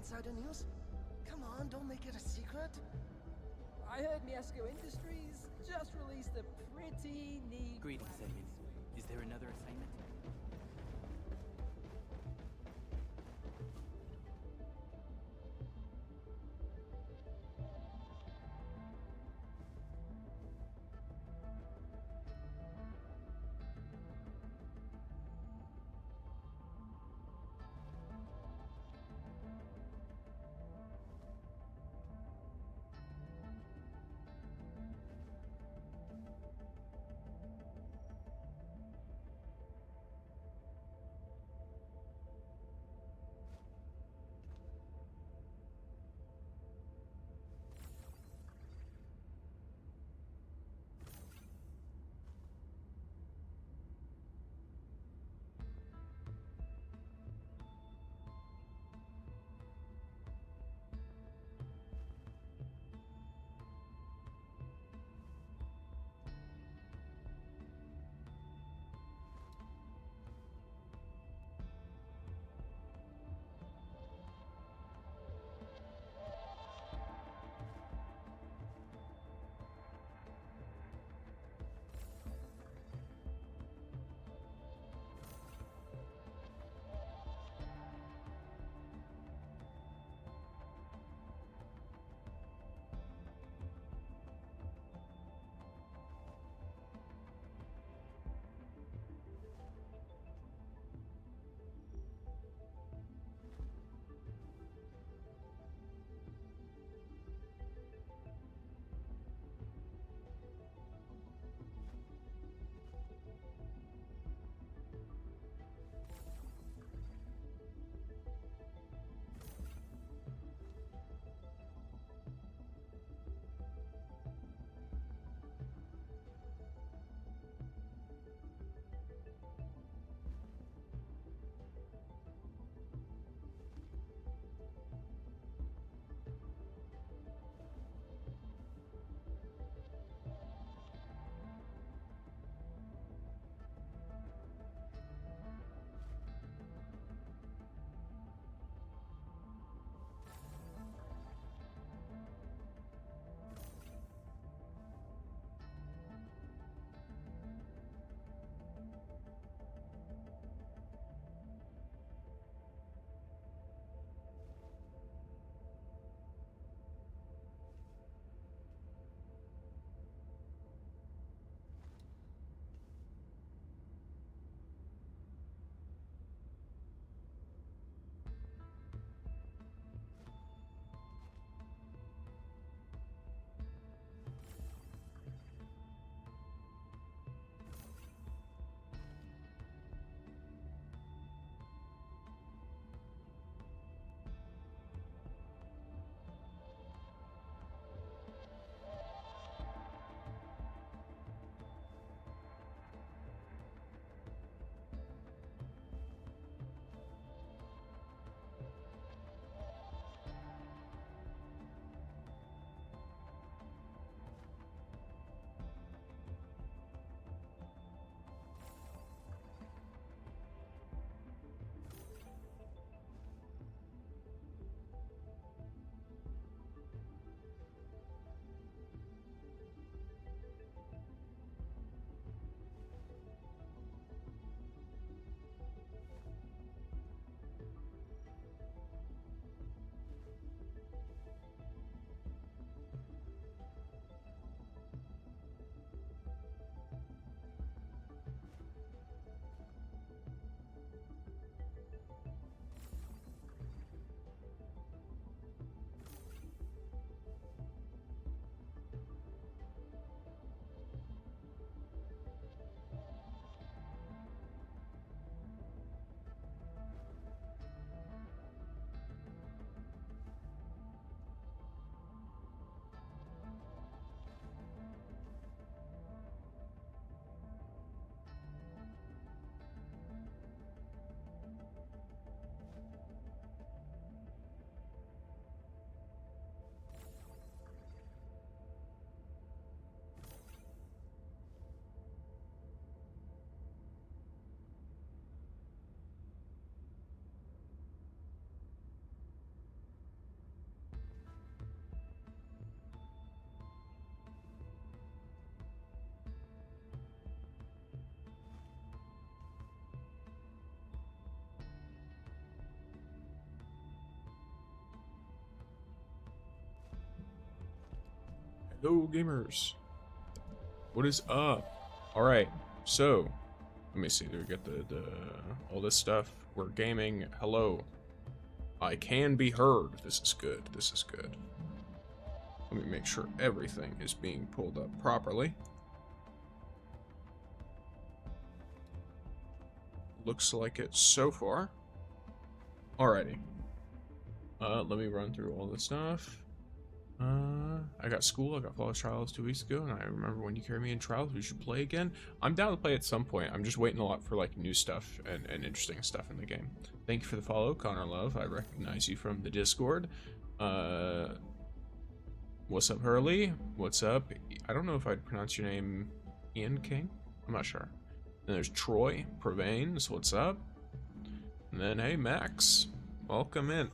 insider news? Come on, don't make it a secret. I heard Miesco Industries just released a pretty neat... Greetings, Edmund. Is there another assignment? Yo, gamers. What is up? Alright, so let me see. Do we get the all this stuff? We're gaming. Hello. I can be heard. This is good. This is good. Let me make sure everything is being pulled up properly. Looks like it so far. Alrighty. Let me run through all this stuff. I got school. I got Flawless Trials 2 weeks ago, and I remember when you carried me in Trials, we should play again. I'm down to play at some point. I'm just waiting a lot for like new stuff and interesting stuff in the game. Thank you for the follow, Connor Love. I recognize you from the Discord. What's up, Hurley? What's up? I don't know if I'd pronounce your name Ian King. I'm not sure. Then there's Troy Prevains. What's up? And then hey Max, welcome in.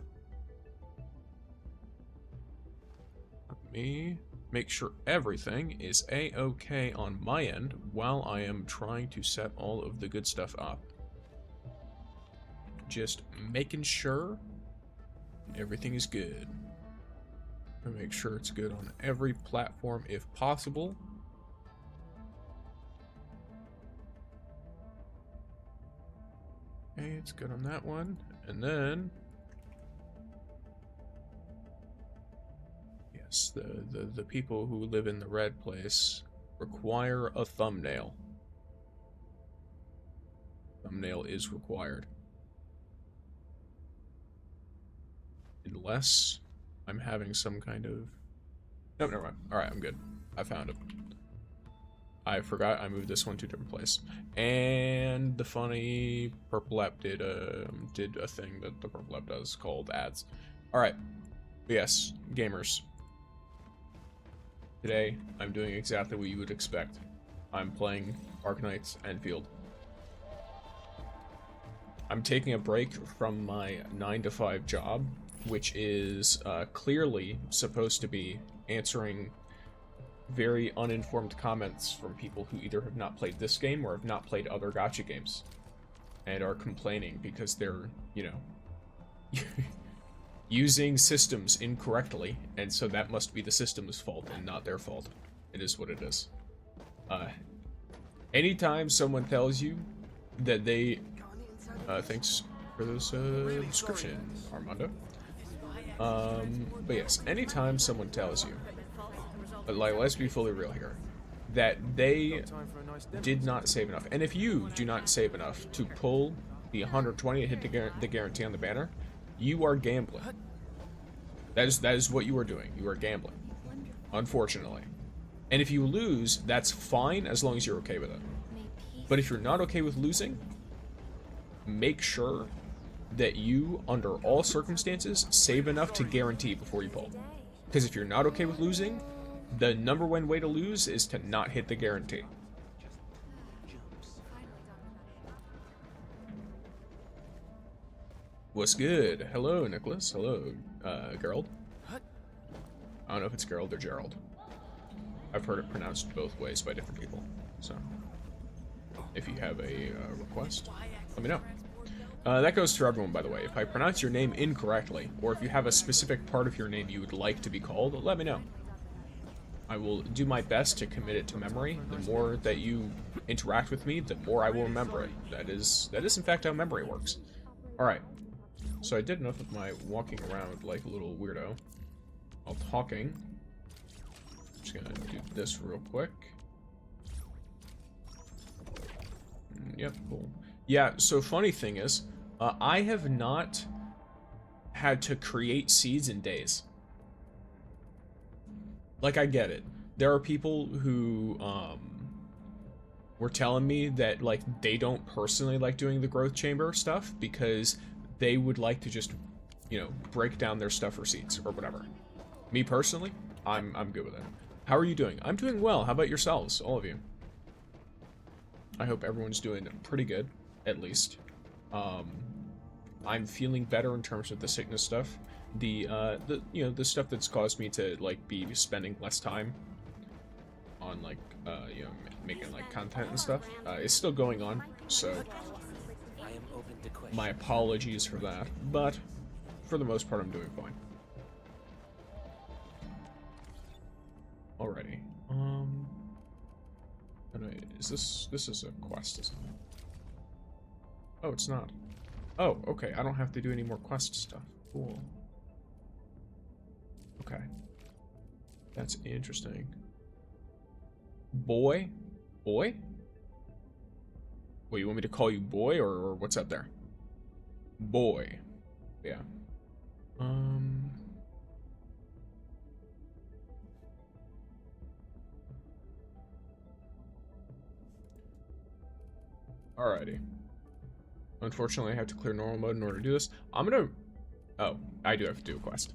Let me make sure everything is a-okay on my end while I am trying to set all of the good stuff up. Just making sure everything is good. Make sure it's good on every platform if possible. Okay, it's good on that one. And then yes, the people who live in the red place require a thumbnail. Thumbnail is required. Unless I'm having some kind of... Nope, never mind. Alright, I'm good. I found it. I forgot I moved this one to a different place. And the funny Purple App did a thing that the Purple App does called ads. Alright. Yes, gamers. Today, I'm doing exactly what you would expect. I'm playing Arknights Endfield. I'm taking a break from my 9-to-5 job, which is clearly supposed to be answering very uninformed comments from people who either have not played this game or have not played other gacha games and are complaining because they're, you know, using systems incorrectly, and so that must be the system's fault and not their fault. It is what it is. Anytime someone tells you that they... thanks for this description, Armando. But yes, anytime someone tells you, like, let's be fully real here, that they did not save enough, and if you do not save enough to pull the 120 and hit the guarantee on the banner, you are gambling. That is what you are doing. You are gambling, unfortunately. And if you lose, that's fine as long as you're okay with it. But if you're not okay with losing, make sure that you, under all circumstances, save enough to guarantee before you pull. Because if you're not okay with losing, the #1 way to lose is to not hit the guarantee. What's good? Hello, Nicholas. Hello, Gerald. I don't know if it's Gerald or Gerald. I've heard it pronounced both ways by different people. So, if you have a request, let me know. That goes to everyone, by the way. If I pronounce your name incorrectly, or if you have a specific part of your name you would like to be called, let me know. I will do my best to commit it to memory. The more that you interact with me, the more I will remember it. That is in fact how memory works. Alright. So I did enough of my walking around like a little weirdo while talking. Just gonna do this real quick. Yep, cool. Yeah, so funny thing is, I have not had to create seeds in days. Like, I get it. There are people who, were telling me that, like, they don't personally like doing the growth chamber stuff because they would like to just, you know, break down their stuff for seeds or whatever. Me personally, I'm good with it. How are you doing? I'm doing well. How about yourselves, all of you? I hope everyone's doing pretty good, at least. I'm feeling better in terms of the sickness stuff. The you know, the stuff that's caused me to like be spending less time on like you know, making like content and stuff is still going on, so my apologies for that, but for the most part I'm doing fine. Alrighty. Is this is a quest, isn't it? Oh, it's not. Oh, okay. I don't have to do any more quest stuff. Cool. Okay. That's interesting. Boy? Boy? Wait, you want me to call you boy, or what's up there? Boy. Yeah. Alrighty. Unfortunately, I have to clear normal mode in order to do this. I'm gonna... Oh, I do have to do a quest.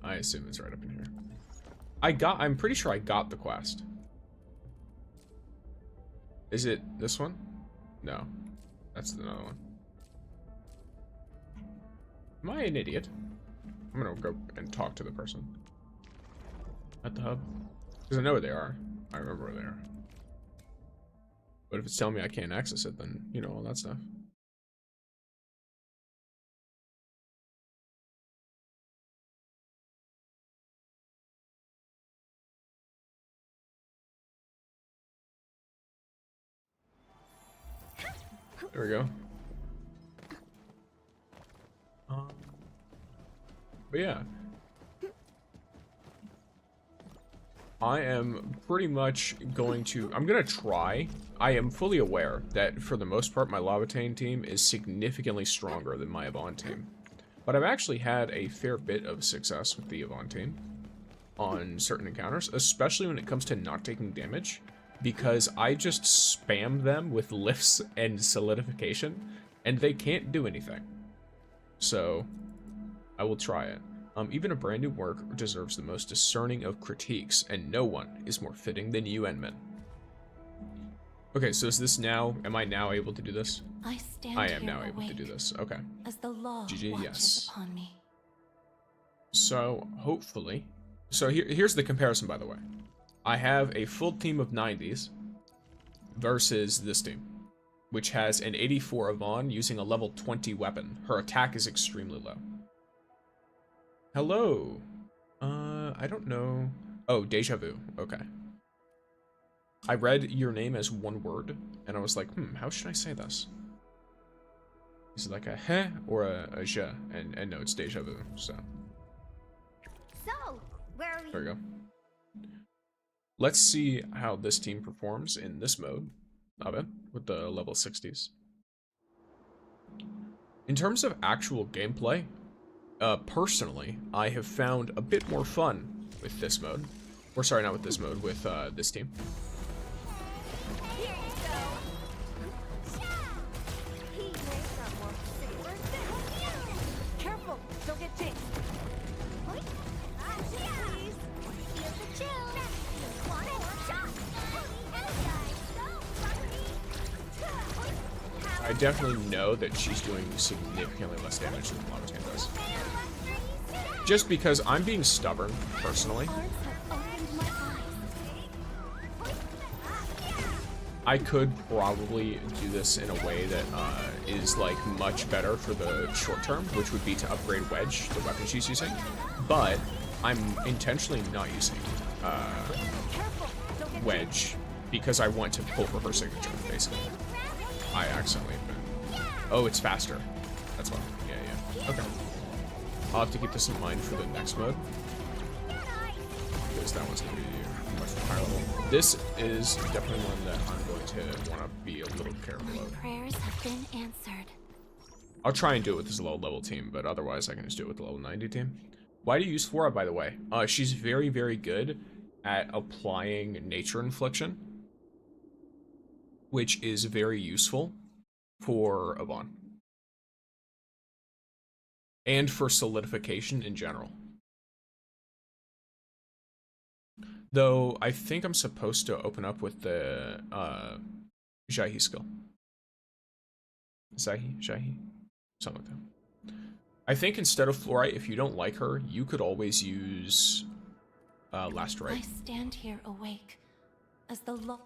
I assume it's right up in here. I'm pretty sure I got the quest. Is it this one? No. That's another one. Am I an idiot? I'm gonna go and talk to the person. At the hub. Because I know where they are. I remember where they are. But if it's telling me I can't access it, then, you know, all that stuff. There we go. But yeah. I am pretty much going to... I'm going to try. I am fully aware that, for the most part, my Lavatane team is significantly stronger than my Yvonne team. But I've actually had a fair bit of success with the Yvonne team on certain encounters, especially when it comes to not taking damage, because I just spam them with lifts and solidification, and they can't do anything. So, I will try it. Even a brand new work deserves the most discerning of critiques, and no one is more fitting than you, Enman. Okay, so is this now? Am I now able to do this? I am now able to do this. Okay. As the law GG, yes. upon me. So hopefully, so here's the comparison, by the way. I have a full team of 90s versus this team, which has an 84 Yvonne using a level 20 weapon. Her attack is extremely low. Hello. I don't know. Oh, deja vu. Okay. I read your name as one word, and I was like, how should I say this? Is it like a heh or a je? And no, it's deja vu, so. So, where are we? There we go. Let's see how this team performs in this mode of it, with the level 60s. In terms of actual gameplay, personally, I have found a bit more fun with this mode. Or sorry, not with this mode, with this team. Here you go. He may have more saber than Careful, don't get jinxed. please. Feel the chill. Want it? Shot. I definitely know that she's doing significantly less damage than Lavatane does. Just because I'm being stubborn, personally. I could probably do this in a way that is like much better for the short term, which would be to upgrade Wedge, the weapon she's using. But I'm intentionally not using Wedge because I want to pull for her signature, basically. I accidentally been. Oh, it's faster. That's why. Yeah. Okay. I'll have to keep this in mind for the next mode, because that one's going to be much more higher level. This is definitely one that I'm going to want to be a little careful of. Prayers have been answered. I'll try and do it with this low level team, but otherwise I can just do it with the level 90 team. Why do you use Flora, by the way? She's very, very good at applying nature infliction, which is very useful for Yvonne. And for solidification in general. Though, I think I'm supposed to open up with the Jahi skill. Jahi? Something like that. I think instead of Fluorite, if you don't like her, you could always use Last Right. I stand here awake as the law.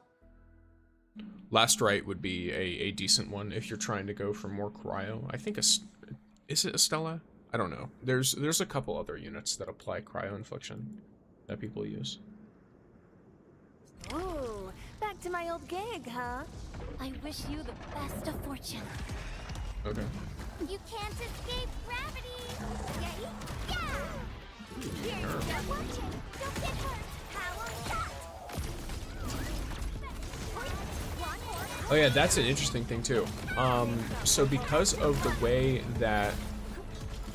Last Right would be a decent one if you're trying to go for more cryo. I think is it Estella? I don't know. There's a couple other units that apply cryo infliction that people use. Ooh, back to my old gig, huh? I wish you the best of fortune. Okay. You can't escape gravity! Yay! Yeah! Here you go, watch it! Don't get hurt! Power shot! One more. Oh yeah, that's an interesting thing too. So because of the way that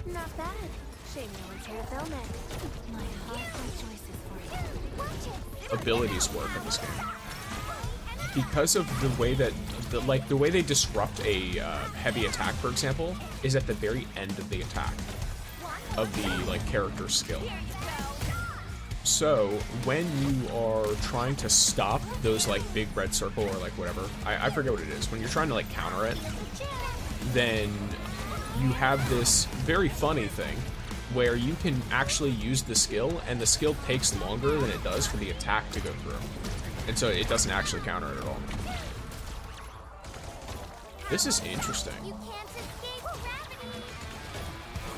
Not bad. Shame no one's here to film it. My heart rejoices for you. Watch it! abilities work in this game, because of the way that the way they disrupt a heavy attack, for example, is at the very end of the attack of the like character skill. So when you are trying to stop those like big red circle or like whatever, I forget what it is, when you're trying to like counter it, then you have this very funny thing where you can actually use the skill, and the skill takes longer than it does for the attack to go through. And so it doesn't actually counter it at all. This is interesting. You can't escape gravity!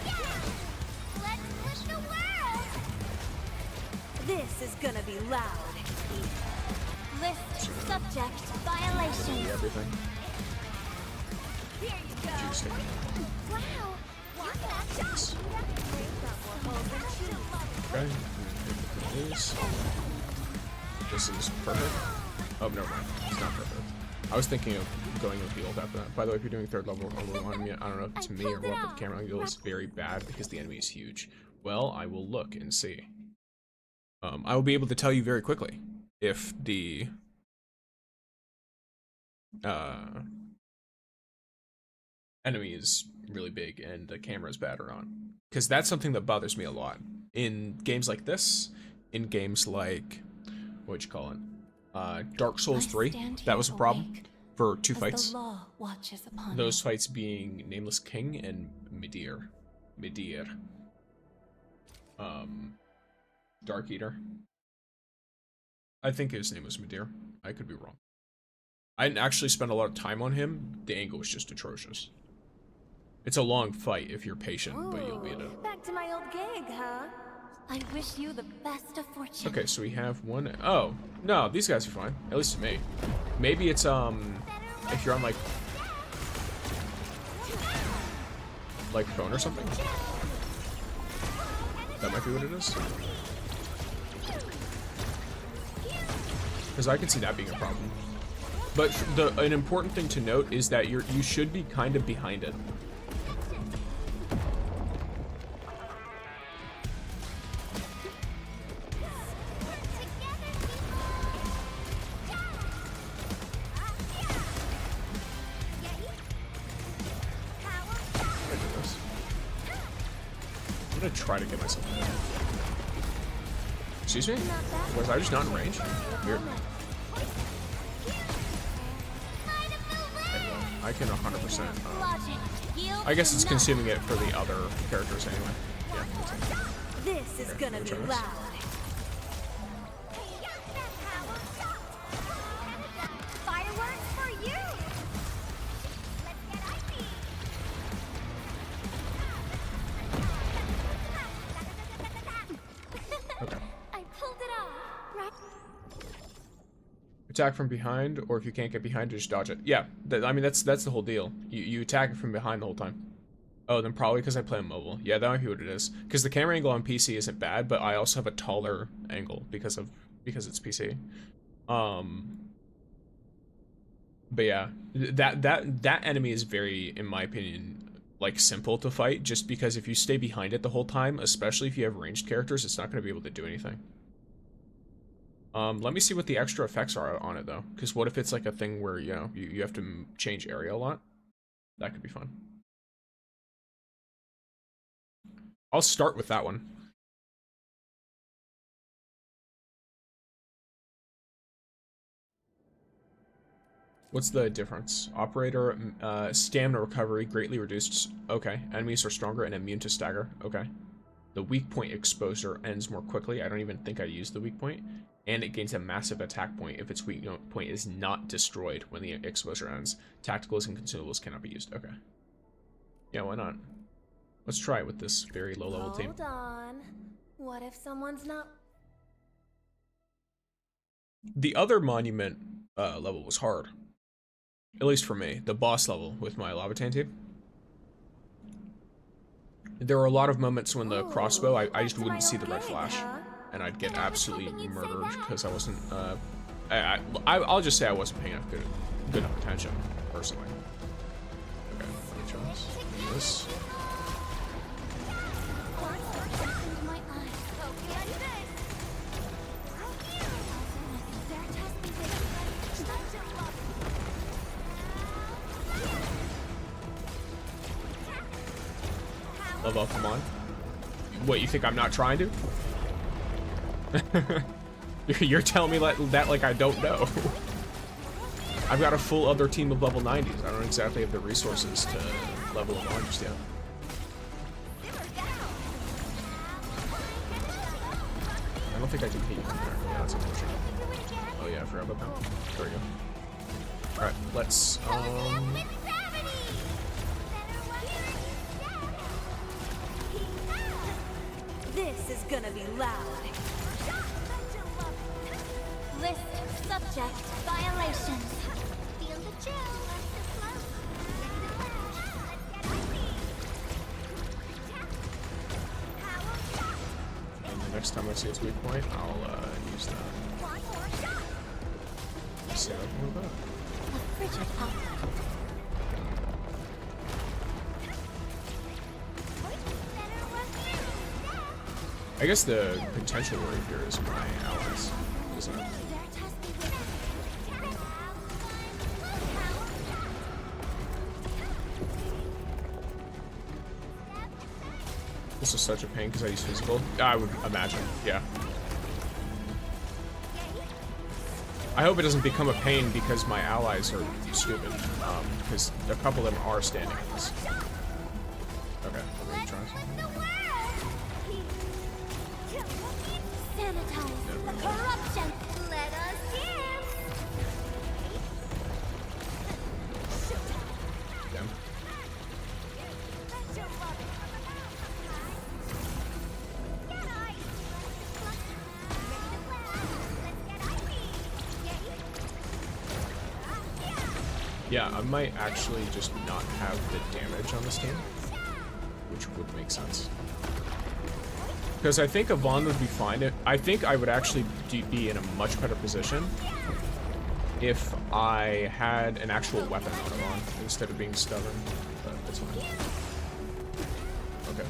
Yeah! Let's push the world! This is gonna be loud. List subject violation. Everything. Here you go! Juicy. Wow! You got shot! Okay. These. This is perfect. Oh, never mind. It's not perfect. I was thinking of going with healed after that. By the way, if you're doing third level on me, I don't know if it's me or what, but the camera angle is very bad because the enemy is huge. Well, I will look and see. I will be able to tell you very quickly if the enemy is really big and the camera is bad or not. Because that's something that bothers me a lot. In games like this, in games like, what'd you call it? Dark Souls 3, that was a problem for 2 fights. The law watches upon Those fights being Nameless King and Midir. Dark Eater. I think his name was Midir. I could be wrong. I didn't actually spend a lot of time on him. The angle was just atrocious. It's a long fight if you're patient, but you'll beat it. Back to my old gig, huh? I wish you the best of fortune. Okay, so we have one. Oh, no, these guys are fine. At least to me. Maybe it's, if you're on, like phone or something. That might be what it is. Because I can see that being a problem. But an important thing to note is that you should be kind of behind it. I'm gonna try to get myself in. Excuse me? Was I just not in range? Weird. I can 100%. I guess it's consuming it for the other characters anyway. Yeah. This is gonna be loud. Fireworks for you! Let's get icy! Okay. I pulled it off, right? Attack from behind, or if you can't get behind, just dodge it. Yeah, I mean that's the whole deal. You attack it from behind the whole time. Oh, then probably because I play on mobile. Yeah, that might be what it is. Because the camera angle on PC isn't bad, but I also have a taller angle because it's PC. But yeah, that enemy is very, in my opinion, like simple to fight. Just because if you stay behind it the whole time, especially if you have ranged characters, it's not going to be able to do anything. Let me see what the extra effects are on it though. Because what if it's like a thing where you have to change area a lot? That could be fun. I'll start with that one. What's the difference? Operator, stamina recovery greatly reduced. Okay. Enemies are stronger and immune to stagger. Okay. The weak point exposure ends more quickly. I don't even think I used the weak point. And it gains a massive attack point if its weak point is not destroyed when the exposure ends. Tacticals and consumables cannot be used. Okay. Yeah, why not? Let's try it with this very low-level team. Hold on. What if someone's not... The other monument level was hard. At least for me. The boss level with my Lavatane team. There were a lot of moments when the crossbow, I just wouldn't see the red flash. And I'd get absolutely murdered because I wasn't, I'll just say I wasn't paying enough good enough attention, personally. Okay, let me try this. Do this. Level up, come on. What, you think I'm not trying to? You're telling me that like I don't know. I've got a full other team of level 90s. I don't exactly have the resources to level them on just yet. I don't think I can hit you from there. Yeah, that's unfortunate. Oh yeah, I forgot about that. There we go. Alright, let's This is gonna be loud. List subject violations. Feel the chill. and the next time I see its weak point, I'll use that. One more shot. See how I can move that. A frigid pop. I guess the potential worry here is my allies, isn't it? This is such a pain because I use physical. I would imagine, yeah. I hope it doesn't become a pain because my allies are stupid, because a couple of them are standing in this. Okay, let me try something. Sanitize the corruption. Let us dance. Damn. Yeah, I might actually just not have the damage on this team, which would make sense. Because I think Yvonne would be fine. I think I would actually be in a much better position if I had an actual weapon on Yvonne instead of being stubborn, but that's fine. Okay.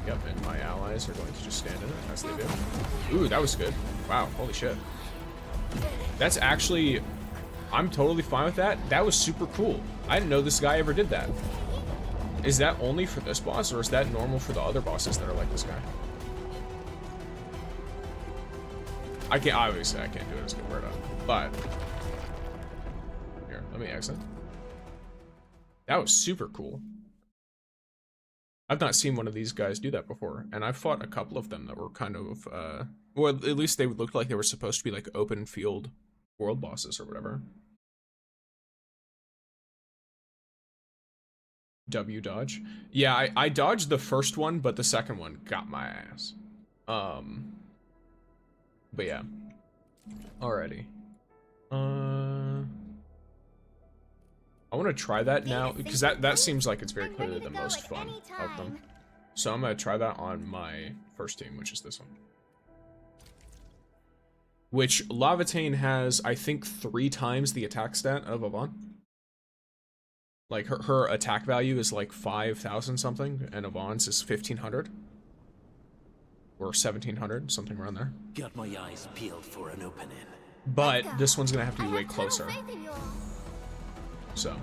Yep, and my allies are going to just stand in it, as they do. Ooh, that was good. Wow, holy shit. That's actually... I'm totally fine with that. That was super cool. I didn't know this guy ever did that. Is that only for this boss, or is that normal for the other bosses that are like this guy? Obviously I can't do it as a good word on, but here, let me exit. That was super cool. I've not seen one of these guys do that before, and I've fought a couple of them that were kind of, well, at least they looked like they were supposed to be like open field world bosses or whatever. W dodge. Yeah, I dodged the first one, but the second one got my ass. But yeah. Alrighty. I want to try that now, because that seems like it's very clearly the most fun of them. So I'm going to try that on my first team, which is this one. Which Lavatane has, I think, 3 times the attack stat of Yvonne. Like, her attack value is like 5,000 something, and Yvonne's is 1,500. Or 1,700, something around there. Got my eyes peeled for an opening. But this one's gonna have to be way closer. So.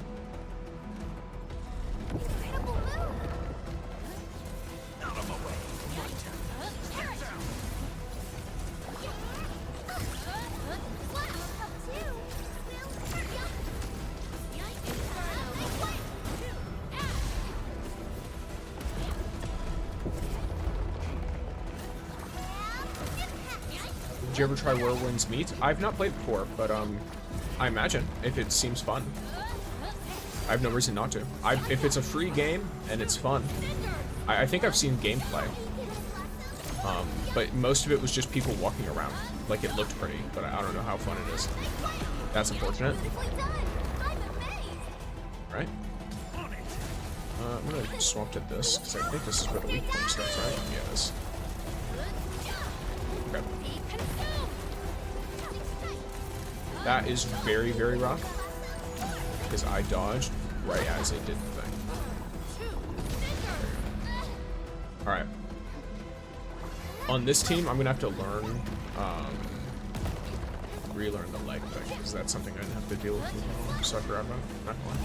Out of my way. Did you ever try Whirlwind's Meat? I've not played before, but I imagine if it seems fun. I have no reason not to. If it's a free game and it's fun, I think I've seen gameplay. But most of it was just people walking around. Like, it looked pretty, but I don't know how fun it is. That's unfortunate. Right? I'm gonna swap to this, because I think this is where the weak thing starts, right? Yeah, it is. Okay. That is very, very rough, because I dodged right as it did the thing. Alright. On this team, I'm gonna have to learn, relearn the leg thing, because that's something I didn't have to deal with before, so I forgot about it. Not gonna lie.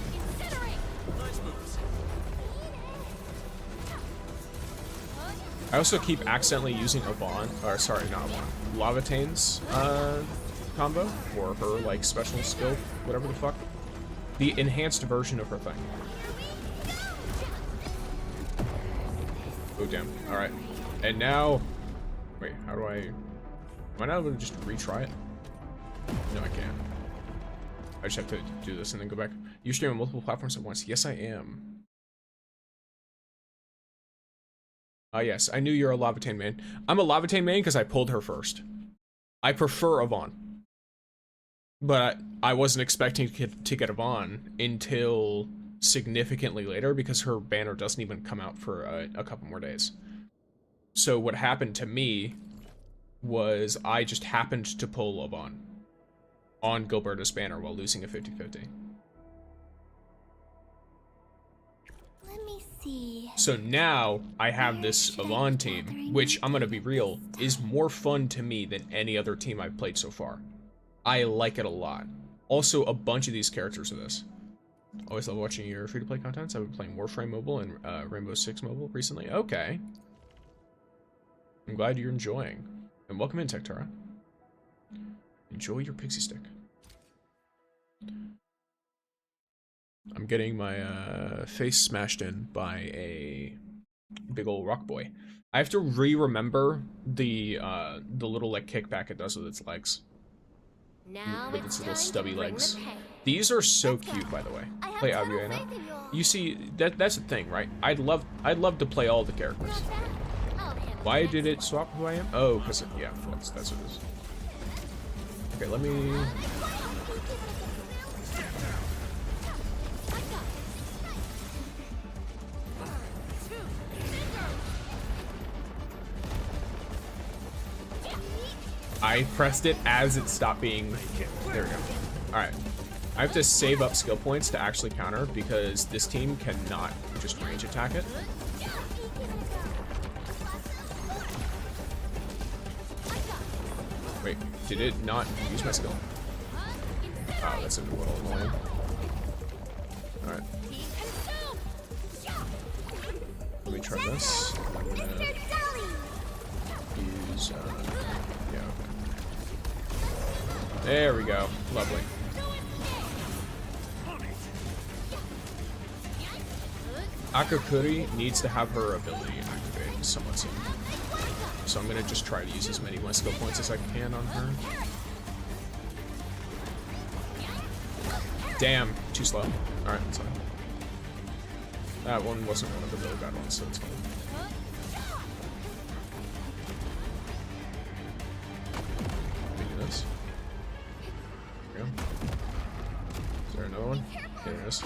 I also keep accidentally using Yvonne, or sorry, not Yvonne, Lavatane's combo for her like special skill, whatever the fuck. The enhanced version of her thing. Oh damn! All right, and now, wait, how do I? Am I not able to just retry it? No, I can't. I just have to do this and then go back. You stream on multiple platforms at once. Yes, I am. Yes, I knew you're a Lavatane main. I'm a Lavatane main because I pulled her first. I prefer Yvonne. But I wasn't expecting to get Yvonne until significantly later because her banner doesn't even come out for a couple more days. So what happened to me was I just happened to pull Yvonne on Gilberto's banner while losing a 50-50. So now I have this Yvonne team, which I'm gonna be real, is more fun to me than any other team I've played so far. I like it a lot. Also, a bunch of these characters are this. Always love watching your free-to-play contents. I've been playing Warframe Mobile and Rainbow Six Mobile recently. Okay. I'm glad you're enjoying. And welcome in, Tektara. Enjoy your pixie stick. I'm getting my face smashed in by a big old rock boy. I have to remember the little like kickback it does with its legs. Now with its little stubby legs. These are so cute, by the way. Play Aviana. You see, that's the thing, right? I'd love to play all the characters. Why did it swap who I am? Oh, because yeah, that's what it is. Okay, let me. I pressed it as it stopped being. There we go. Alright. I have to save up skill points to actually counter because this team cannot just range attack it. Wait, did it not use my skill? Oh, that's a little annoying. Alright. Let me try this. I'm gonna use, yeah, okay. There we go. Lovely. Akakuri needs to have her ability activated somewhat soon. So I'm gonna just try to use as many of my skill points as I can on her. Damn, too slow. Alright, that's fine. That one wasn't one of the really bad ones, so it's fine. Let me do this. There we go. Is there another one? Yeah, there is.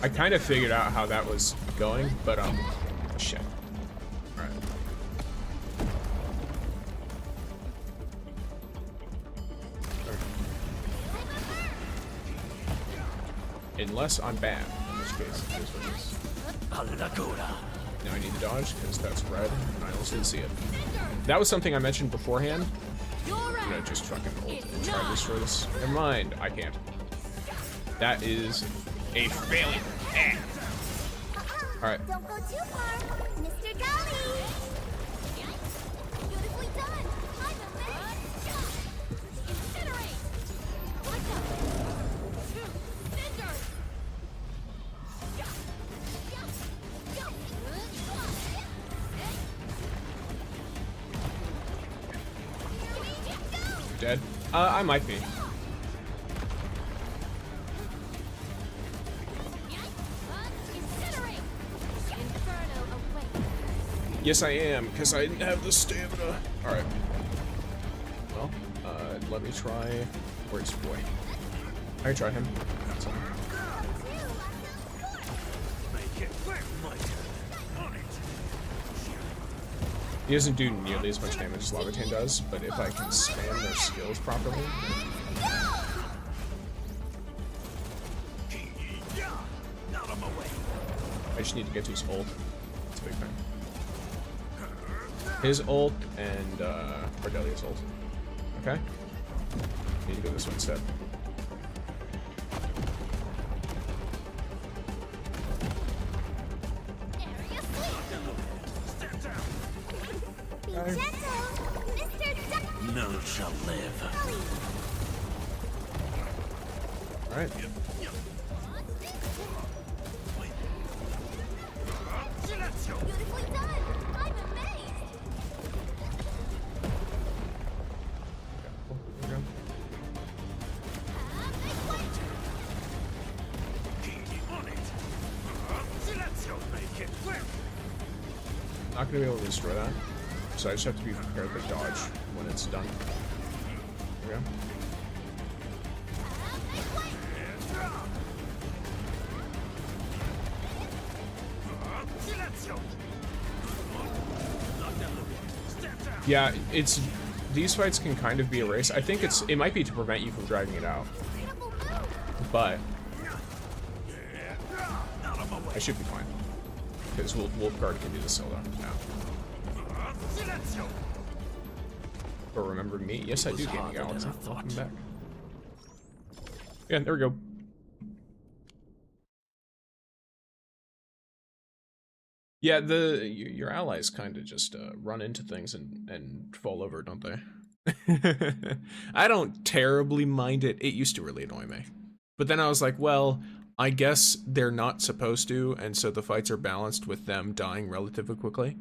I kind of figured out how that was going, but shit. Alright. Unless I'm bad, in which case it is what it is. Now I need to dodge, because that's red, and I almost didn't see it. That was something I mentioned beforehand. I'm gonna just fucking ult and try to destroy this. Never mind, I can't. That is a failure. Alright. Don't go too far, Mr. Dolly. Beautifully done. I'm amazed. Incinerate. Dead? I might be. Yes, I am, because I didn't have the stamina. Alright. Well, let me try... Where's boy? I tried him. That's fine. He doesn't do nearly as much damage as Levitain does, but if I can spam their skills properly... I just need to get to his ult. It's a big thing. His ult and Cordelia's ult. Okay? Need to go this way instead. None shall live. Alright. Beautifully done! I'm amazed! There we go. Not gonna be able to destroy that, so I just have to be prepared to dodge when it's done. There we go. Yeah, it's these fights can kind of be a race. I think it might be to prevent you from dragging it out, but I should be fine because Wolfguard can do the solo now. Or remember me? Yes, I do, Gaming Galaxy. Welcome back. Yeah, there we go. Yeah, your allies kind of just run into things and fall over, don't they? I don't terribly mind it. It used to really annoy me. But then I was like, well, I guess they're not supposed to, and so the fights are balanced with them dying relatively quickly.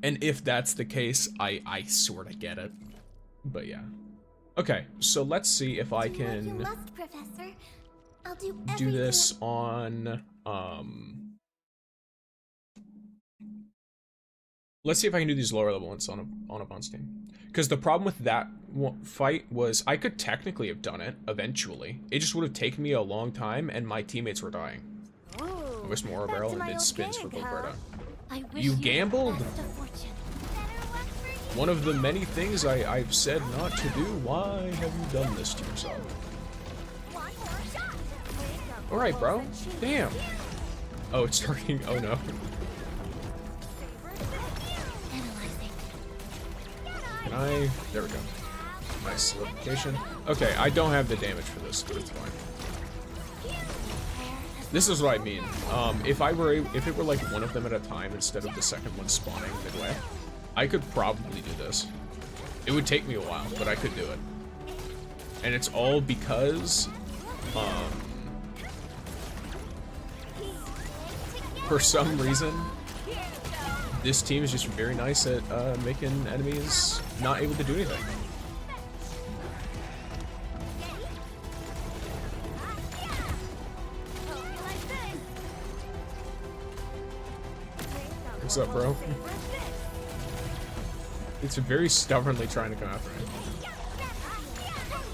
And if that's the case, I sort of get it. But yeah. Okay, so let's see if I can do this on, let's see if I can do these lower level ones on a Bun's team. Because the problem with that fight was I could technically have done it eventually. It just would have taken me a long time and my teammates were dying. I wish more barrel and did spins for Gilberta. You gambled? One of the many things I've said not to do. Why have you done this to yourself? Alright, bro. Damn. Oh, it's starting. Oh no. Can I? There we go. Nice solidification. Okay, I don't have the damage for this, but it's fine. This is what I mean. If it were like one of them at a time instead of the second one spawning midway, I could probably do this. It would take me a while, but I could do it. And it's all because, for some reason, this team is just very nice at making enemies not able to do anything. What's up, bro? It's very stubbornly trying to come after me.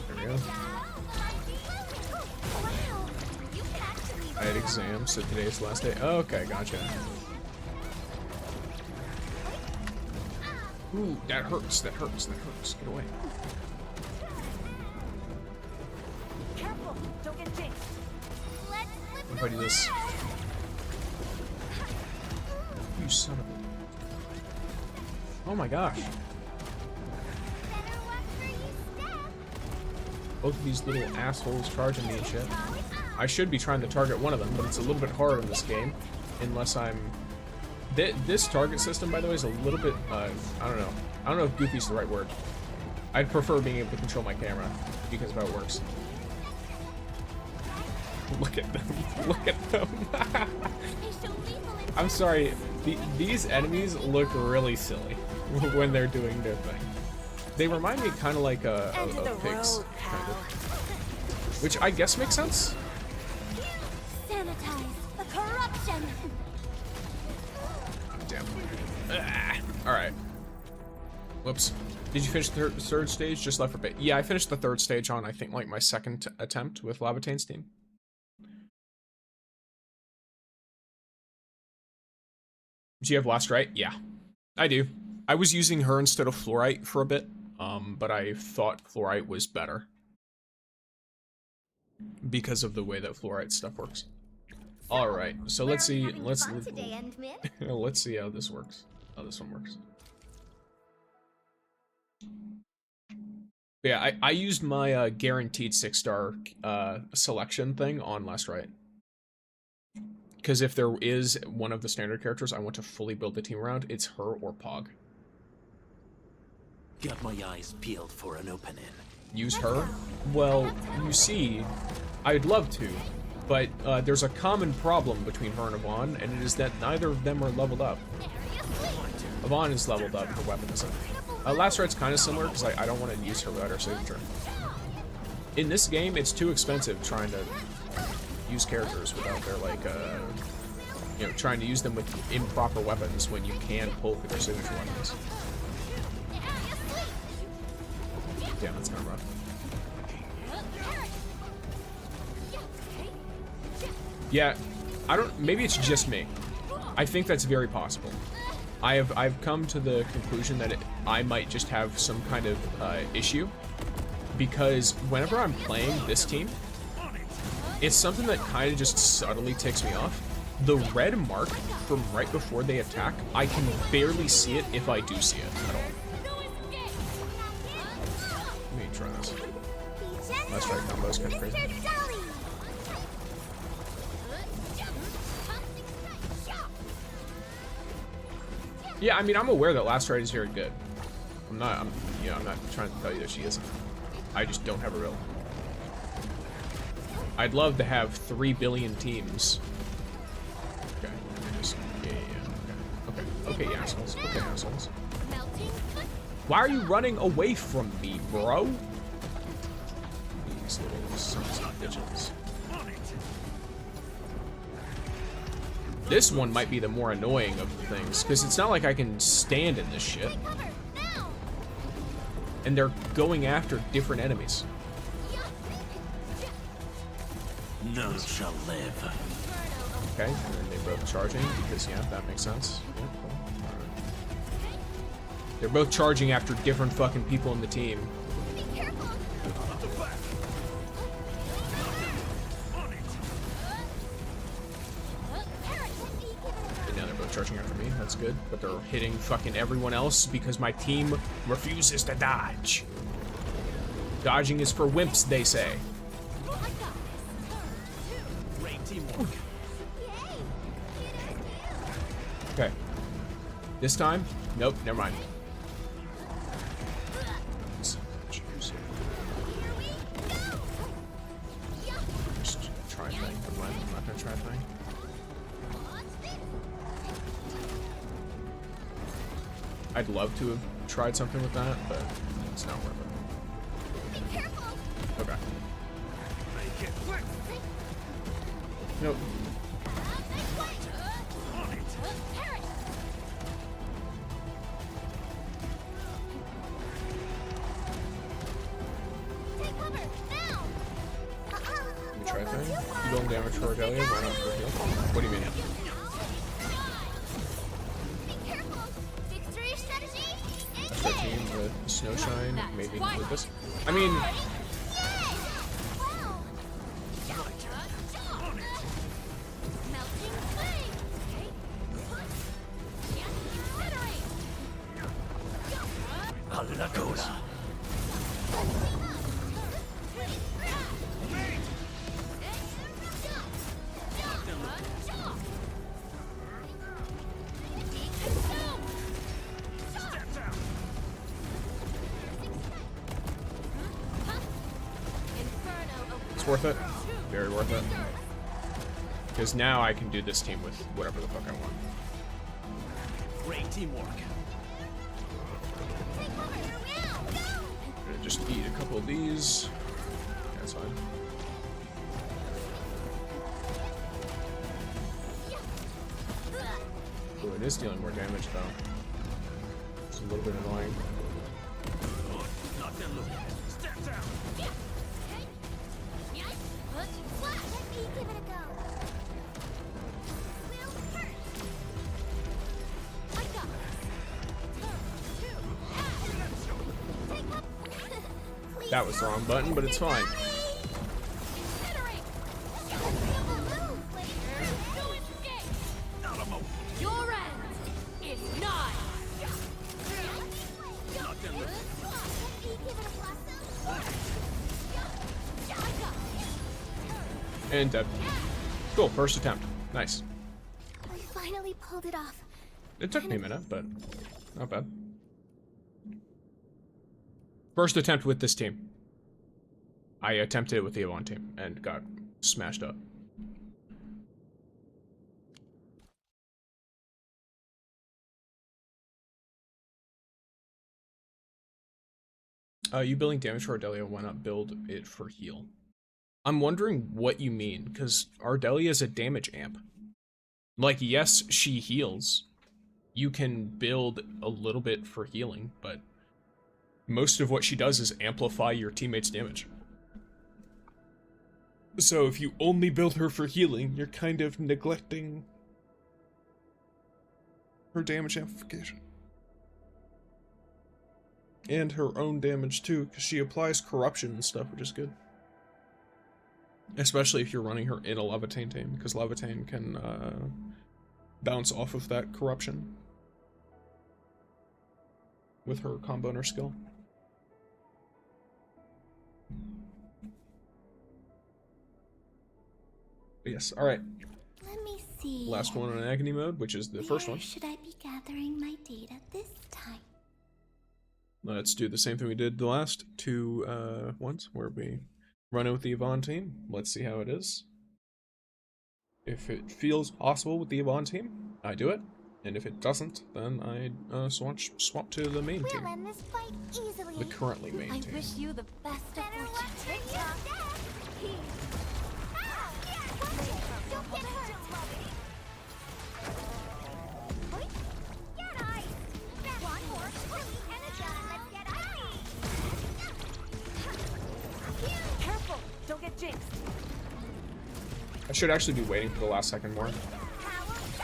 There we go. I had exams, so today's the last day. Oh, okay, gotcha. Ooh, that hurts, that hurts, that hurts. Get away. Careful, don't get jinxed. If I do this. You son of a... Oh my gosh. Both of these little assholes charging me and shit. I should be trying to target one of them, but it's a little bit hard in this game. Unless I'm... This target system, by the way, is a little bit, I don't know. I don't know if goofy's the right word. I'd prefer being able to control my camera because of how it works. Look at them. Look at them. I'm sorry. These enemies look really silly when they're doing their thing. They remind me kind of like of pigs, kind of. Which I guess makes sense. Sanitize the corruption. damn. Alright. Whoops. Did you finish the third stage? Just left for bit. Yeah, I finished the third stage on, I think, like, my second attempt with Lavatane's team. Do you have Last Right? Yeah, I do. I was using her instead of Fluorite for a bit, but I thought Fluorite was better. Because of the way that Fluorite stuff works. Alright, so let's see, let's see how this works. How this one works. Yeah, I used my guaranteed 6-star selection thing on Last Right. Because if there is one of the standard characters I want to fully build the team around, it's her or Pog. Got my eyes peeled for an opening. Use her? Well, you see, I'd love to, but there's a common problem between her and Yvonne, and it is that neither of them are leveled up. Yvonne is leveled up, her weapon isn't. Last Right's kind of similar, because I don't want to use her without her signature. In this game, it's too expensive trying to use characters without their, like, you know, trying to use them with improper weapons when you can pull for their signature weapons. Yeah, that's kind of rough. Yeah, I don't, maybe it's just me. I think that's very possible. I've come to the conclusion that I might just have some kind of issue, because whenever I'm playing this team, it's something that kind of just subtly ticks me off. The red mark from right before they attack, I can barely see it if I do see it at all. Let me try this. Last Right combo is kind of crazy. Yeah, I mean, I'm aware that Last Right is very good. I'm not trying to tell you that she isn't. I just don't have a real. I'd love to have 3 billion teams. Okay, just, yeah, okay, assholes. Okay, assholes. Why are you running away from me, bro? These little sons of bitches. This one might be the more annoying of the things, because it's not like I can stand in this shit. And they're going after different enemies. None shall live. Okay, and then they're both charging, because, yeah, that makes sense. Yeah, cool. Alright. They're both charging after different fucking people in the team. Charging after me, that's good, but they're hitting fucking everyone else because my team refuses to dodge. Dodging is for wimps, they say. Okay. This time? Nope, never mind. Just try a thing. I'm not gonna try a thing. I'd love to have tried something with that, but it's not worth it. Okay. Nope. Let me try a thing. You don't damage for Regalia, why not for heal? What do you mean? The Snowshine made me include this. I mean, worth it. Very worth it. Because now I can do this team with whatever the fuck I want. Great teamwork. I'm gonna just eat a couple of these. Yeah, that's fine. Good. It is dealing more damage though. It's a little bit annoying. Not them look. Step down. Let me give it a go. Will first. I got this. Take up. That was the wrong button, but it's fine. Your end is nigh. And dead. Cool, first attempt. Nice. We finally pulled it off. It took me a minute, but not bad. First attempt with this team. I attempted it with the Yvonne team and got smashed up. You building damage for Ardelia, why not build it for heal? I'm wondering what you mean, because Ardelia is a damage amp. Like, yes, she heals. You can build a little bit for healing, but most of what she does is amplify your teammates' damage. So if you only build her for healing, you're kind of neglecting her damage amplification. And her own damage too, because she applies corruption and stuff, which is good. Especially if you're running her in a Levitain team, because Levitain can bounce off of that corruption with her comboner skill. But yes, alright. Let me see. Last one on agony mode, which is the first one. Where should I be gathering my data this time? Let's do the same thing we did the last two ones, where we run in with the Yvonne team. Let's see how it is. If it feels possible with the Yvonne team, I do it. And if it doesn't, then I swap to the main team. We'll end this fight easily. The currently main team. I wish you the best of Better fortune. watch for you. Don't get hurt. Get ice. One more. Energize. Let's get ice. Careful! Don't get jinxed. I should actually be waiting for the last second more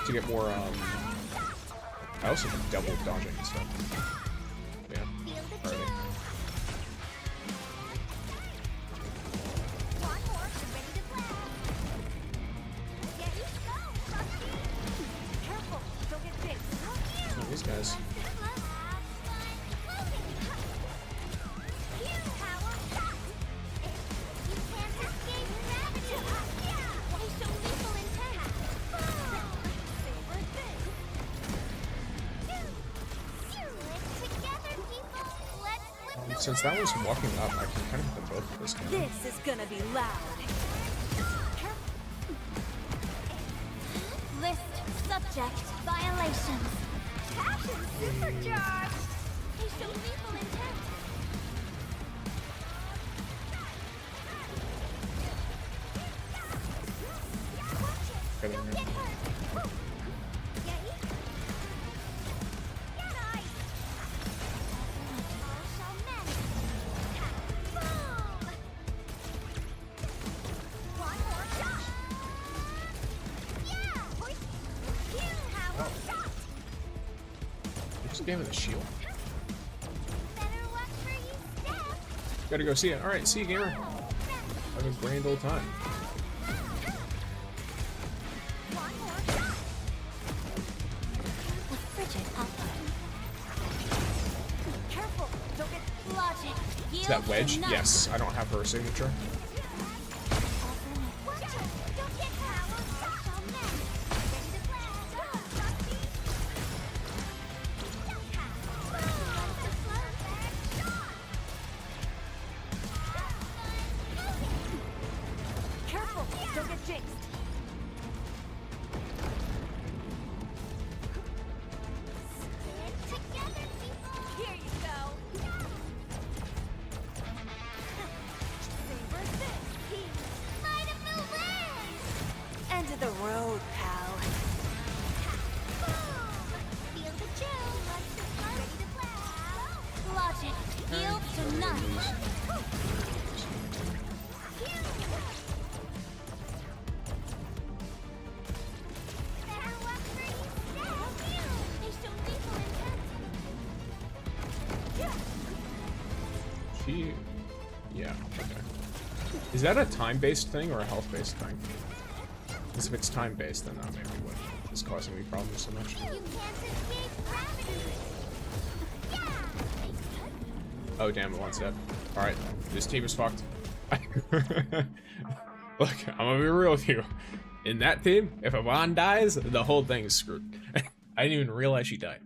to get more. I also can double dodging and stuff. Yeah. Alrighty. One more. Ready to blast. Get it. Go. Careful! Don't get jinxed. Oh, these guys. Since that was walking up, I can kind of hit them both with this guy. This is gonna be loud. List subject violations. Passion supercharged. They show lethal intent. Get in Don't here. get hurt. Get ice. All shall mend. Boom. One more shot. Yeah. Power shot. Just gave it a shield. Better luck for you, Steph. Gotta go see it. Alright, see you, gamer. Have a grand old time. One more shot. The frigid alpha. Careful! Don't get Logic. Is that Wedge? Yes. I don't have her signature. Watch it. Don't get power shot. Ready to blast. careful! Don't get jinxed. Stick together, people. Here you go. Saber she... Yeah, okay. Is that a time-based thing or a health-based thing? Because if it's time-based, then that may be what is causing me problems so much. You can't escape gravity. Yeah. Oh, damn, it wants that. Alright, this team is fucked. Look, I'm gonna be real with you. In that team, if Yvonne dies, the whole thing is screwed. I didn't even realize she died.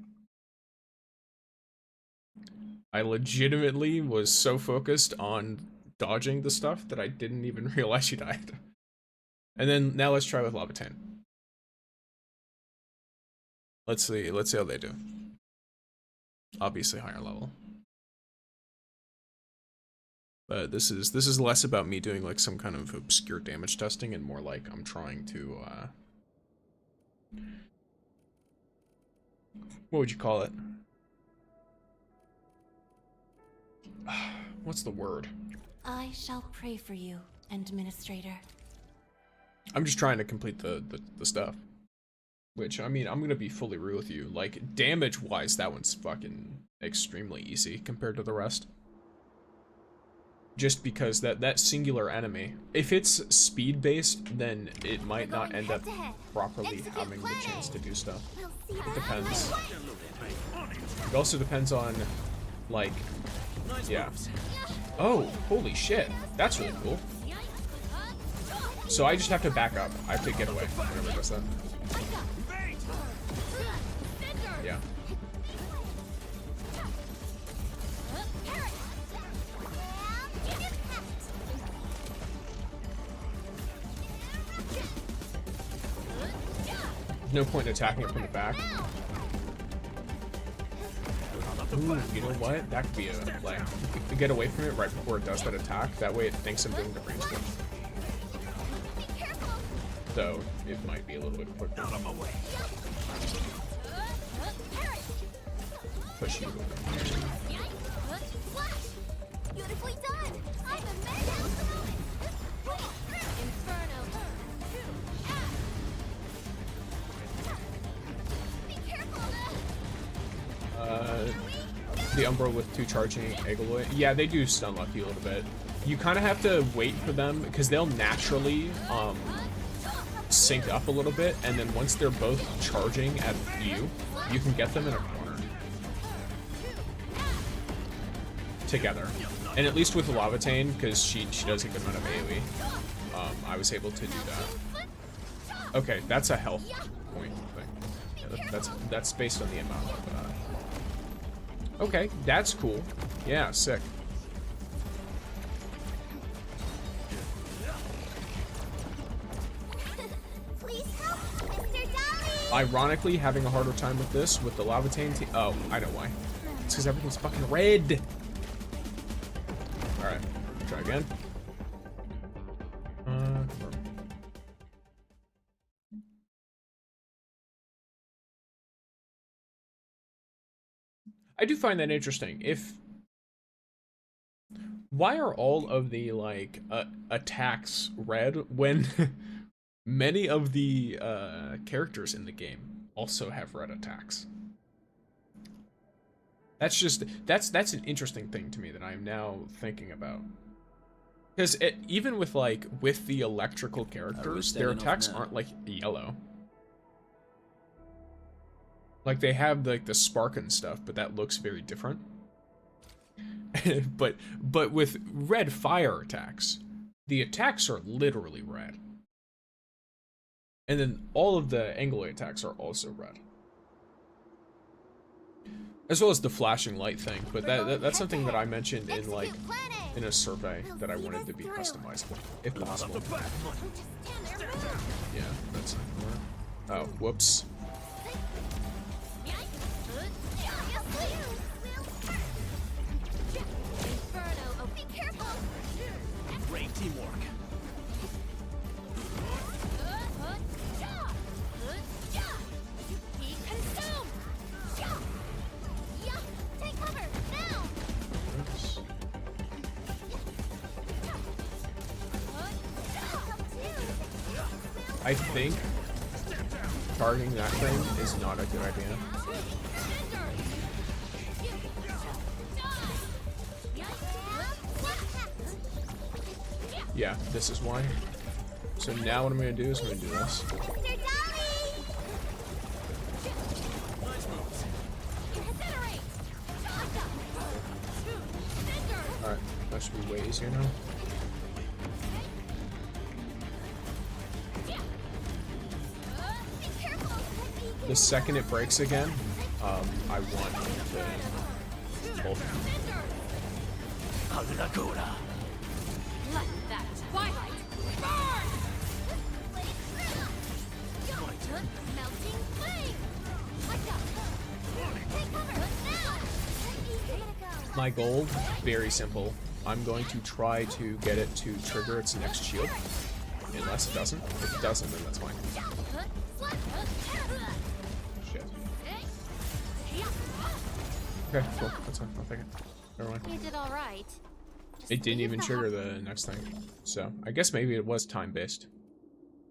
I legitimately was so focused on dodging the stuff that I didn't even realize she died. And then, now let's try with Lavatane. Let's see how they do. Obviously higher level. But this is less about me doing like some kind of obscure damage testing and more like I'm trying to what would you call it? What's the word? I shall pray for you, Administrator. I'm just trying to complete the stuff. Which, I mean, I'm gonna be fully real with you. Like, damage-wise, that one's fucking extremely easy compared to the rest. Just because that singular enemy, if it's speed-based, then it might not end up properly having the chance to do stuff. It depends. It also depends on, like, yeah. Oh, holy shit. That's really cool. So I just have to back up. I have to get away whenever it does that. Yeah. No point in attacking it from the back. Ooh, you know what? That could be a play. To get away from it right before it does that attack. That way it thinks I'm doing the range switch. So it might be a little bit quicker. Out of my way. Push you over. Beautifully done. I'm a man. Inferno. Be careful. The Umbral with 2 charging Egaloy. Yeah, they do stun lock you a little bit. You kind of have to wait for them because they'll naturally sync up a little bit, and then once they're both charging at you, you can get them in a corner together. And at least with Lavatane, because she does a good amount of AoE, I was able to do that. Okay, that's a health point thing. Yeah, that's based on the amount of. Okay, that's cool. Yeah, sick. Ironically, having a harder time with this, with the Lavatane team. Oh, I know why. It's because everything's fucking red. Alright, try again. I do find that interesting. Why are all of the, like, attacks red when many of the characters in the game also have red attacks? That's an interesting thing to me that I'm now thinking about. Because even with the electrical characters, their attacks aren't like yellow. Like they have like the spark and stuff, but that looks very different. but with red fire attacks, the attacks are literally red. And then all of the Angloid attacks are also red. As well as the flashing light thing, but that's something that I mentioned in a survey that I wanted to be customizable, if possible. Yeah, that's oh, whoops. Great teamwork. I think targeting that thing is not a good idea. Yeah, this is why. So now what I'm gonna do is I'm gonna do this. Mr. Dolly! Incinerate! Alright, that should be way easier now. The second it breaks again, I want to both. Hagakura. Let that twilight burn! Melting flame! Watch out! Take cover! Now! My goal, very simple. I'm going to try to get it to trigger its next shield. Unless it doesn't. If it doesn't, then that's fine. Shit. Okay, cool. That's fine. I'll take it. Never mind. You did all right. It didn't even trigger the next thing. So, I guess maybe it was time-based.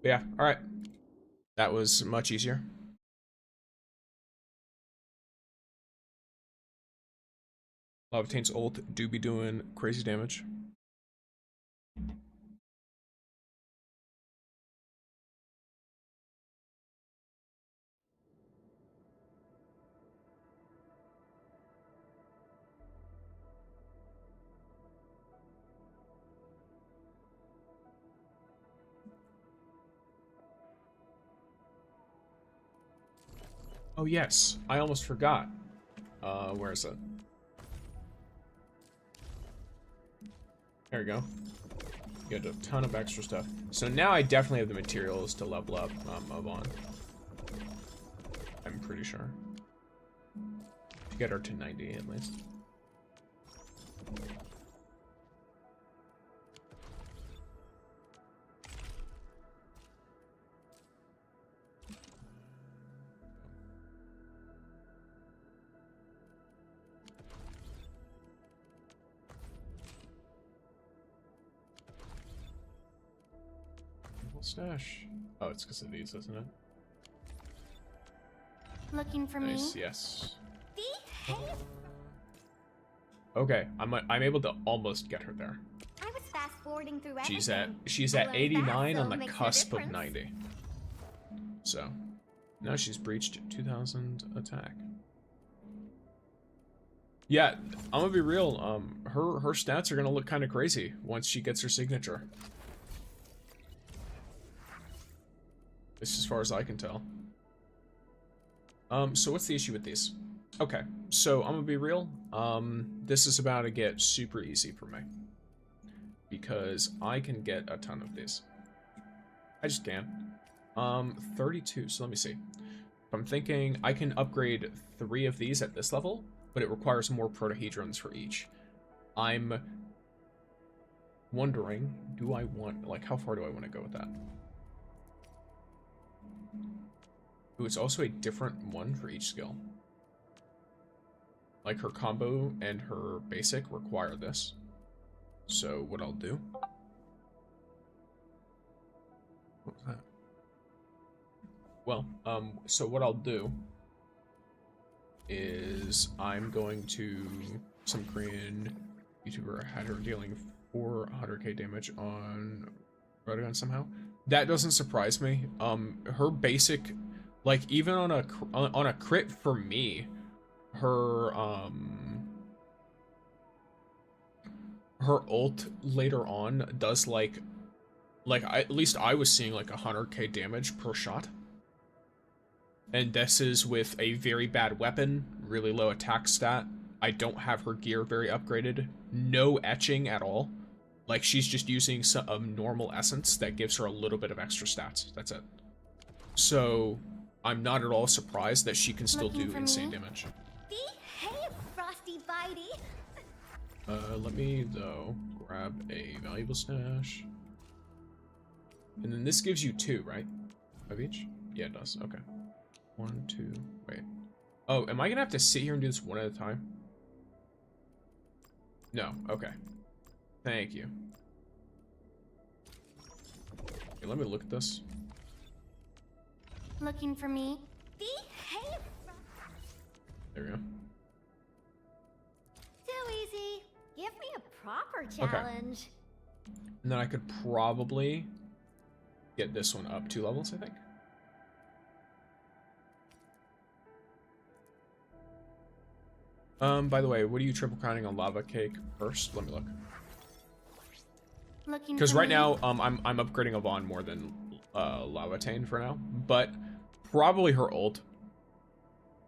But yeah, alright. That was much easier. Levitate's ult do be doing crazy damage. Oh yes, I almost forgot. Where is it? There we go. You got a ton of extra stuff. So now I definitely have the materials to level up Yvonne. I'm pretty sure. To get her to 90 at least. Stash. Oh, it's because of these, isn't it? Looking for Nice, me? yes. Behave! Okay, I'm able to almost get her there. I was fast forwarding through She's at everything. 89 Well, on the makes no cusp of difference. 90. So now she's breached 2000 attack. Yeah, I'm gonna be real. Her stats are gonna look kind of crazy once she gets her signature. It's as far as I can tell. So what's the issue with these? Okay, so I'm gonna be real. This is about to get super easy for me. Because I can get a ton of these. I just can. 32, so let me see. I'm thinking I can upgrade 3 of these at this level, but it requires more protahedrons for each. I'm wondering, do I want, like, how far do I want to go with that? Ooh, it's also a different one for each skill. Like, her combo and her basic require this. So, what I'll do... What was that? Well, so what I'll do is I'm going to... Some Korean YouTuber had her dealing 400k damage on Rotogun somehow. That doesn't surprise me. Her basic... Like, even on a crit for me, her ult later on does like at least I was seeing like 100k damage per shot. And this is with a very bad weapon, really low attack stat. I don't have her gear very upgraded. No etching at all. Like, she's just using some normal essence that gives her a little bit of extra stats. That's it. So... I'm not at all surprised that she can still do insane damage. Behave, Frosty Bitey! Let me, though, grab a valuable stash. And then this gives you 2, right? Of each? Yeah, it does. Okay. 1, 2, wait. Oh, am I gonna have to sit here and do this one at a time? No, okay. Thank you. Okay, let me look at this. Looking for me? Behave! There we go. Too easy. Give me a proper challenge. And then I could probably get this one up 2 levels, I think. By the way, what are you triple crowning on lava cake first? Let me look. Because right now, I'm upgrading Yvonne more than Lavatane for now, but probably her ult.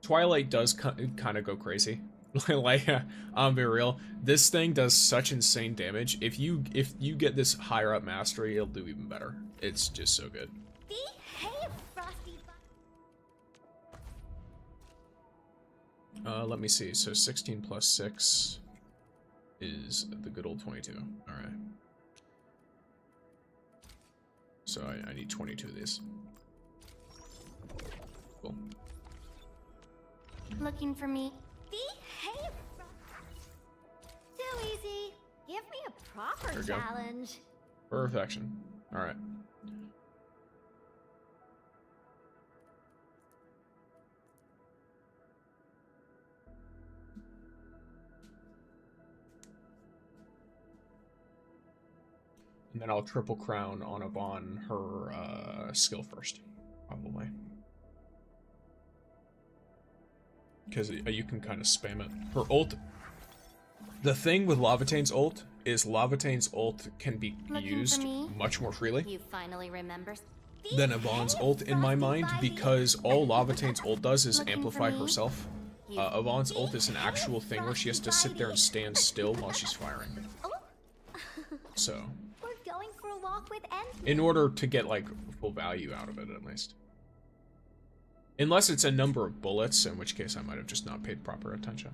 Twilight does kind of go crazy. Like, I'm being real. This thing does such insane damage. If you get this higher up mastery, it'll do even better. It's just so good. Behave, Frosty. Let me see. So 16 plus 6 is the good old 22. All right. So I need 22 of these. Cool. Looking for me? Behave. Too easy. Give me a proper challenge. Perfection. All right. And then I'll triple crown on Yvonne her skill first, probably. Because you can kind of spam it. Her ult... The thing with Lavatane's ult is Lavatane's ult can be used much more freely You finally remember than Yvonne's ult in my mind, because all Lavatane's ult does is amplify herself. Yvonne's ult is an actual thing where she has to sit there and stand still while she's firing. So... in order to get, like, full value out of it, at least. Unless it's a number of bullets, in which case I might have just not paid proper attention.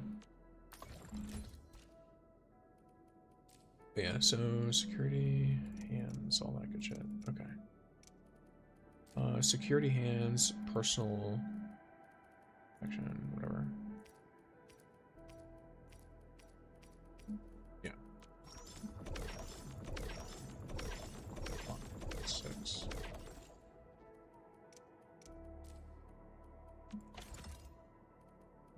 But yeah, so security, hands, all that good shit. Okay. Security hands, personal action, whatever. Yeah. 6.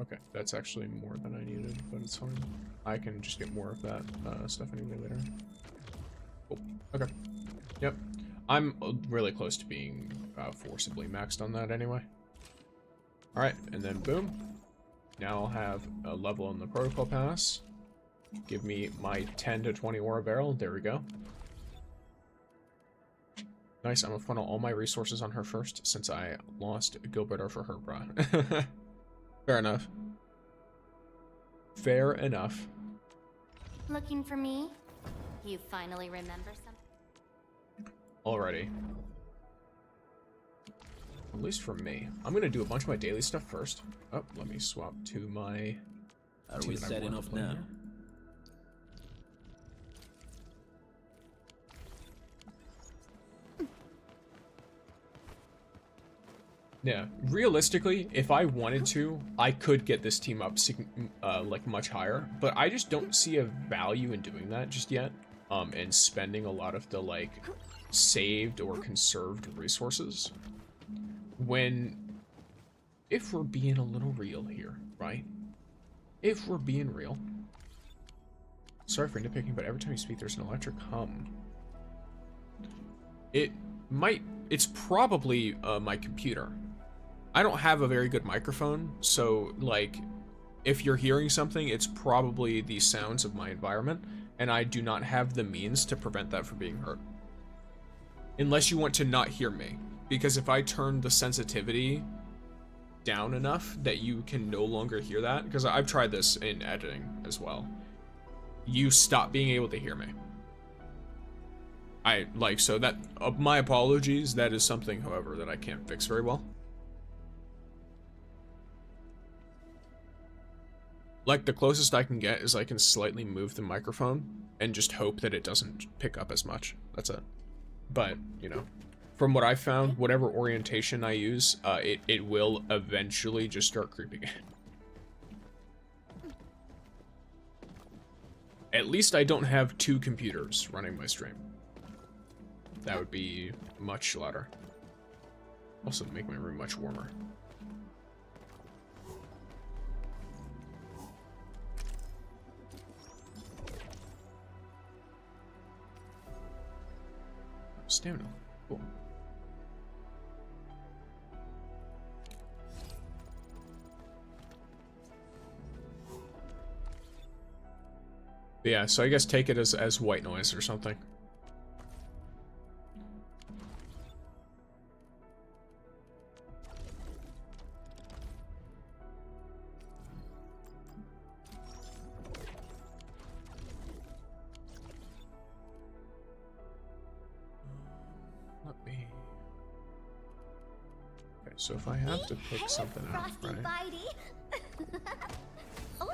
Okay, that's actually more than I needed, but it's fine. I can just get more of that stuff anyway later. Oh, okay. Yep. I'm really close to being forcibly maxed on that anyway. Alright, and then boom. Now I'll have a level in the protocol pass. Give me my 10 to 20 ore barrel. There we go. Nice, I'm gonna funnel all my resources on her first, since I lost Gilberto for her, bruh. Fair enough. Fair enough. Looking for me? You finally remember something? Alrighty. At least for me. I'm gonna do a bunch of my daily stuff first. Oh, let me swap to my... Are we setting off now? Here. Yeah, realistically, if I wanted to, I could get this team up like much higher, but I just don't see a value in doing that just yet, and spending a lot of the like saved or conserved resources. When, if we're being a little real here, right? If we're being real. Sorry for nitpicking, but every time you speak, there's an electric hum. It's probably my computer. I don't have a very good microphone, so like if you're hearing something, it's probably the sounds of my environment, and I do not have the means to prevent that from being heard. Unless you want to not hear me, because if I turn the sensitivity down enough that you can no longer hear that, because I've tried this in editing as well, you stop being able to hear me. So that, my apologies, that is something, however, that I can't fix very well. Like, the closest I can get is I can slightly move the microphone and just hope that it doesn't pick up as much. That's it. But, you know, from what I found, whatever orientation I use, it will eventually just start creeping in. At least I don't have 2 computers running my stream. That would be much louder. Also make my room much warmer. stamina. Cool. But yeah, so I guess take it as white noise or something. So if I have to pick something out, right? Oh.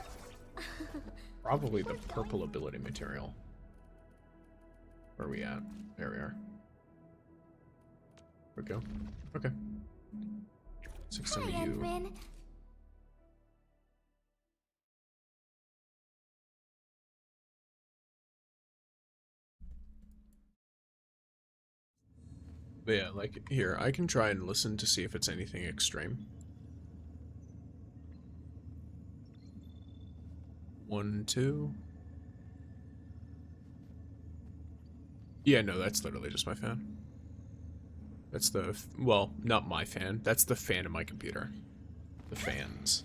Probably the purple ability material. Where are we at? There we are. There we go. Okay. 6 Hi, you. Edwin. But yeah, like, here, I can try and listen to see if it's anything extreme. 1, 2. Yeah, no, that's literally just my fan. That's the, well, not my fan. That's the fan of my computer. The fans.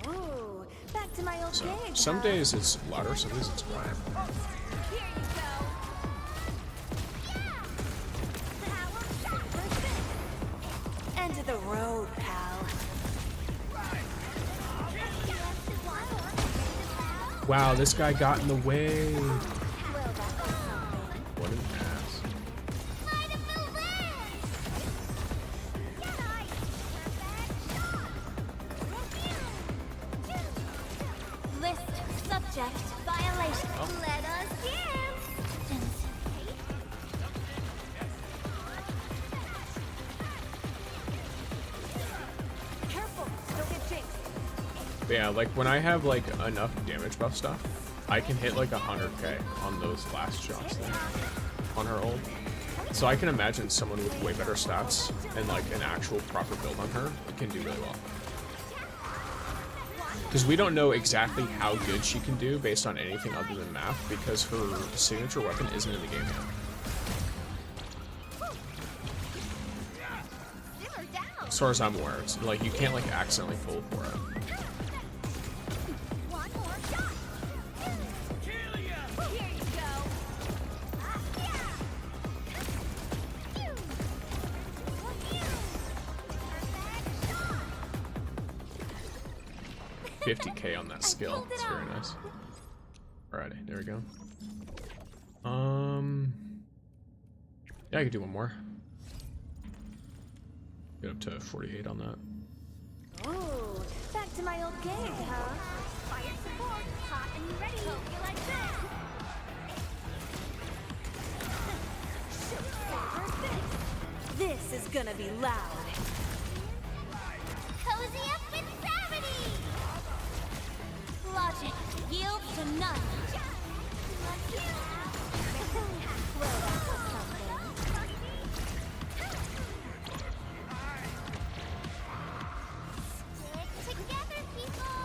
Ooh, back to my old So, gig, some huh? days it's louder, some days it's quiet. Here you go. Yeah. Power shot for this. End of the road, pal. Wow, this guy got in the way. Well, that was something. What an ass. Light up the land! Get ice! Perfect shot! List subject violation. Oh. Let us dance! Careful, don't get jinxed. But yeah, like when I have like enough damage buff stuff, I can hit like 100k on those last shots there on her ult. So I can imagine someone with way better stats and like an actual proper build on her can do really well. Because we don't know exactly how good she can do based on anything other than math, because her signature weapon isn't in the game yet. As far as I'm aware, it's like you can't like accidentally pull for it. One more shot! Here you go! Yeah! 50k on that skill. It's very nice. Alrighty, there we go. Yeah, I could do one more. Get up to 48 on that. Ooh, back to my old gig, huh? Fire support, hot and ready. Hope you like this. This is gonna be loud. Cozy up with gravity. Logic yields to none. Well, that was something. Stick together, people!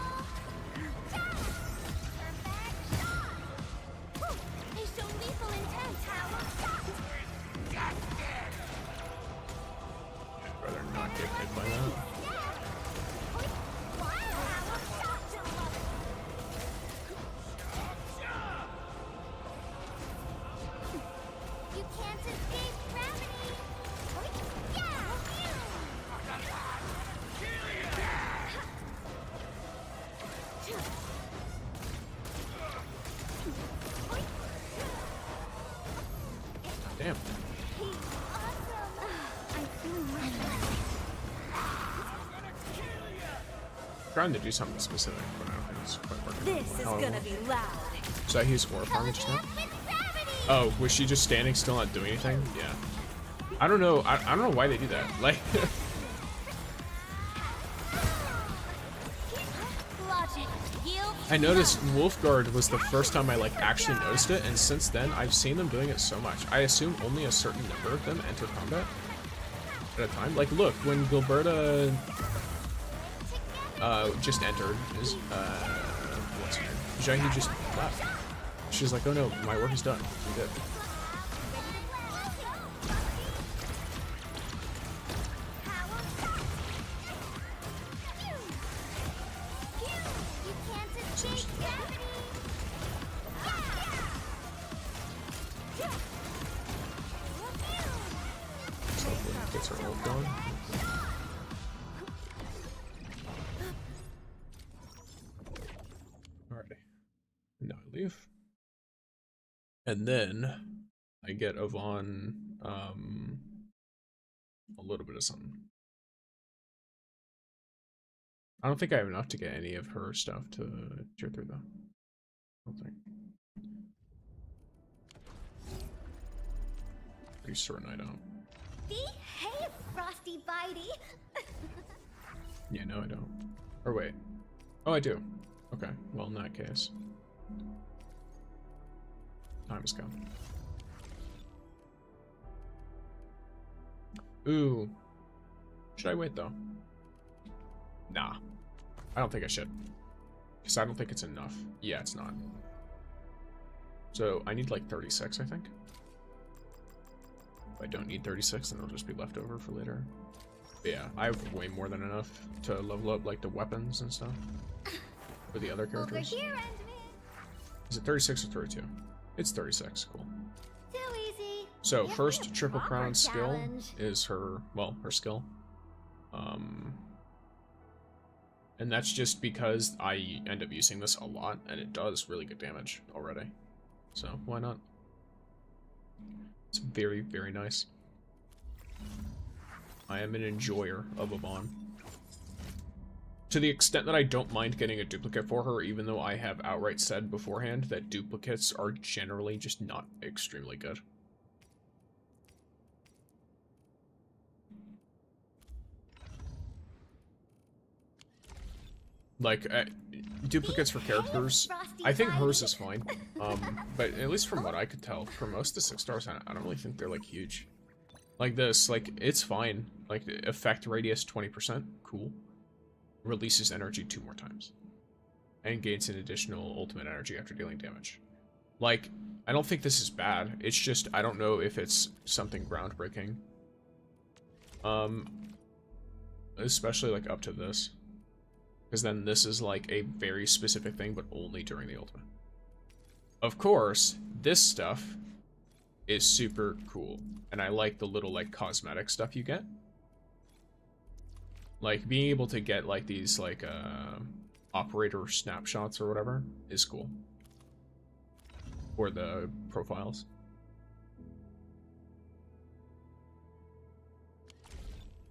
Perfect shot! Whew, they show lethal intent. Power shot! I'd rather not get hit by that. You can't escape gravity! Damn. Trying to do something specific, but I don't think it's quite working. This is How I gonna want. be loud. So I use Aura Farm just now? Oh, was she just standing still not doing anything? Yeah. I don't know. I don't know why they do that. Like, Logic yields I noticed Wolfguard was the first time I like actually noticed it, and since then I've seen them doing it so much. I assume only a certain number of them enter combat at a time. Like, look, when Gilberta just entered, what's her name? Jahi just left. She's like, oh no, my work is done. We did. So hopefully it gets her ult going. Alrighty. Now I leave. And then I get Yvonne a little bit of something. I don't think I have enough to get any of her stuff to tier 3 though. I don't think. Pretty certain I don't. Behave, Frosty Bitey. Yeah, no I don't. Or wait. Oh, I do. Okay, well in that case. Time has come. Ooh. Should I wait though? Nah. I don't think I should. Because I don't think it's enough. Yeah, it's not. So I need like 36, I think. If I don't need 36, then it'll just be left over for later. But yeah, I have way more than enough to level up like the weapons and stuff. For the other characters. Over here, Endman. Is it 36 or 32? It's 36, cool. Too easy. So Yep, first yep. Triple Proper Crown skill challenge. is her, well, her skill. And that's just because I end up using this a lot, and it does really good damage already. So why not? It's very, very nice. I am an enjoyer of Yvonne. To the extent that I don't mind getting a duplicate for her, even though I have outright said beforehand that duplicates are generally just not extremely good. Like, duplicates for characters, I think hers is fine. But at least from what I could tell, for most of the 6 stars, I don't really think they're, like, huge. Like this, like, it's fine. Like, effect radius 20%, cool. Releases energy 2 more times. And gains an additional ultimate energy after dealing damage. Like, I don't think this is bad. It's just, I don't know if it's something groundbreaking. Especially, like, up to this. Because then this is like a very specific thing, but only during the ultimate. Of course, this stuff is super cool. And I like the little like cosmetic stuff you get. Like being able to get like these like operator snapshots or whatever is cool. Or the profiles.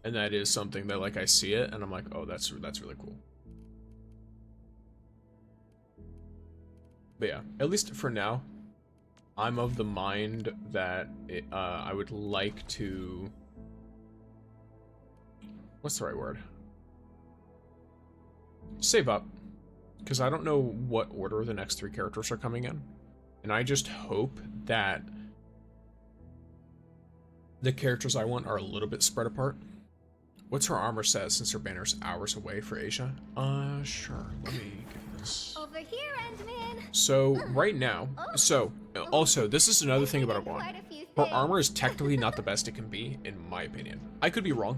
And that is something that like I see it and I'm like, oh, that's really cool. But yeah, at least for now, I'm of the mind that I would like to... What's the right word? Save up. Because I don't know what order the next 3 characters are coming in. And I just hope that the characters I want are a little bit spread apart. What's her armor set since her banner's hours away for Asia? Sure. Let me get this. Over here, Endman. So, right now, also, this is another thing about Yvonne. Her armor is technically not the best it can be, in my opinion. I could be wrong.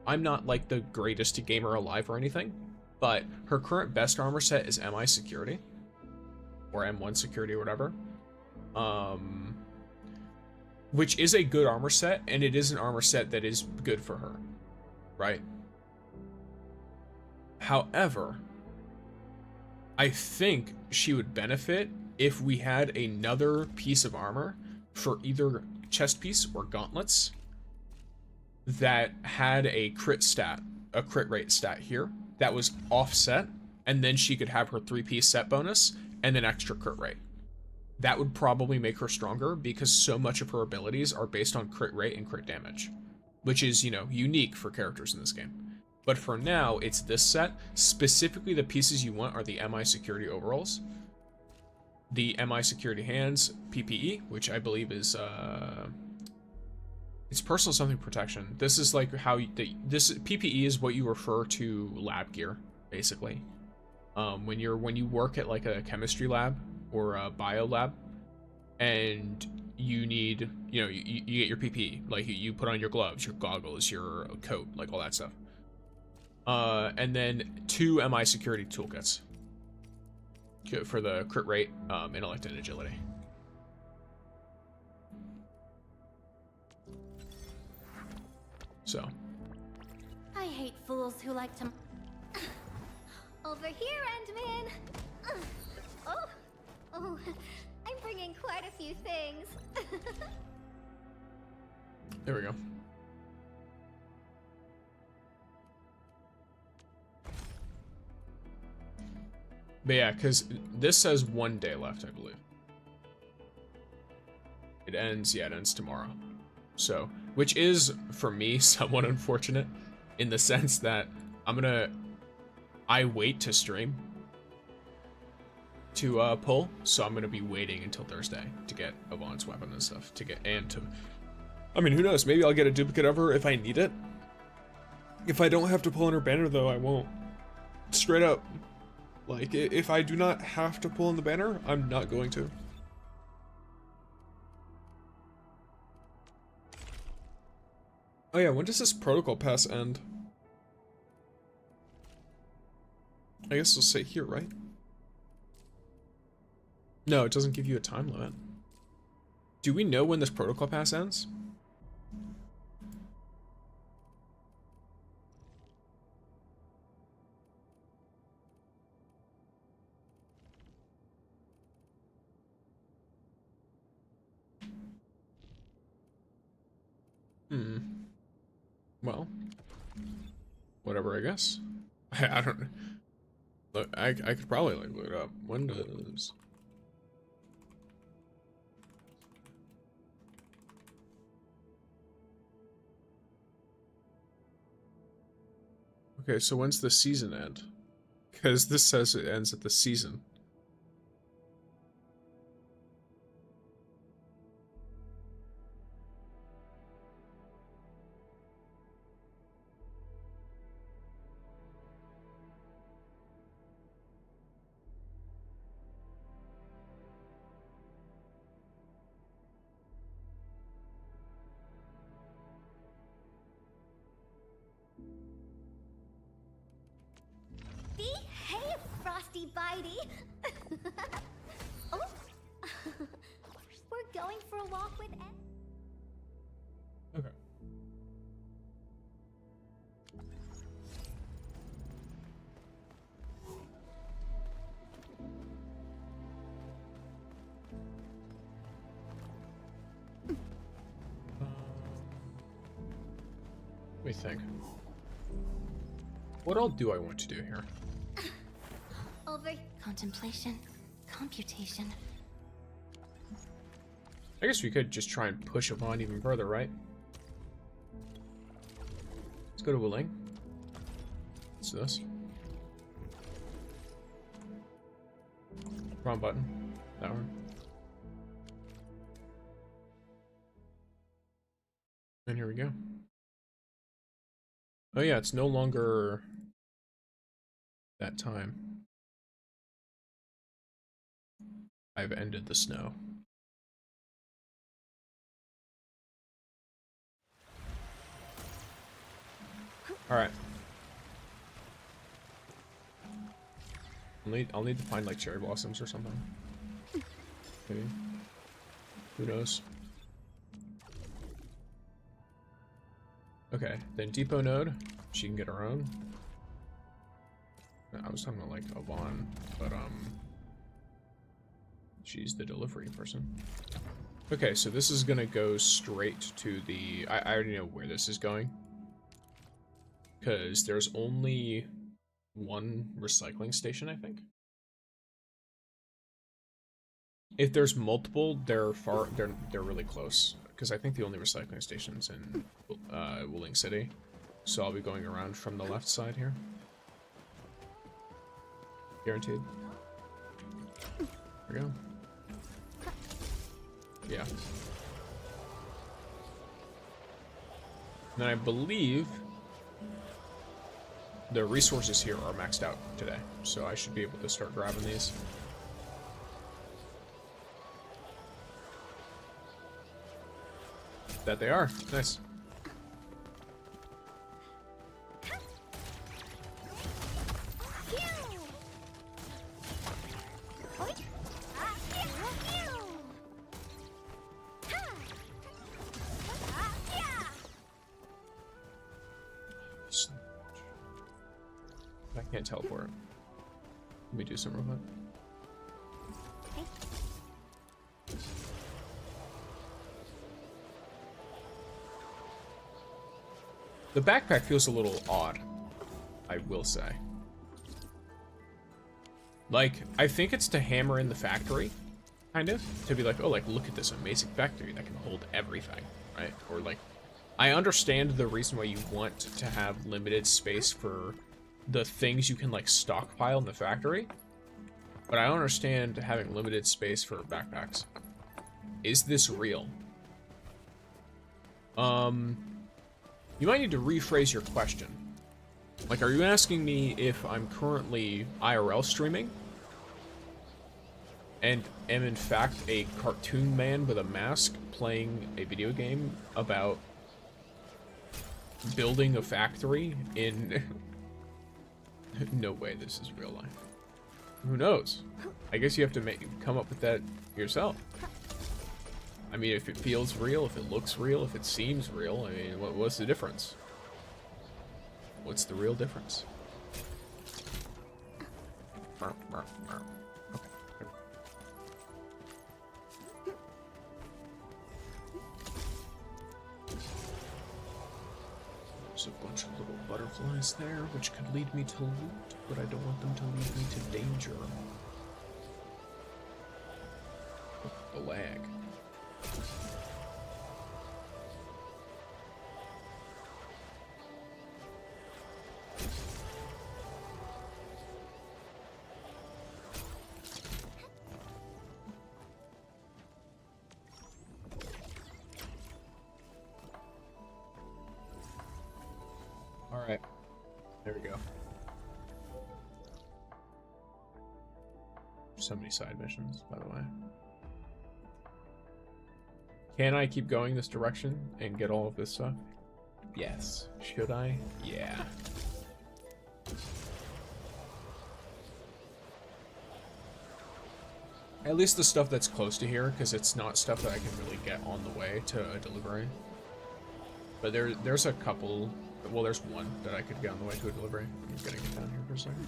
I'm not, like, the greatest gamer alive or anything, but her current best armor set is MI Security. Or M1 Security or whatever. Which is a good armor set, and it is an armor set that is good for her. Right? However, I think she would benefit if we had another piece of armor for either chest piece or gauntlets that had a crit rate stat here that was offset, and then she could have her 3-piece set bonus and then extra crit rate. That would probably make her stronger because so much of her abilities are based on crit rate and crit damage, which is, you know, unique for characters in this game. But for now, it's this set. Specifically, the pieces you want are the MI Security overalls, the MI Security hands, PPE, which I believe is, it's personal something protection. This is like how, this PPE is what you refer to lab gear, basically. When you work at like a chemistry lab, or a bio lab, and you need, you know, you get your PPE, like you put on your gloves, your goggles, your coat, like all that stuff. And then 2 MI security toolkits for the crit rate, intellect, and agility. So. I hate fools who like to... Over here, Endman! Oh, I'm bringing quite a few things. There we go. But yeah, because this says 1 day left, I believe. It ends, yeah, it ends tomorrow. So, which is, for me, somewhat unfortunate in the sense that I wait to stream to pull, so I'm gonna be waiting until Thursday to get Yvonne's weapon and stuff, I mean, who knows, maybe I'll get a duplicate of her if I need it. If I don't have to pull in her banner, though, I won't. Straight up. Like, if I do not have to pull in the banner, I'm not going to. Oh yeah, when does this protocol pass end? I guess we'll say here, right? No, it doesn't give you a time limit. Do we know when this protocol pass ends? Well, whatever, I guess. I don't. Look, I could probably like look it up. When does? Okay, so when's the season end? Because this says it ends at the season. Hey, Frosty Bitey! Oh! We're going for a walk with Ed. Okay. Let me think. What all do I want to do here? Over. Contemplation, computation. I guess we could just try and push Yvonne even further, right? Let's go to Willing. Let's do this. Wrong button. That one. And here we go. Oh yeah, it's no longer that time. I've ended the snow. Alright. I'll need to find like cherry blossoms or something. Maybe. Who knows? Okay, then depot node. She can get her own. I was talking about like Yvonne, but she's the delivery person. Okay, so this is gonna go straight to the. I already know where this is going. Because there's only one recycling station, I think. If there's multiple, they're really close. Because I think the only recycling station's in Willing City. So I'll be going around from the left side here. Guaranteed. There we go. Yeah. And I believe the resources here are maxed out today, so I should be able to start grabbing these. That they are. Nice. I can't teleport. Let me do some real quick. The backpack feels a little odd, I will say. Like, I think it's to hammer in the factory, kind of. To be like, oh, like, look at this amazing factory that can hold everything, right? Or like, I understand the reason why you want to have limited space for the things you can, like, stockpile in the factory. But I don't understand having limited space for backpacks. Is this real? You might need to rephrase your question. Like, are you asking me if I'm currently IRL streaming? And am in fact a cartoon man with a mask playing a video game about building a factory in... No way this is real life. Who knows? I guess you have to come up with that yourself. I mean, if it feels real, if it looks real, if it seems real, I mean, what's the difference? What's the real difference? Okay. There's a bunch of little butterflies there, which could lead me to loot, but I don't want them to lead me to danger. The lag. All right, there we go. So many side missions, by the way. Can I keep going this direction and get all of this stuff? Yes. Should I? Yeah. At least the stuff that's close to here, because it's not stuff that I can really get on the way to a delivery. But there's a couple, well, there's one that I could get on the way to a delivery. I'm gonna get down here for a second.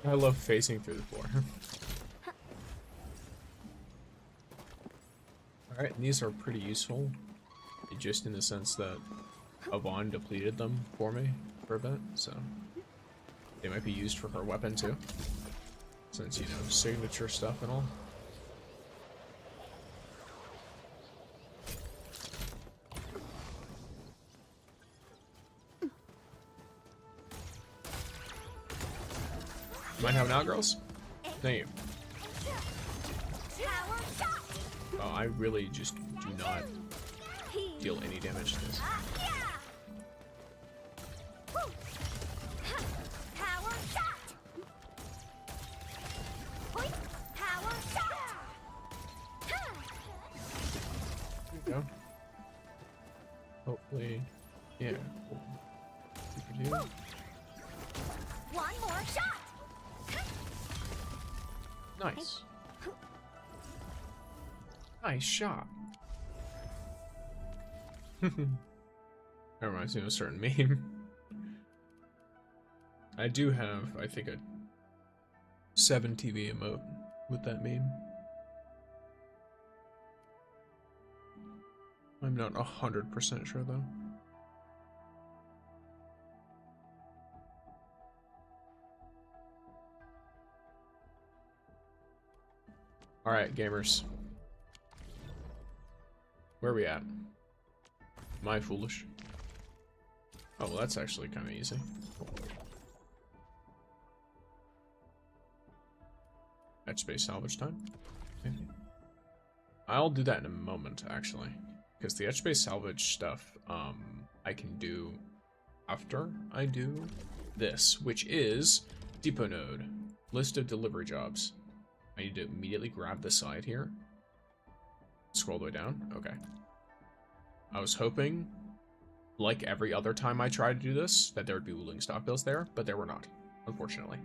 I love facing through the floor. Alright, and these are pretty useful. Just in the sense that Yvonne depleted them for me for a bit, so they might be used for her weapon too. Since, you know, signature stuff and all. Mind having out, girls? Thank you. Oh, I really just do not deal any damage to this. There we go. Hopefully, yeah. We can do. One more shot. Nice. Nice shot. That reminds me of a certain meme. I do have, I think, a 7 TV emote with that meme. I'm not 100% sure though. Alright, gamers. Where are we at? Am I foolish? Oh, well, that's actually kind of easy. Edge space salvage time. Maybe. I'll do that in a moment, actually, because the edge space salvage stuff I can do after I do this, which is depot node, list of delivery jobs. I need to immediately grab the side here. Scroll all the way down. Okay. I was hoping, like every other time I tried to do this, that there would be wooling stock bills there, but there were not, unfortunately.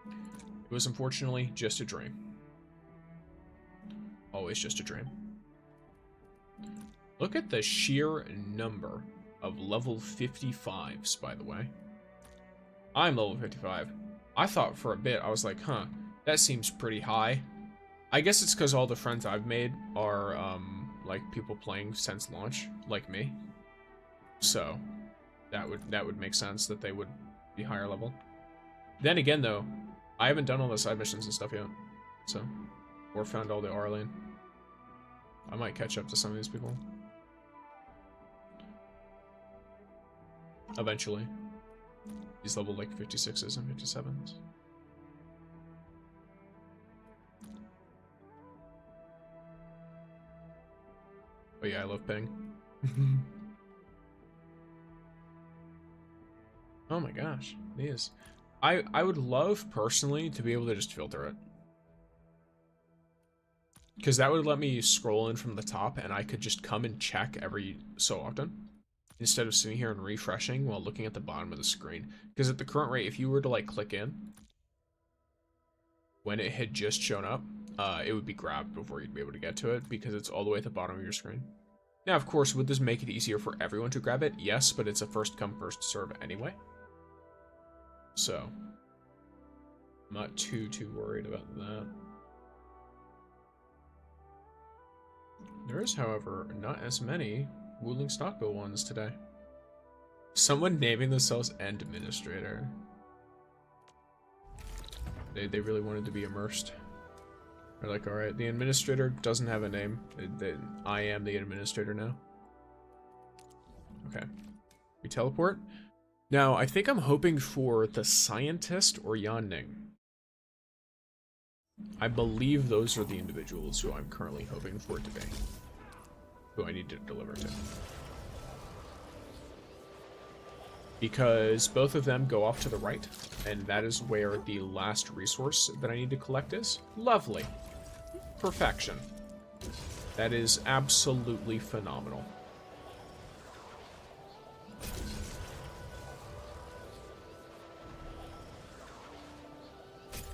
It was unfortunately just a dream. Always just a dream. Look at the sheer number of level 55s, by the way. I'm level 55. I thought for a bit, I was like, huh, that seems pretty high. I guess it's because all the friends I've made are, like, people playing since launch, like me. So, that would make sense that they would be higher level. Then again, though, I haven't done all the side missions and stuff yet, so, or found all the Arlene. I might catch up to some of these people. Eventually. These level, like, 56s and 57s. Oh yeah, I love ping. Oh my gosh, these. I would love, personally, to be able to just filter it. Because that would let me scroll in from the top, and I could just come and check every so often. Instead of sitting here and refreshing while looking at the bottom of the screen. Because at the current rate, if you were to, like, click in, when it had just shown up, it would be grabbed before you'd be able to get to it, because it's all the way at the bottom of your screen. Now, of course, would this make it easier for everyone to grab it? Yes, but it's a first come, first serve anyway. So, I'm not too worried about that. There is, however, not as many Wooling Stockbill ones today. Someone naming themselves End Administrator. They really wanted to be immersed. They're like, alright, the Administrator doesn't have a name. I am the Administrator now. Okay. We teleport. Now, I think I'm hoping for the Scientist or Yanning. I believe those are the individuals who I'm currently hoping for today. Who I need to deliver to. Because both of them go off to the right, and that is where the last resource that I need to collect is. Lovely. Perfection. That is absolutely phenomenal.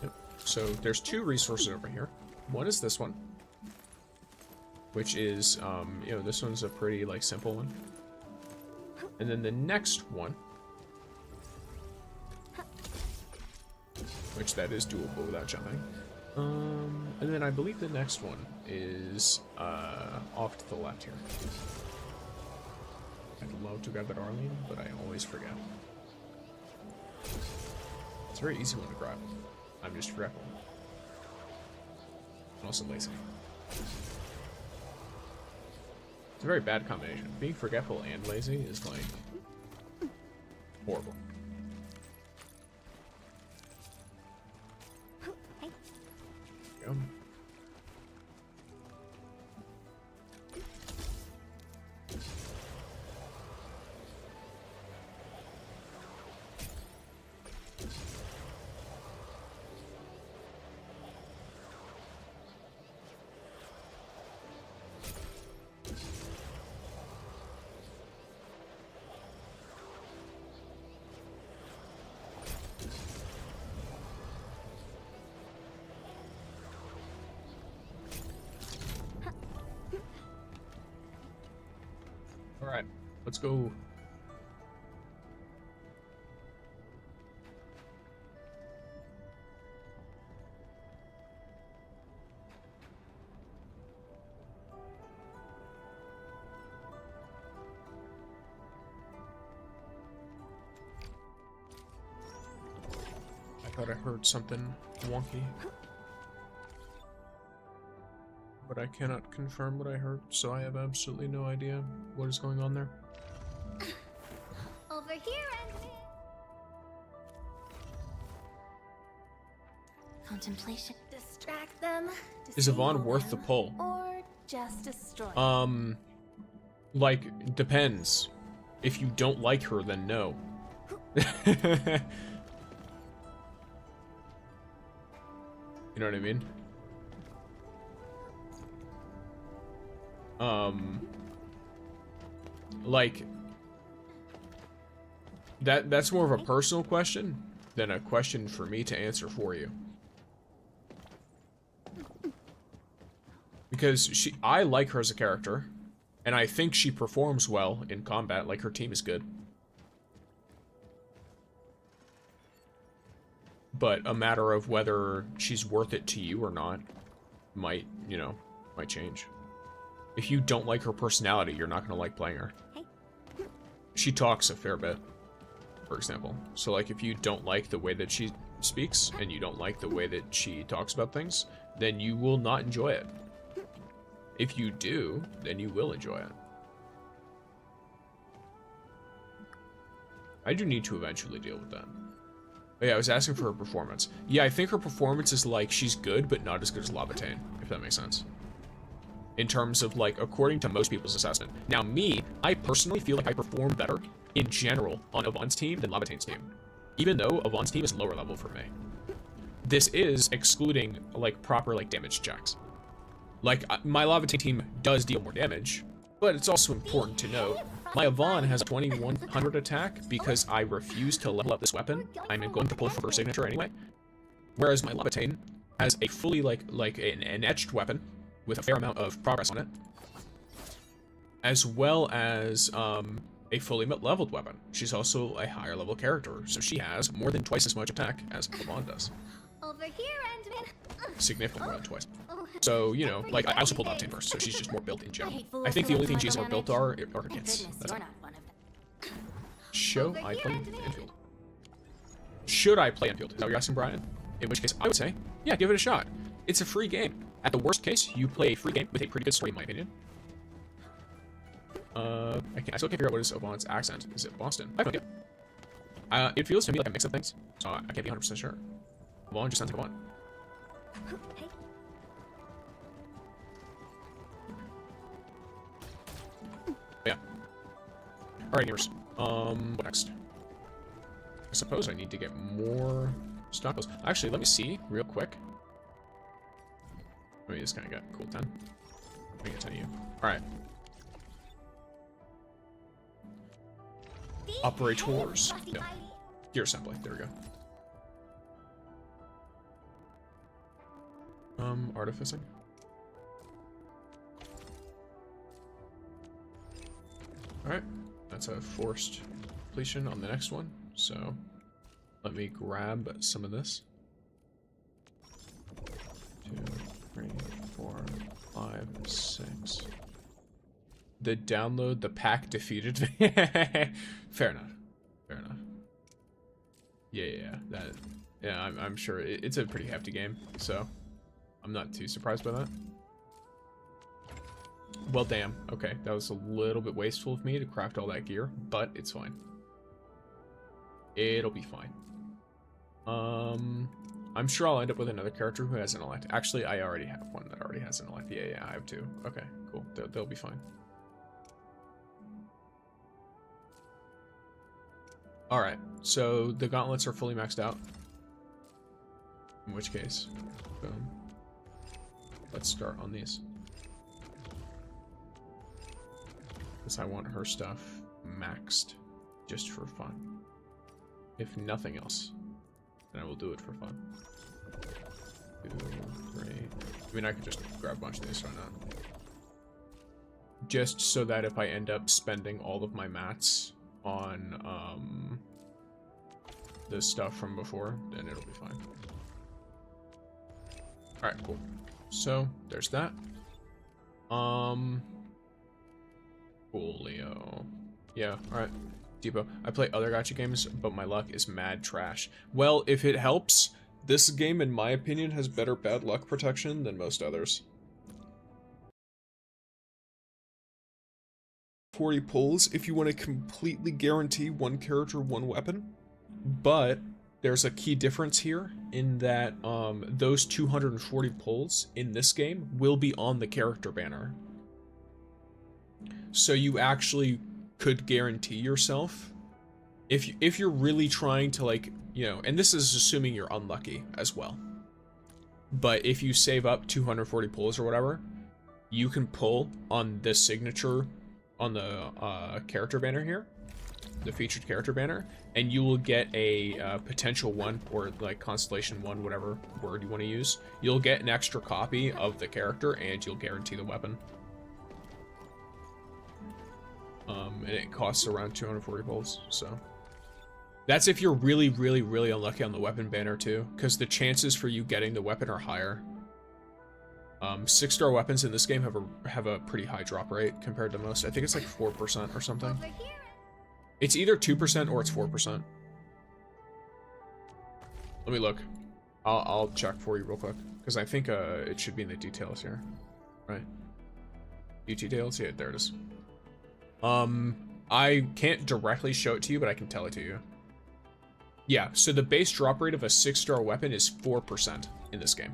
Yep. So there's two resources over here. One is this one, which is, you know, this one's a pretty, like, simple one. And then the next one, which that is doable without jumping. And then I believe the next one is, off to the left here. I'd love to grab that Arlene, but I always forget. It's a very easy one to grab. I'm just forgetful. And also lazy. It's a very bad combination. Being forgetful and lazy is, like, horrible. Go. Alright, let's go. I thought I heard something wonky. but I cannot confirm what I heard, so I have absolutely no idea what is going on there. Over here, and Contemplation. distract them. Is Yvonne disable worth the them, pull? or just destroy them? Like, depends. If you don't like her, then no. You know what I mean? Like, that's more of a personal question than a question for me to answer for you. Because I like her as a character, and I think she performs well in combat, like her team is good. But a matter of whether she's worth it to you or not might, you know, might change. If you don't like her personality, you're not going to like playing her. She talks a fair bit, for example. So, like, if you don't like the way that she speaks, and you don't like the way that she talks about things, then you will not enjoy it. If you do, then you will enjoy it. I do need to eventually deal with that. Oh, yeah, I was asking for her performance. Yeah, I think her performance is like, she's good, but not as good as Lavatane, if that makes sense. In terms of, like, according to most people's assessment. Now, me, I personally feel like I perform better, in general, on Yvonne's team than Lavatane's team. Even though Yvonne's team is lower level for me. This is excluding, like, proper, like, damage checks. Like, my Lavatane team does deal more damage, but it's also important to note, my Yvonne has a 2100 attack because I refuse to level up this weapon. I'm going to pull for her signature anyway. Whereas my Lavatane has a fully, like an etched weapon with a fair amount of progress on it, as well as a fully leveled weapon. She's also a higher level character, so she has more than twice as much attack as Yvonne does. Over here, and Significantly more than twice. So, you know, like, I also pulled Octane first, so she's just more built in general. I think the only thing she's more built are her kits. That's it. Should I play Endfield? Should I play Endfield? Is that what you're asking, Brian? In which case, I would say, yeah, give it a shot. It's a free game. At the worst case, you play a free game with a pretty good story, in my opinion. I still can't figure out what is Yvonne's accent. Is it Boston? I have no idea. It feels to me like a mix of things, so I can't be 100% sure. Yvonne just sounds like Yvonne. hey, Yeah. Alright, gamers. What next? I suppose I need to get more stockpiles. Actually, let me see real quick. Let me just kind of get cool 10. Let me get 10 of you. Alright. Operators. Yeah. Gear assembly. There we go. Artificing. Alright, that's a forced completion on the next one, so let me grab some of this. 2, 3, 4, 5, 6. The download, the pack defeated me. Fair enough. Fair enough. Yeah, I'm sure it's a pretty hefty game, so I'm not too surprised by that. Well, damn. Okay, that was a little bit wasteful of me to craft all that gear, but it's fine. It'll be fine. I'm sure I'll end up with another character who has an elect. Actually, I already have one that already has an elect. Yeah, I have two. Okay, cool. They'll be fine. Alright, so the gauntlets are fully maxed out. In which case, boom. Let's start on these. Because I want her stuff maxed just for fun. If nothing else, then I will do it for fun. 2, 3. I mean, I could just grab a bunch of these, why not? Just so that if I end up spending all of my mats on the stuff from before, then it'll be fine. Alright, cool. So, there's that. Coolio. Yeah, alright. Depot. I play other gacha games, but my luck is mad trash. Well, if it helps, this game, in my opinion, has better bad luck protection than most others. 40 pulls if you want to completely guarantee one character, one weapon. But there's a key difference here in that those 240 pulls in this game will be on the character banner. So you actually could guarantee yourself, if you're really trying to, like, you know, and this is assuming you're unlucky as well. But if you save up 240 pulls or whatever, you can pull on this signature on the character banner here, the featured character banner, and you will get a potential one, or like constellation one, whatever word you want to use. You'll get an extra copy of the character, and you'll guarantee the weapon. And it costs around 240 pulls, so. That's if you're really, really, really unlucky on the weapon banner too, because the chances for you getting the weapon are higher. 6-star weapons in this game have a pretty high drop rate compared to most. I think it's like 4% or something. It's either 2% or it's 4%. Let me look. I'll check for you real quick, because I think it should be in the details here, right? Details, yeah, there it is. I can't directly show it to you, but I can tell it to you. Yeah, so the base drop rate of a 6-star weapon is 4% in this game,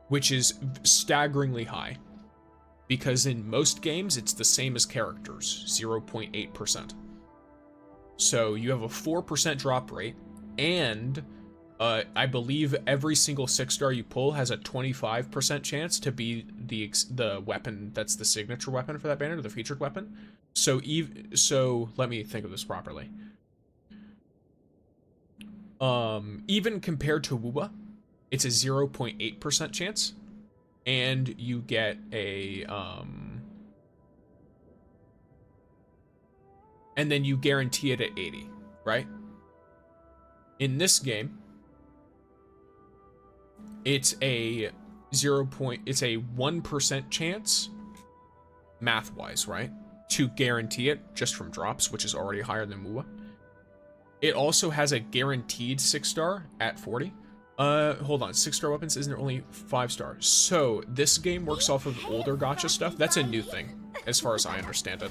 which is staggeringly high, because in most games it's the same as characters, 0.8%. So you have a 4% drop rate, and I believe every single 6-star you pull has a 25% chance to be the weapon that's the signature weapon for that banner, the featured weapon. So let me think of this properly. Even compared to Wuba, it's a 0.8% chance, and you get a and then you guarantee it at 80, right? In this game, it's a 1% chance, math-wise, right? To guarantee it just from drops, which is already higher than Wuba. It also has a guaranteed 6-star at 40. Hold on, 6-star weapons isn't only 5-star. So this game works off of older gacha stuff. That's a new thing, as far as I understand it.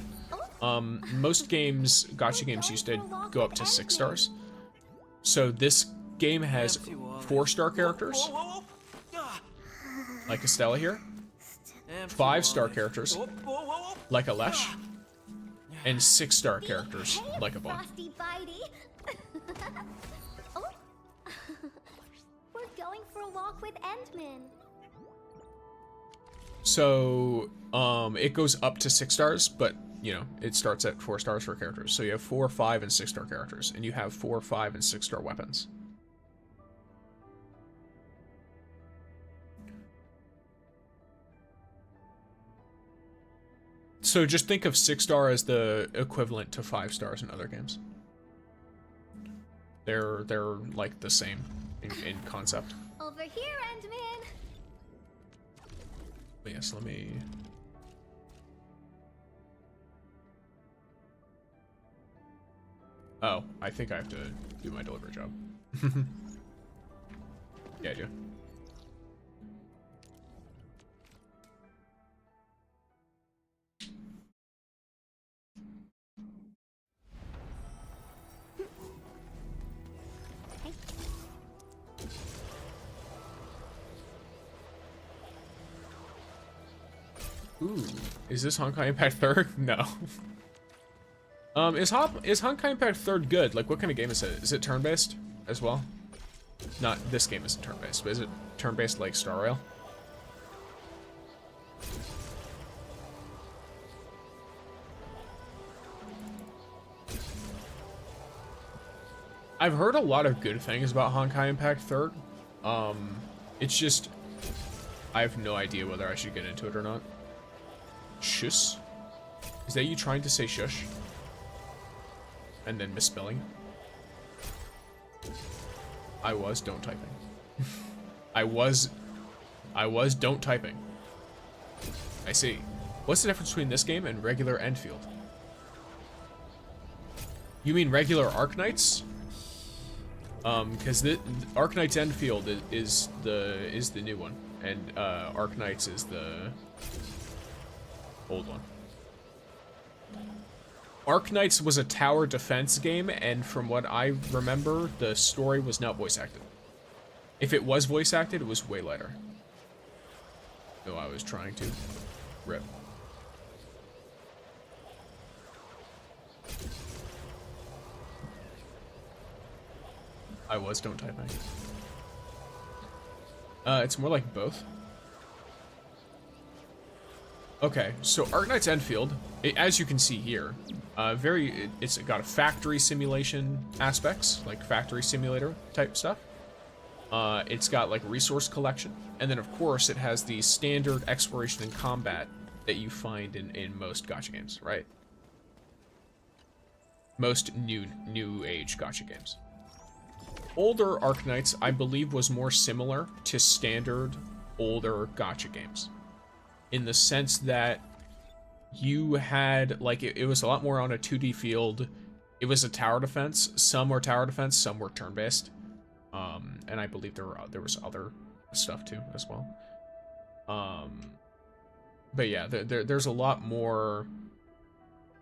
Most games, gacha games, used to go up to 6 stars. So this game has 4-star characters, like Estella here, 5-star characters, like Alesh, and 6-star characters, like Yvonne. Oh. We're going for a walk with Endman. So, it goes up to 6 stars, but, you know, it starts at 4 stars for characters. So you have 4, 5, and 6-star characters, and you have 4, 5, and 6-star weapons. So just think of 6-star as the equivalent to 5 stars in other games. They're like the same in concept. Over here, Endman. Yes, let me. Oh, I think I have to do my delivery job. Yeah, I do. Ooh, is this Honkai Impact 3rd? No. Is Honkai Impact 3rd good? Like, what kind of game is it? Is it turn-based as well? Not, this game isn't turn-based, but is it turn-based like Star Rail? I've heard a lot of good things about Honkai Impact 3rd. It's just, I have no idea whether I should get into it or not. Shush? Is that you trying to say shush? And then misspelling? I was don't typing. I was don't typing. I see. What's the difference between this game and regular Endfield? You mean regular Arknights? Because the Arknights Endfield is the new one, and Arknights is the old one. Arknights was a tower defense game, and from what I remember, the story was not voice acted. If it was voice acted, it was way later. Though I was trying to. Rip. I was, don't type me. It's more like both. Okay, so Arknights Endfield, as you can see here, it's got a factory simulation aspects, like factory simulator type stuff. It's got like resource collection, and then of course it has the standard exploration and combat that you find in most gacha games, right? Most new age gacha games. Older Arknights, I believe, was more similar to standard older gacha games, in the sense that you had, like, it was a lot more on a 2D field. It was a tower defense. Some were tower defense, some were turn-based. And I believe there was other stuff too as well. But yeah, there's a lot more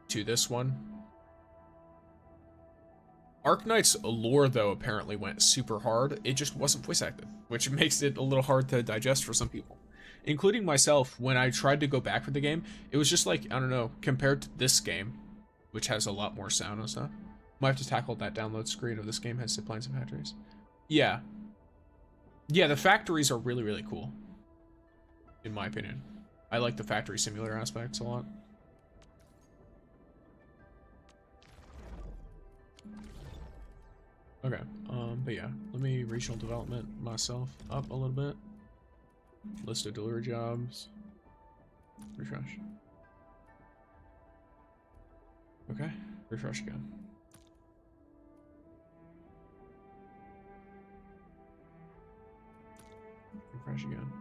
to this one. Arknights lore, though, apparently went super hard. It just wasn't voice acted, which makes it a little hard to digest for some people. Including myself, when I tried to go back for the game, it was just like, I don't know, compared to this game, which has a lot more sound and stuff. Might have to tackle that download screen of this game has zip lines and factories. Yeah. Yeah, the factories are really, really cool. In my opinion. I like the factory simulator aspects a lot. Okay, but yeah, let me regional development myself up a little bit. List of delivery jobs. Refresh. Okay, refresh again. Refresh again.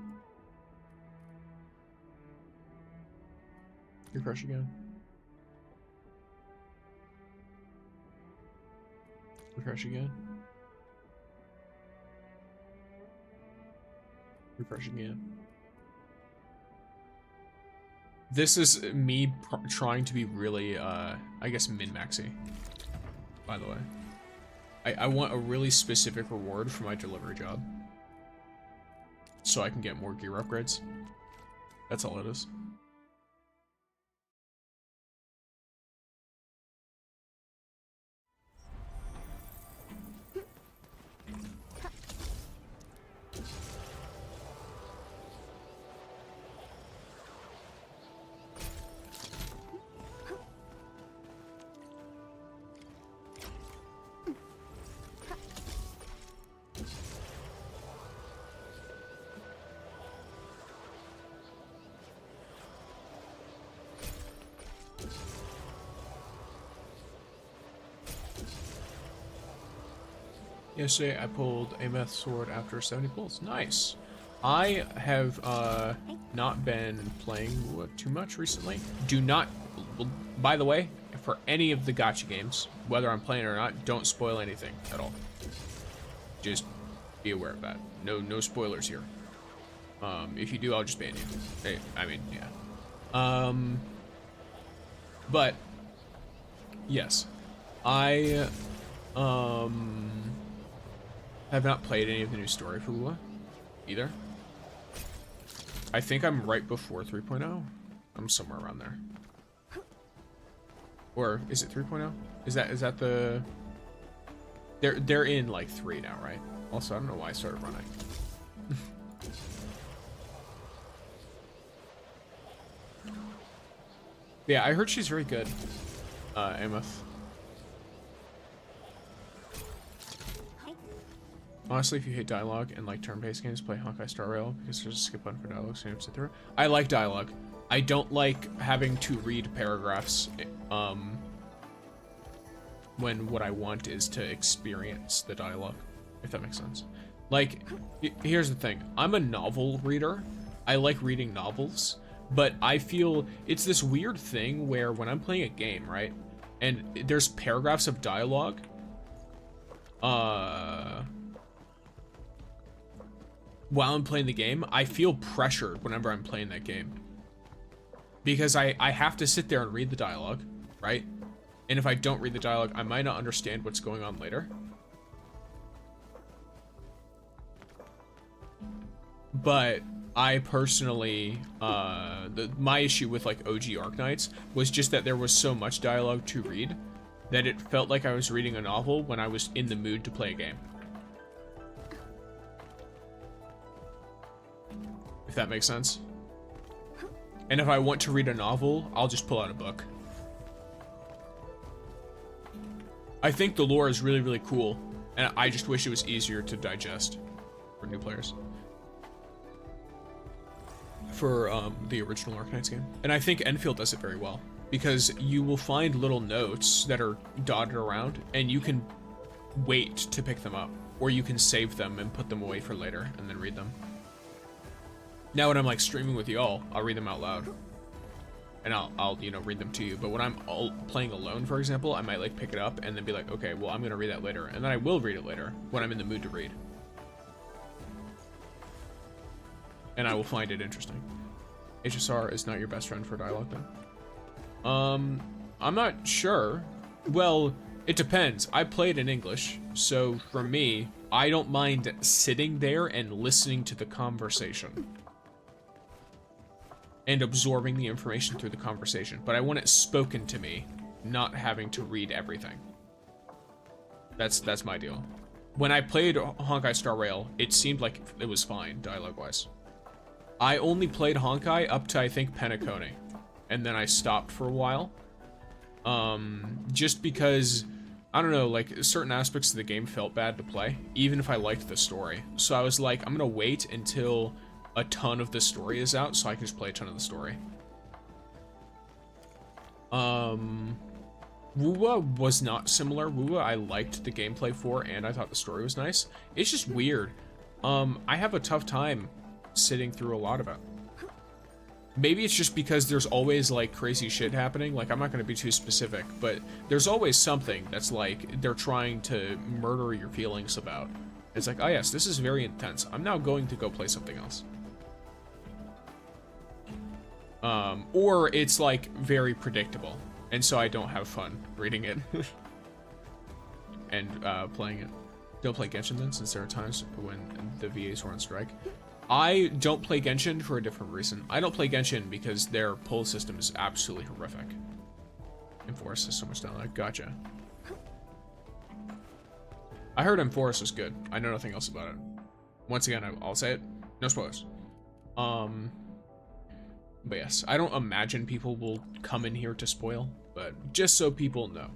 Refresh again. Refresh again. Refresh again. This is me trying to be really, I guess, min-maxy, by the way. I want a really specific reward for my delivery job, so I can get more gear upgrades. That's all it is. Yesterday, I pulled a meth sword after 70 pulls. Nice. I have not been playing too much recently. Do not, by the way, for any of the gacha games, whether I'm playing or not, don't spoil anything at all. Just be aware of that. No spoilers here. If you do, I'll just ban you. Hey, I mean, yeah. But yes, I have not played any of the new story for Lua either. I think I'm right before 3.0. I'm somewhere around there. Or is it 3.0? Is that the... They're in like 3 now, right? Also, I don't know why I started running. Yeah, I heard she's very good, Ameth. Honestly, if you hate dialogue and like turn-based games, play Honkai Star Rail because there's a skip button for dialogue, so you have to sit through. I like dialogue. I don't like having to read paragraphs when what I want is to experience the dialogue, if that makes sense. Like, here's the thing. I'm a novel reader. I like reading novels, but I feel it's this weird thing where when I'm playing a game, right, and there's paragraphs of dialogue, while I'm playing the game, I feel pressured whenever I'm playing that game. Because I have to sit there and read the dialogue, right? And if I don't read the dialogue, I might not understand what's going on later. But I personally, my issue with like OG Arknights was just that there was so much dialogue to read that it felt like I was reading a novel when I was in the mood to play a game. If that makes sense. And if I want to read a novel, I'll just pull out a book. I think the lore is really, really cool, and I just wish it was easier to digest for new players. For the original Arknights game. And I think Endfield does it very well, because you will find little notes that are dotted around, and you can wait to pick them up, or you can save them and put them away for later, and then read them. Now when I'm like streaming with y'all, I'll read them out loud. And I'll you know, read them to you. But when I'm playing alone, for example, I might like pick it up and then be like, okay, well, I'm gonna read that later. And then I will read it later when I'm in the mood to read. And I will find it interesting. HSR is not your best friend for dialogue then? I'm not sure. Well, it depends. I played in English, so for me, I don't mind sitting there and listening to the conversation. And absorbing the information through the conversation. But I want it spoken to me, not having to read everything. That's my deal. When I played Honkai Star Rail, it seemed like it was fine, dialogue-wise. I only played Honkai up to, I think, Penacony. And then I stopped for a while. Just because, I don't know, like, certain aspects of the game felt bad to play, even if I liked the story. So I was like, I'm gonna wait until a ton of the story is out, so I can just play a ton of the story. Wuwa was not similar. Wuwa I liked the gameplay for, and I thought the story was nice. It's just weird. I have a tough time sitting through a lot of it. Maybe it's just because there's always like crazy shit happening. Like, I'm not gonna be too specific, but there's always something that's like they're trying to murder your feelings about. It's like, oh yes, this is very intense. I'm now going to go play something else. Or it's like very predictable, and so I don't have fun reading it and playing it. Don't play Genshin then, since there are times when the VAs were on strike. I don't play Genshin for a different reason. I don't play Genshin because their pull system is absolutely horrific. Enforce is so much down like gotcha. I heard Enforce was good. I know nothing else about it. Once again, I'll say it. No spoilers. But yes, I don't imagine people will come in here to spoil, but just so people know.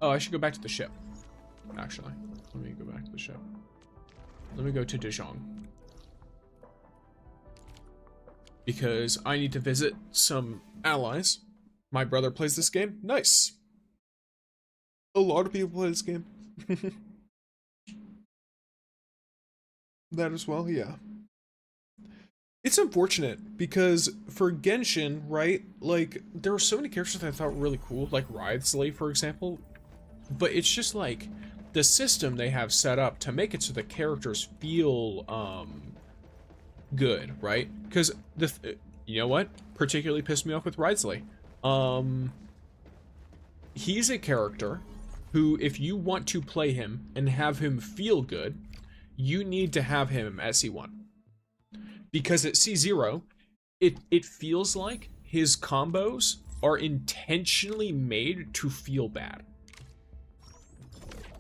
Oh, I should go back to the ship. Actually, let me go back to the ship. Let me go to Dijon. Because I need to visit some allies. My brother plays this game. Nice. A lot of people play this game. That as well, yeah. It's unfortunate because for Genshin, right, like, there were so many characters that I thought were really cool, like Writhsley, for example. But it's just like the system they have set up to make it so the characters feel good, right? Because you know what particularly pissed me off with Writhsley? He's a character who, if you want to play him and have him feel good, you need to have him at C1. Because at C0, it feels like his combos are intentionally made to feel bad.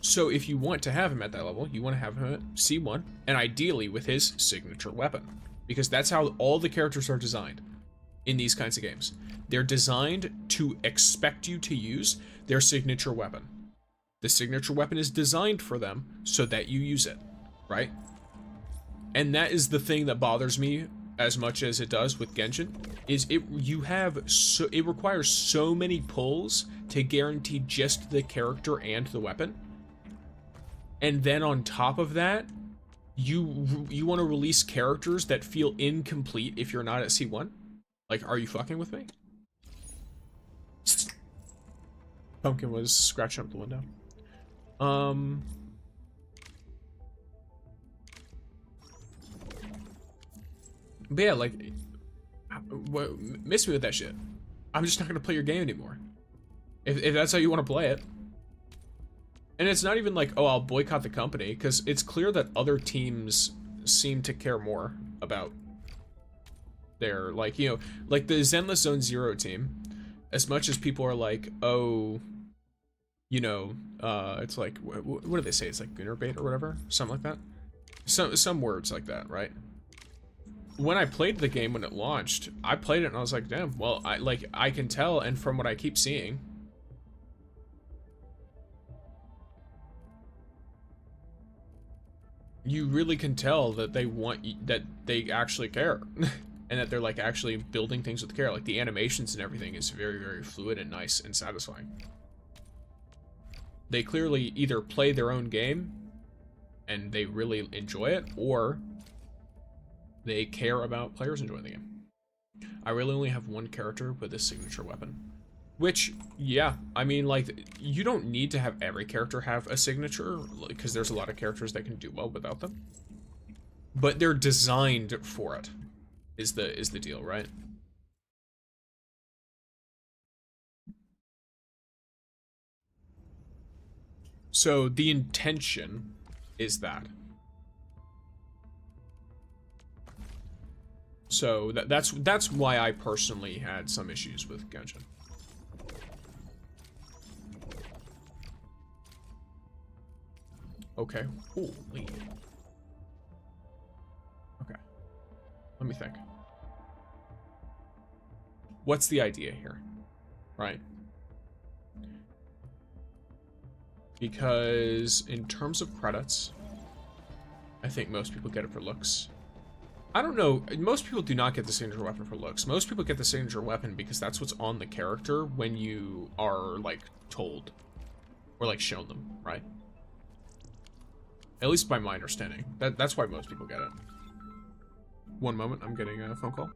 So if you want to have him at that level, you want to have him at C1, and ideally with his signature weapon. Because that's how all the characters are designed in these kinds of games. They're designed to expect you to use their signature weapon. The signature weapon is designed for them so that you use it, right? And that is the thing that bothers me as much as it does with Genshin, is it requires so many pulls to guarantee just the character and the weapon. And then on top of that, you want to release characters that feel incomplete if you're not at C1? Like, are you fucking with me? Pumpkin was scratching up the window. But yeah, like, miss me with that shit. I'm just not gonna play your game anymore. If that's how you want to play it. And it's not even like, oh, I'll boycott the company, because it's clear that other teams seem to care more about their, like, you know, like the Zenless Zone Zero team. As much as people are like, oh, you know, it's like, what do they say? It's like Gunner bait or whatever, something like that. Some words like that, right? When I played the game when it launched, I played it and I was like, damn, well, I can tell, and from what I keep seeing, you really can tell that they want, that they actually care. And that they're like actually building things with care. Like the animations and everything is very, very fluid and nice and satisfying. They clearly either play their own game and they really enjoy it, or they care about players enjoying the game. I really only have one character with a signature weapon. Which, yeah, I mean, like, you don't need to have every character have a signature, because there's a lot of characters that can do well without them. But they're designed for it, is the deal, right? So the intention is that. So that's why I personally had some issues with Genshin. Okay. Holy. Okay. Let me think. What's the idea here? Right? Because in terms of credits, I think most people get it for looks. I don't know, most people do not get the signature weapon for looks. Most people get the signature weapon because that's what's on the character when you are, like, told. Or, like, shown them, right? At least by my understanding. That's why most people get it. One moment, I'm getting a phone call.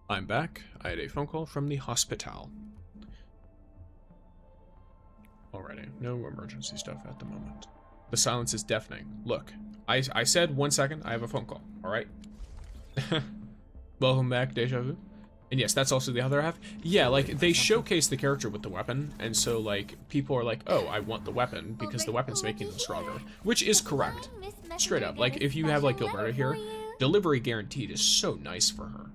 I'm back. I had a phone call from the hospital. Alrighty, no emergency stuff at the moment. The silence is deafening. Look, I said 1 second, I have a phone call, alright? Welcome back, Deja Vu. And yes, that's also the other half. Yeah, like, they showcase the character with the weapon, and so, like, people are like, oh, I want the weapon, because the weapon's making them stronger. Which is correct. Straight up. Like, if you have, like, Gilberta here, delivery guaranteed is so nice for her.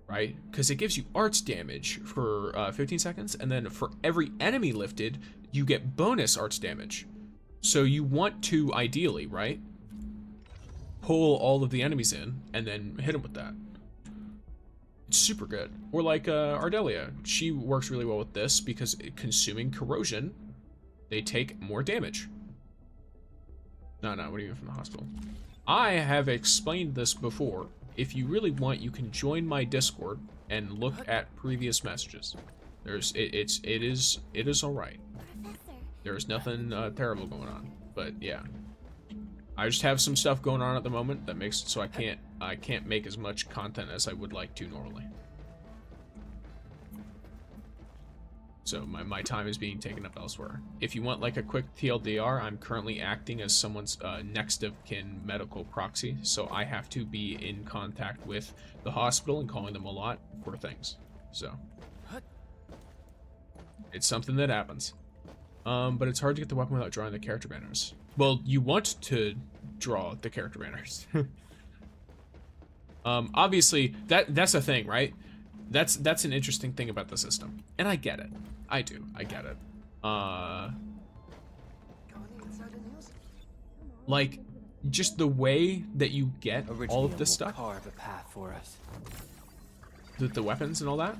Right? Because it gives you arts damage for 15 seconds, and then for every enemy lifted, you get bonus arts damage. So you want to, ideally, right, pull all of the enemies in, and then hit them with that. It's super good. Or like Ardelia, she works really well with this, because consuming corrosion, they take more damage. No, what are you from the hospital? I have explained this before. If you really want, you can join my Discord and look at previous messages. It is all right. There's nothing terrible going on, but yeah, I just have some stuff going on at the moment that makes it so I can't make as much content as I would like to normally. So my time is being taken up elsewhere. If you want like a quick TLDR, I'm currently acting as someone's next of kin medical proxy, so I have to be in contact with the hospital and calling them a lot for things. So it's something that happens. But it's hard to get the weapon without drawing the character banners. Well, you want to draw the character banners. Obviously, that's a thing, right? That's an interesting thing about the system. And I get it. I do. I get it. Like, just the way that you get all of this stuff. Carve a path for us. The weapons and all that.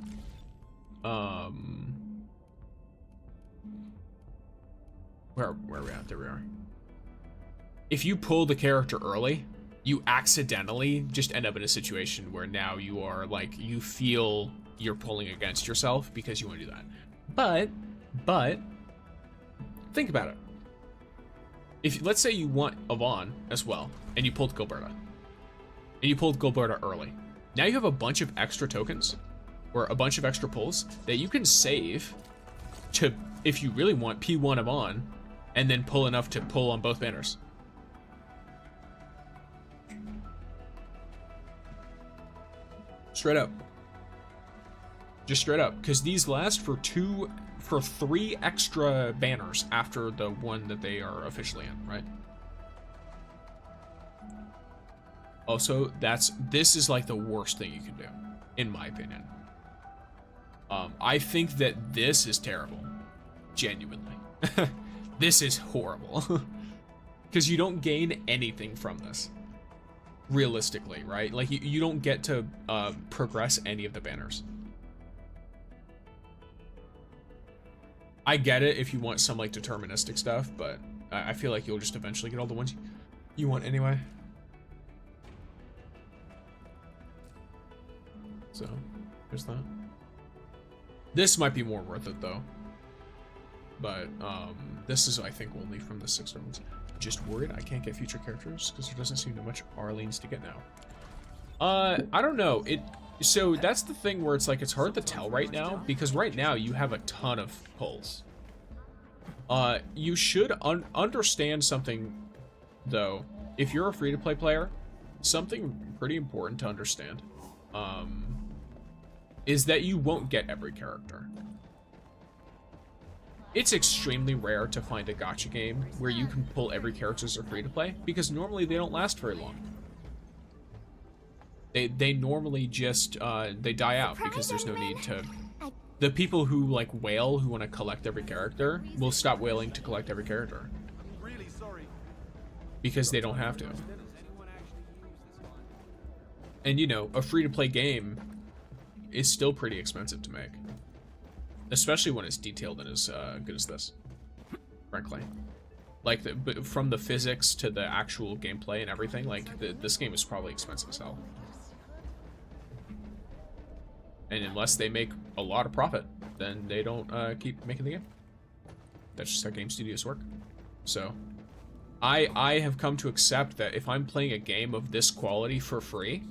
Where are we at? There we are. If you pull the character early, you accidentally just end up in a situation where now you are like, you feel you're pulling against yourself because you want to do that. But think about it. If let's say you want Yvonne as well, and you pulled Gilberta, and you pulled Gilberta early, now you have a bunch of extra tokens or a bunch of extra pulls that you can save to, if you really want, P1 Yvonne, and then pull enough to pull on both banners. Straight up. Just straight up, because these last for 3 extra banners after the one that they are officially in, right? Also, this is like the worst thing you can do, in my opinion. I think that this is terrible, genuinely. This is horrible, because you don't gain anything from this. Realistically, right? Like you don't get to progress any of the banners. I get it if you want some like deterministic stuff, but I feel like you'll just eventually get all the ones you want anyway. So there's that. This might be more worth it though, but this is I think only from the 6 ones. Just worried I can't get future characters because there doesn't seem to much Arlene's to get now. I don't know. So that's the thing where it's like it's hard to tell right now because right now you have a ton of pulls. You should understand something though. If you're a free-to-play player, something pretty important to understand is that you won't get every character. It's extremely rare to find a gacha game where you can pull every character as a free-to-play because normally they don't last very long. They normally just they die out because there's no need to. The people who like whale, who want to collect every character, will stop whaling to collect every character because they don't have to. And you know, a free-to-play game is still pretty expensive to make. Especially when it's detailed and as good as this, frankly. Like, but from the physics to the actual gameplay and everything, like, this game is probably expensive as hell. And unless they make a lot of profit, then they don't keep making the game. That's just how game studios work. So, I have come to accept that if I'm playing a game of this quality for free,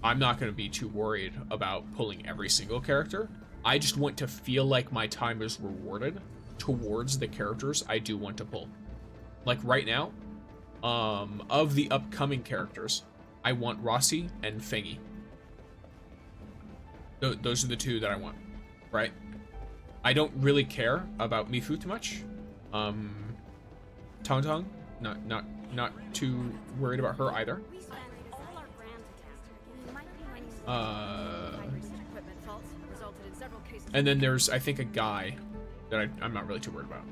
I'm not going to be too worried about pulling every single character. I just want to feel like my time is rewarded towards the characters I do want to pull. Like right now, of the upcoming characters, I want Rossi and Fengi. Those are the 2 that I want, right? I don't really care about Mifu too much. Tong, not too worried about her either. And then there's, I think, a guy that I'm not really too worried about.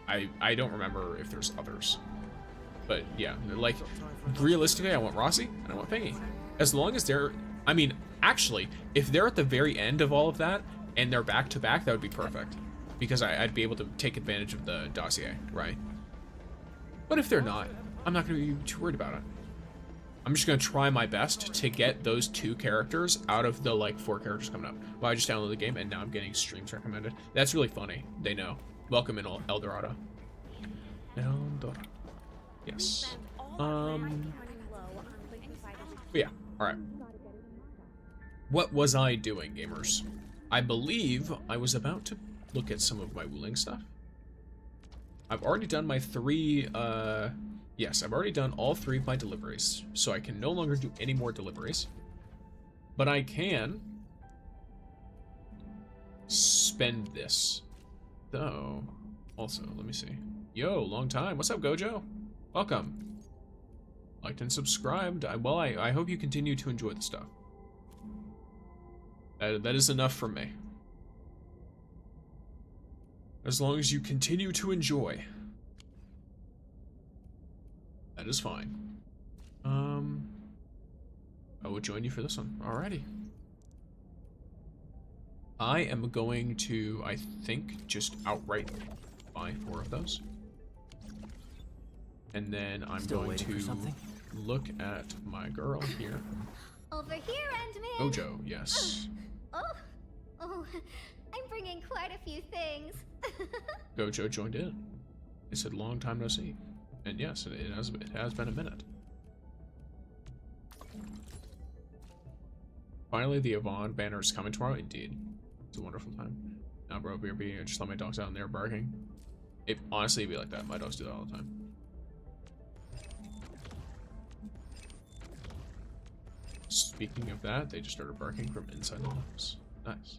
I don't remember if there's others. But yeah, like, realistically, I want Rossi and I want Fengi. As long as they're, I mean, actually, if they're at the very end of all of that and they're back to back, that would be perfect. Because I'd be able to take advantage of the dossier, right? But if they're not, I'm not going to be too worried about it. I'm just going to try my best to get those 2 characters out of the, like, 4 characters coming up. Well, I just downloaded the game, and now I'm getting streams recommended. That's really funny. They know. Welcome in, El Dorado. Eldorado. Yes. But yeah, alright. What was I doing, gamers? I believe I was about to look at some of my Wuling stuff. I've already done my 3, yes, I've already done all 3 of my deliveries, so I can no longer do any more deliveries. But I can spend this. So, also, let me see. Yo, long time. What's up, Gojo? Welcome. Liked and subscribed. I hope you continue to enjoy the stuff. That is enough from me. As long as you continue to enjoy. That is fine. I will join you for this one. Alrighty. I am going to, I think, just outright buy 4 of those. And then I'm going to look at my girl here. Over here, Endman. Gojo, yes. Oh, I'm bringing quite a few things. Gojo joined in. It said long time no see. And yes, it has been a minute. Finally, the Yvonne banner is coming tomorrow. Indeed. It's a wonderful time. Now, bro, BRB, I just let my dogs out and they're barking. It honestly be like that. My dogs do that all the time. Speaking of that, they just started barking from inside the house. Nice.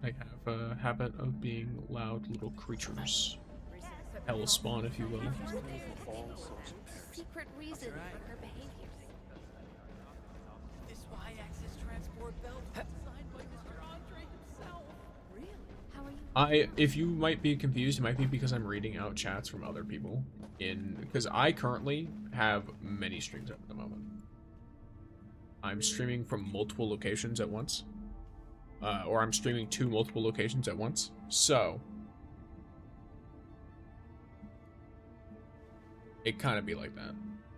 I have a habit of being loud little creatures. Hell spawn, if you will. Secret reason for her behavior. This Y-axis transport belt was designed by Mr. Andre himself. Really? How are you? If you might be confused, it might be because I'm reading out chats from other people because I currently have many streams up at the moment. I'm streaming from multiple locations at once. Or I'm streaming to multiple locations at once. So it kind of be like that.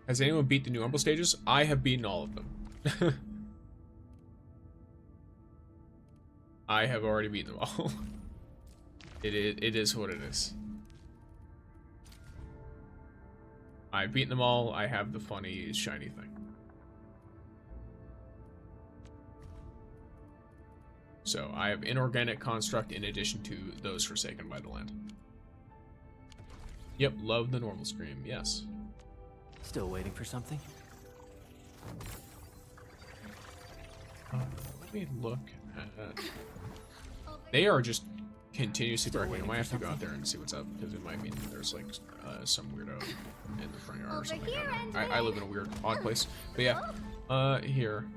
Has anyone beat the new Umbral stages? I have beaten all of them. I have already beaten them all. It is what it is. I've beaten them all. I have the funny shiny thing. So I have Inorganic Construct in addition to those Forsaken by the Land. Yep, love the normal scream, yes. Still waiting for something? Let me look at... They are just continuously barking. I might have to go out there and see what's up, because it might mean there's like some weirdo in the front yard or something. I live in a weird, odd place. But yeah, here.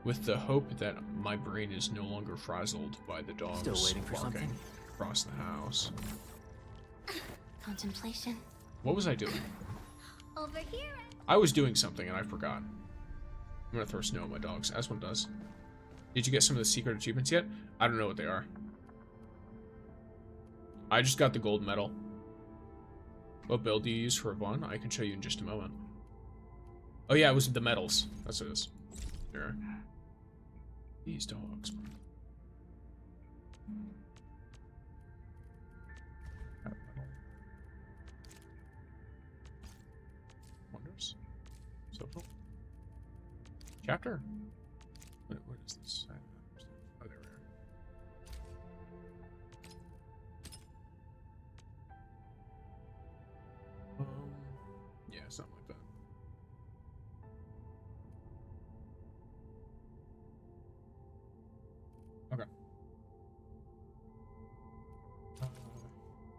With the hope that my brain is no longer frazzled by the dogs barking across the house. Contemplation. What was I doing? Over here. I was doing something and I forgot. I'm gonna throw snow at my dogs, as one does. Did you get some of the secret achievements yet? I don't know what they are. I just got the gold medal. What build do you use for Yvonne? I can show you in just a moment. Oh yeah, it was the medals. That's what it is. There. These dogs. Wonders. Social. Chapter. What is this? I don't understand. Oh, there we are. Yeah, something like that. Okay.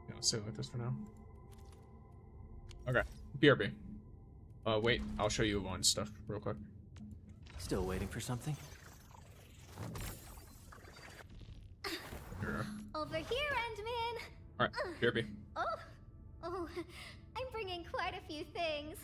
Yeah, I'll stay like this for now. Okay. BRB. Wait, I'll show you one stuff real quick. Still waiting for something? Here. Over here, Endman. Alright, BRB. Oh, I'm bringing quite a few things.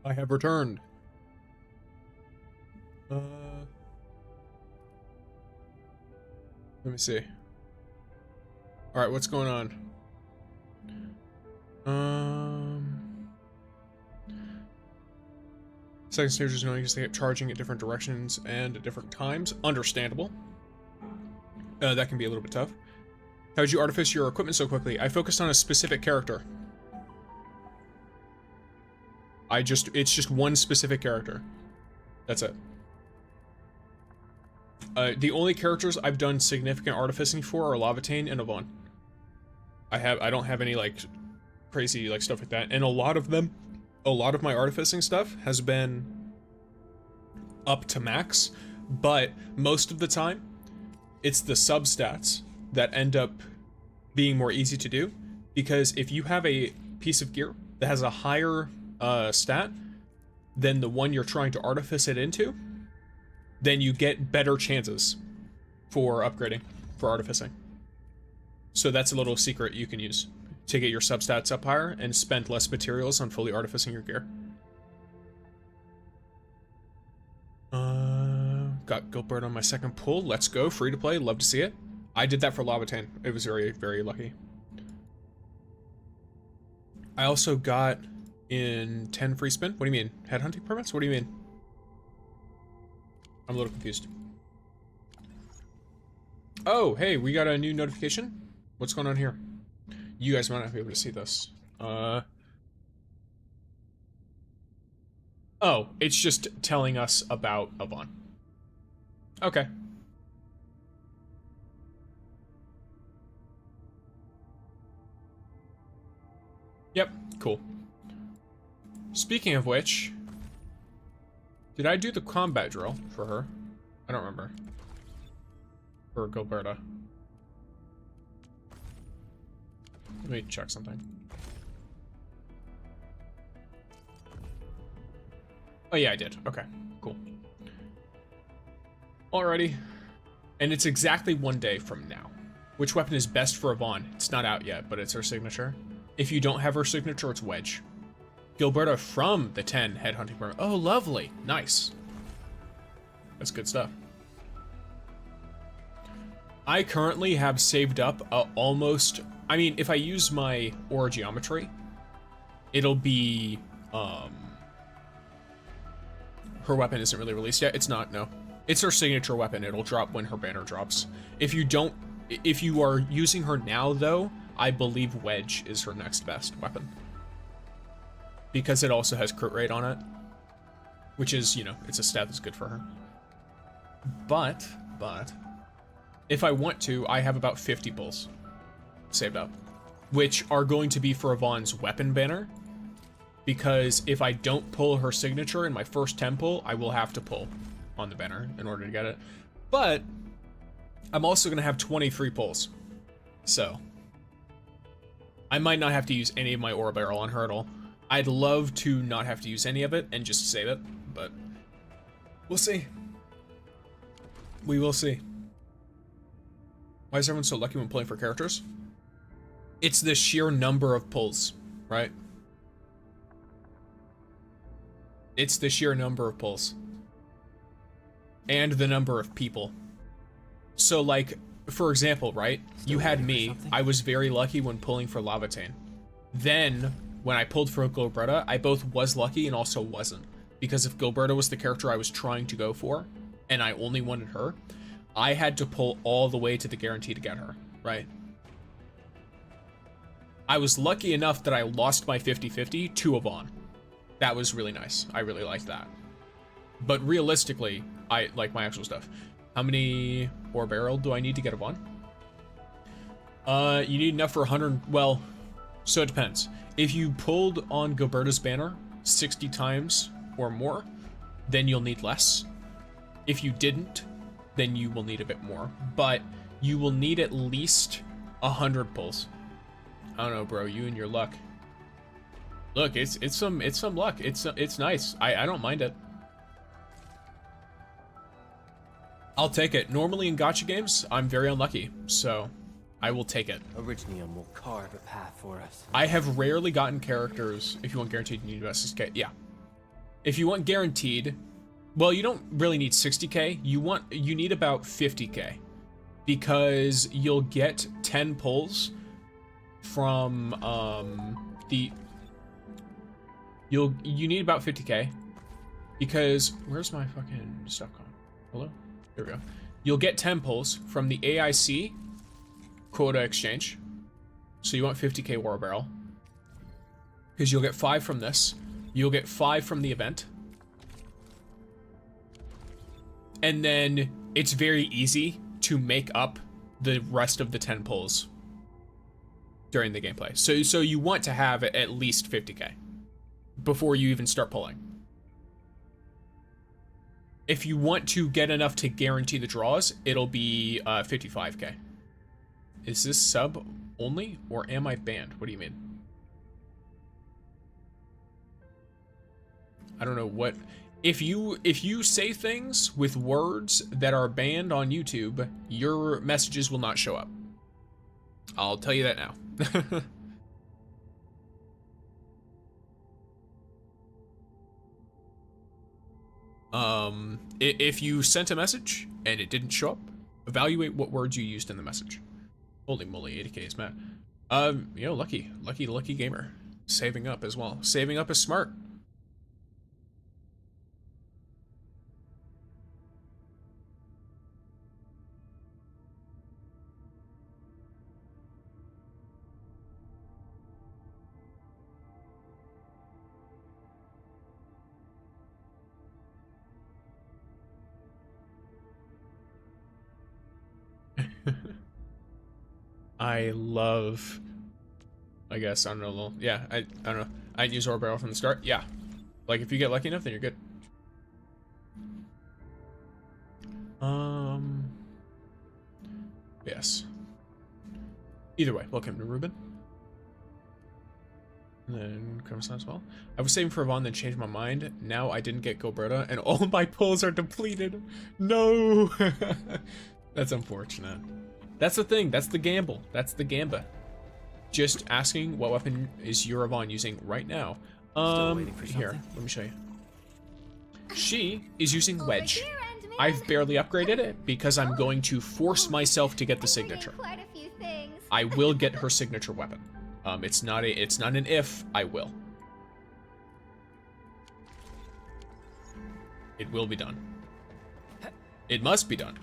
I have returned. Let me see. All right, what's going on? Second stage is going to get charging at different directions and at different times. Understandable. That can be a little bit tough. How did you artifice your equipment so quickly? I focused on a specific character. It's just one specific character. That's it. The only characters I've done significant artificing for are Lavatane and Yvonne. I don't have any like crazy like stuff like that, and a lot of my artificing stuff has been up to max, but most of the time it's the substats that end up being more easy to do, because if you have a piece of gear that has a higher stat than the one you're trying to artifice it into, then you get better chances for upgrading, for artificing. So that's a little secret you can use to get your substats up higher and spend less materials on fully artificing your gear. Got Gilbert on my second pull. Let's go. Free to play. Love to see it. I did that for Lavatane. It was very, very lucky. I also got in 10 free spin. What do you mean? Headhunting permits? What do you mean? I'm a little confused. Oh, hey, we got a new notification. What's going on here? You guys might not be able to see this. Oh, it's just telling us about Yvonne. Okay. Yep, cool. Speaking of which, did I do the combat drill for her? I don't remember. For Gilberta. Let me check something. Oh yeah, I did. Okay, cool. Alrighty. And it's exactly 1 day from now. Which weapon is best for Yvonne? It's not out yet, but it's her signature. If you don't have her signature, it's Wedge. Gilberta from the 10 headhunting permit. Oh, lovely. Nice. That's good stuff. I currently have saved up almost... I mean, if I use my aura geometry, it'll be... her weapon isn't really released yet. It's not, no. It's her signature weapon. It'll drop when her banner drops. If you are using her now, though, I believe Wedge is her next best weapon. Because it also has crit rate on it. Which is, you know, it's a stat that's good for her. But, if I want to, I have about 50 pulls saved up. Which are going to be for Yvonne's weapon banner. Because if I don't pull her signature in my first 10 pull, I will have to pull on the banner in order to get it. But I'm also going to have 23 pulls. So I might not have to use any of my aura barrel on her at all. I'd love to not have to use any of it and just save it, but we'll see. We will see. Why is everyone so lucky when pulling for characters? It's the sheer number of pulls, right? It's the sheer number of pulls. And the number of people. So like, for example, right? You had me, I was very lucky when pulling for Lavatane. Then, when I pulled for Gilberta, I both was lucky and also wasn't. Because if Gilberta was the character I was trying to go for, and I only wanted her, I had to pull all the way to the guarantee to get her, right? I was lucky enough that I lost my 50-50 to Yvonne. That was really nice. I really liked that. But realistically, I like my actual stuff. How many ore barrel do I need to get Yvonne? You need enough for 100. Well, so it depends. If you pulled on Gilberta's banner 60 times or more, then you'll need less. If you didn't, then you will need a bit more. But you will need at least 100 pulls. I don't know, bro. You and your luck. Look, it's some luck. It's nice. I don't mind it. I'll take it. Normally in gacha games, I'm very unlucky, so I will take it. Originium will carve a path for us. I have rarely gotten characters. If you want guaranteed, you need to get. Yeah. if you want guaranteed, well, you don't really need 60k. You need about 50k, because you'll get 10 pulls from you need about 50k, because where's my fucking stuff gone? Hello? There we go. You'll get 10 pulls from the AIC quota exchange. So you want 50k war barrel, because you'll get 5 from this. You'll get 5 from the event. And then it's very easy to make up the rest of the 10 pulls during the gameplay. So you want to have at least 50k before you even start pulling. If you want to get enough to guarantee the draws, it'll be 55k. Is this sub only, or am I banned? What do you mean? I don't know what. If you say things with words that are banned on YouTube, your messages will not show up. I'll tell you that now. If you sent a message and it didn't show up, evaluate what words you used in the message. Holy moly, 80k is mad. Lucky gamer. Saving up as well. Saving up is smart. I guess, I don't know, yeah, I don't know. I'd use ore barrel from the start. Yeah. Like, if you get lucky enough, then you're good. Yes. Either way, welcome to Ruben. And then Crimson as well. I was saving for Yvonne, then changed my mind. Now I didn't get Gilberta, and all my pulls are depleted. No! That's unfortunate. That's the thing. That's the gamble. That's the gamba. Just asking what weapon is your Yvonne using right now. Here, let me show you. She is using Wedge. I've barely upgraded it because I'm going to force myself to get the signature. Quite a few things. I will get her signature weapon. It's not an if, I will. It will be done. It must be done.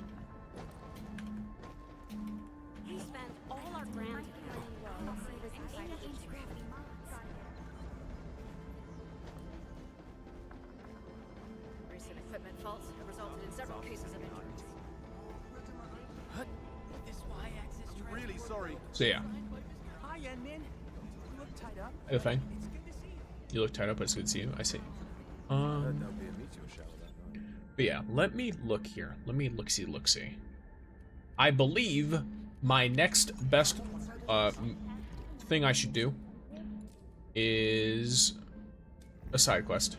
We spent all our ground. Recent equipment faults have resulted in several cases of injuries. This y-axis trend. Really sorry. So yeah. Hi, Endman. You look tied up. Hey, fine. It's good to see you. You look tied up, but it's good to see you. I see. But yeah, let me look here. Let me look-see. I believe my next best thing I should do is a side quest.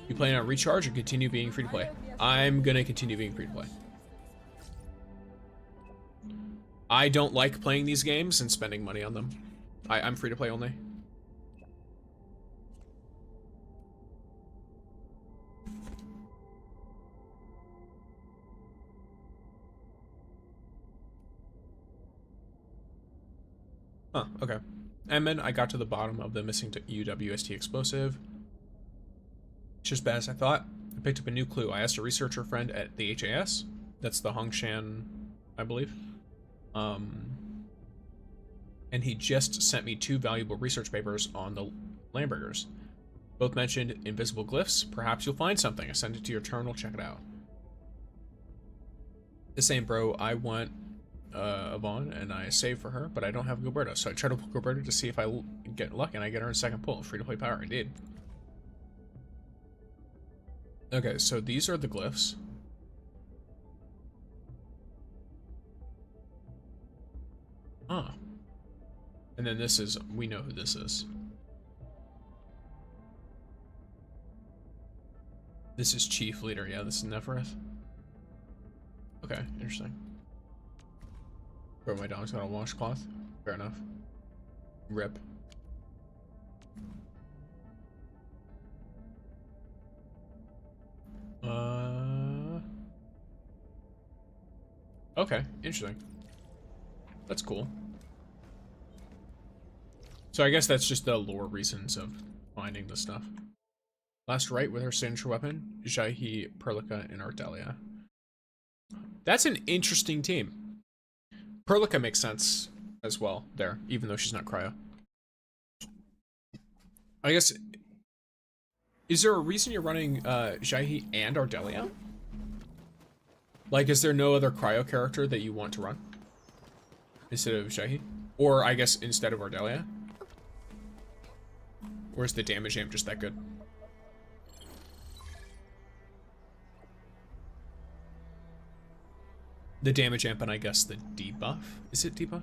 You plan on recharge or continue being free to play? I'm gonna continue being free to play. I don't like playing these games and spending money on them. I'm free to play only. Huh, okay. And then I got to the bottom of the missing UWST explosive. It's just bad as I thought. I picked up a new clue. I asked a researcher friend at the HAS. That's the Hongshan, I believe. And he just sent me 2 valuable research papers on the Lambergers. Both mentioned invisible glyphs. Perhaps you'll find something. I sent it to your terminal. Check it out. The same, bro. I want Yvonne, and I saved for her, but I don't have Gilberta, so I tried to pull Gilberta to see if I get luck, and I get her in second pull. Free to play power, I did. Okay, so these are the glyphs. Ah. And then this is, we know who this is. This is Chief Leader, yeah, this is Nefereth. Okay, interesting. Bro, my dog's got a washcloth. Fair enough. Rip. Okay, interesting. That's cool. So I guess that's just the lore reasons of finding this stuff. Last right with her signature weapon, Jahi, Perlica, and Ardelia. That's an interesting team. Perlica makes sense as well there, even though she's not cryo. I guess, is there a reason you're running Jahi and Ardelia? Like, is there no other cryo character that you want to run instead of Jahi? Or I guess instead of Ardelia? Or is the damage amp just that good? The damage amp and I guess the debuff. Is it debuff?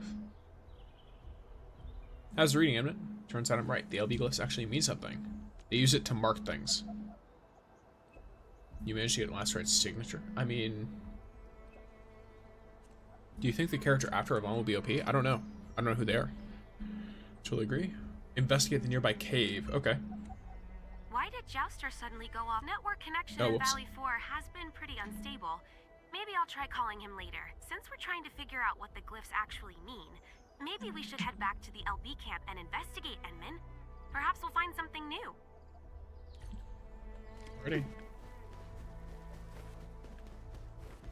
How's the reading, Emmett? Turns out I'm right. The LB glyphs actually mean something. They use it to mark things. You managed to get last right's signature? I mean... Do you think the character after Yvonne will be OP? I don't know. I don't know who they are. Totally agree. Investigate the nearby cave. Okay. Why did Jouster suddenly go off? Network connection in Valley 4 has been pretty unstable. Maybe I'll try calling him later. Since we're trying to figure out what the glyphs actually mean, maybe we should head back to the LB camp and investigate, Enman. Perhaps we'll find something new. Ready?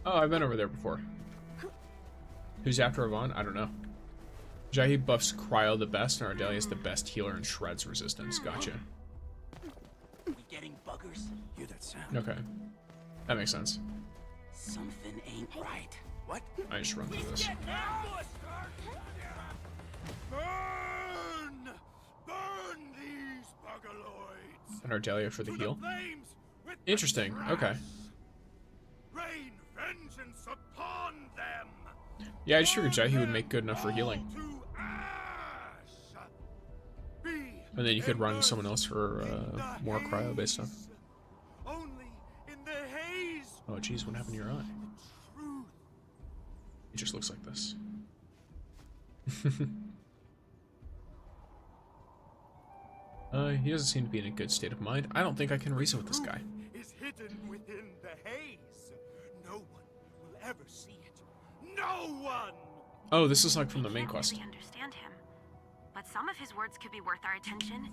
Oh, I've been over there before. Who's after Yvonne? I don't know. Jahi buffs cryo the best, and Ardelia is the best healer and shreds resistance. Gotcha. We getting buggers? Hear that sound? Okay. That makes sense. Something ain't right. What? I just run through this. Burn! Burn these bugaloids! And Ardelia for the To heal. flames with the Interesting. grass. Okay. Rain vengeance upon them. Yeah, I just figured Jahi would make good enough for healing. To ash. Be And then you could run immersed someone else for in the more cryo-based stuff. haze. Only in the haze. Oh, jeez, what happened to your eye? Truth. It just looks like this. He doesn't seem to be in a good state of mind. I don't think I can reason with this guy. Is hidden within the haze. No one will ever see it. No one. Oh, this is like from the main Can't quest. really understand him, but some of his words could be worth our attention.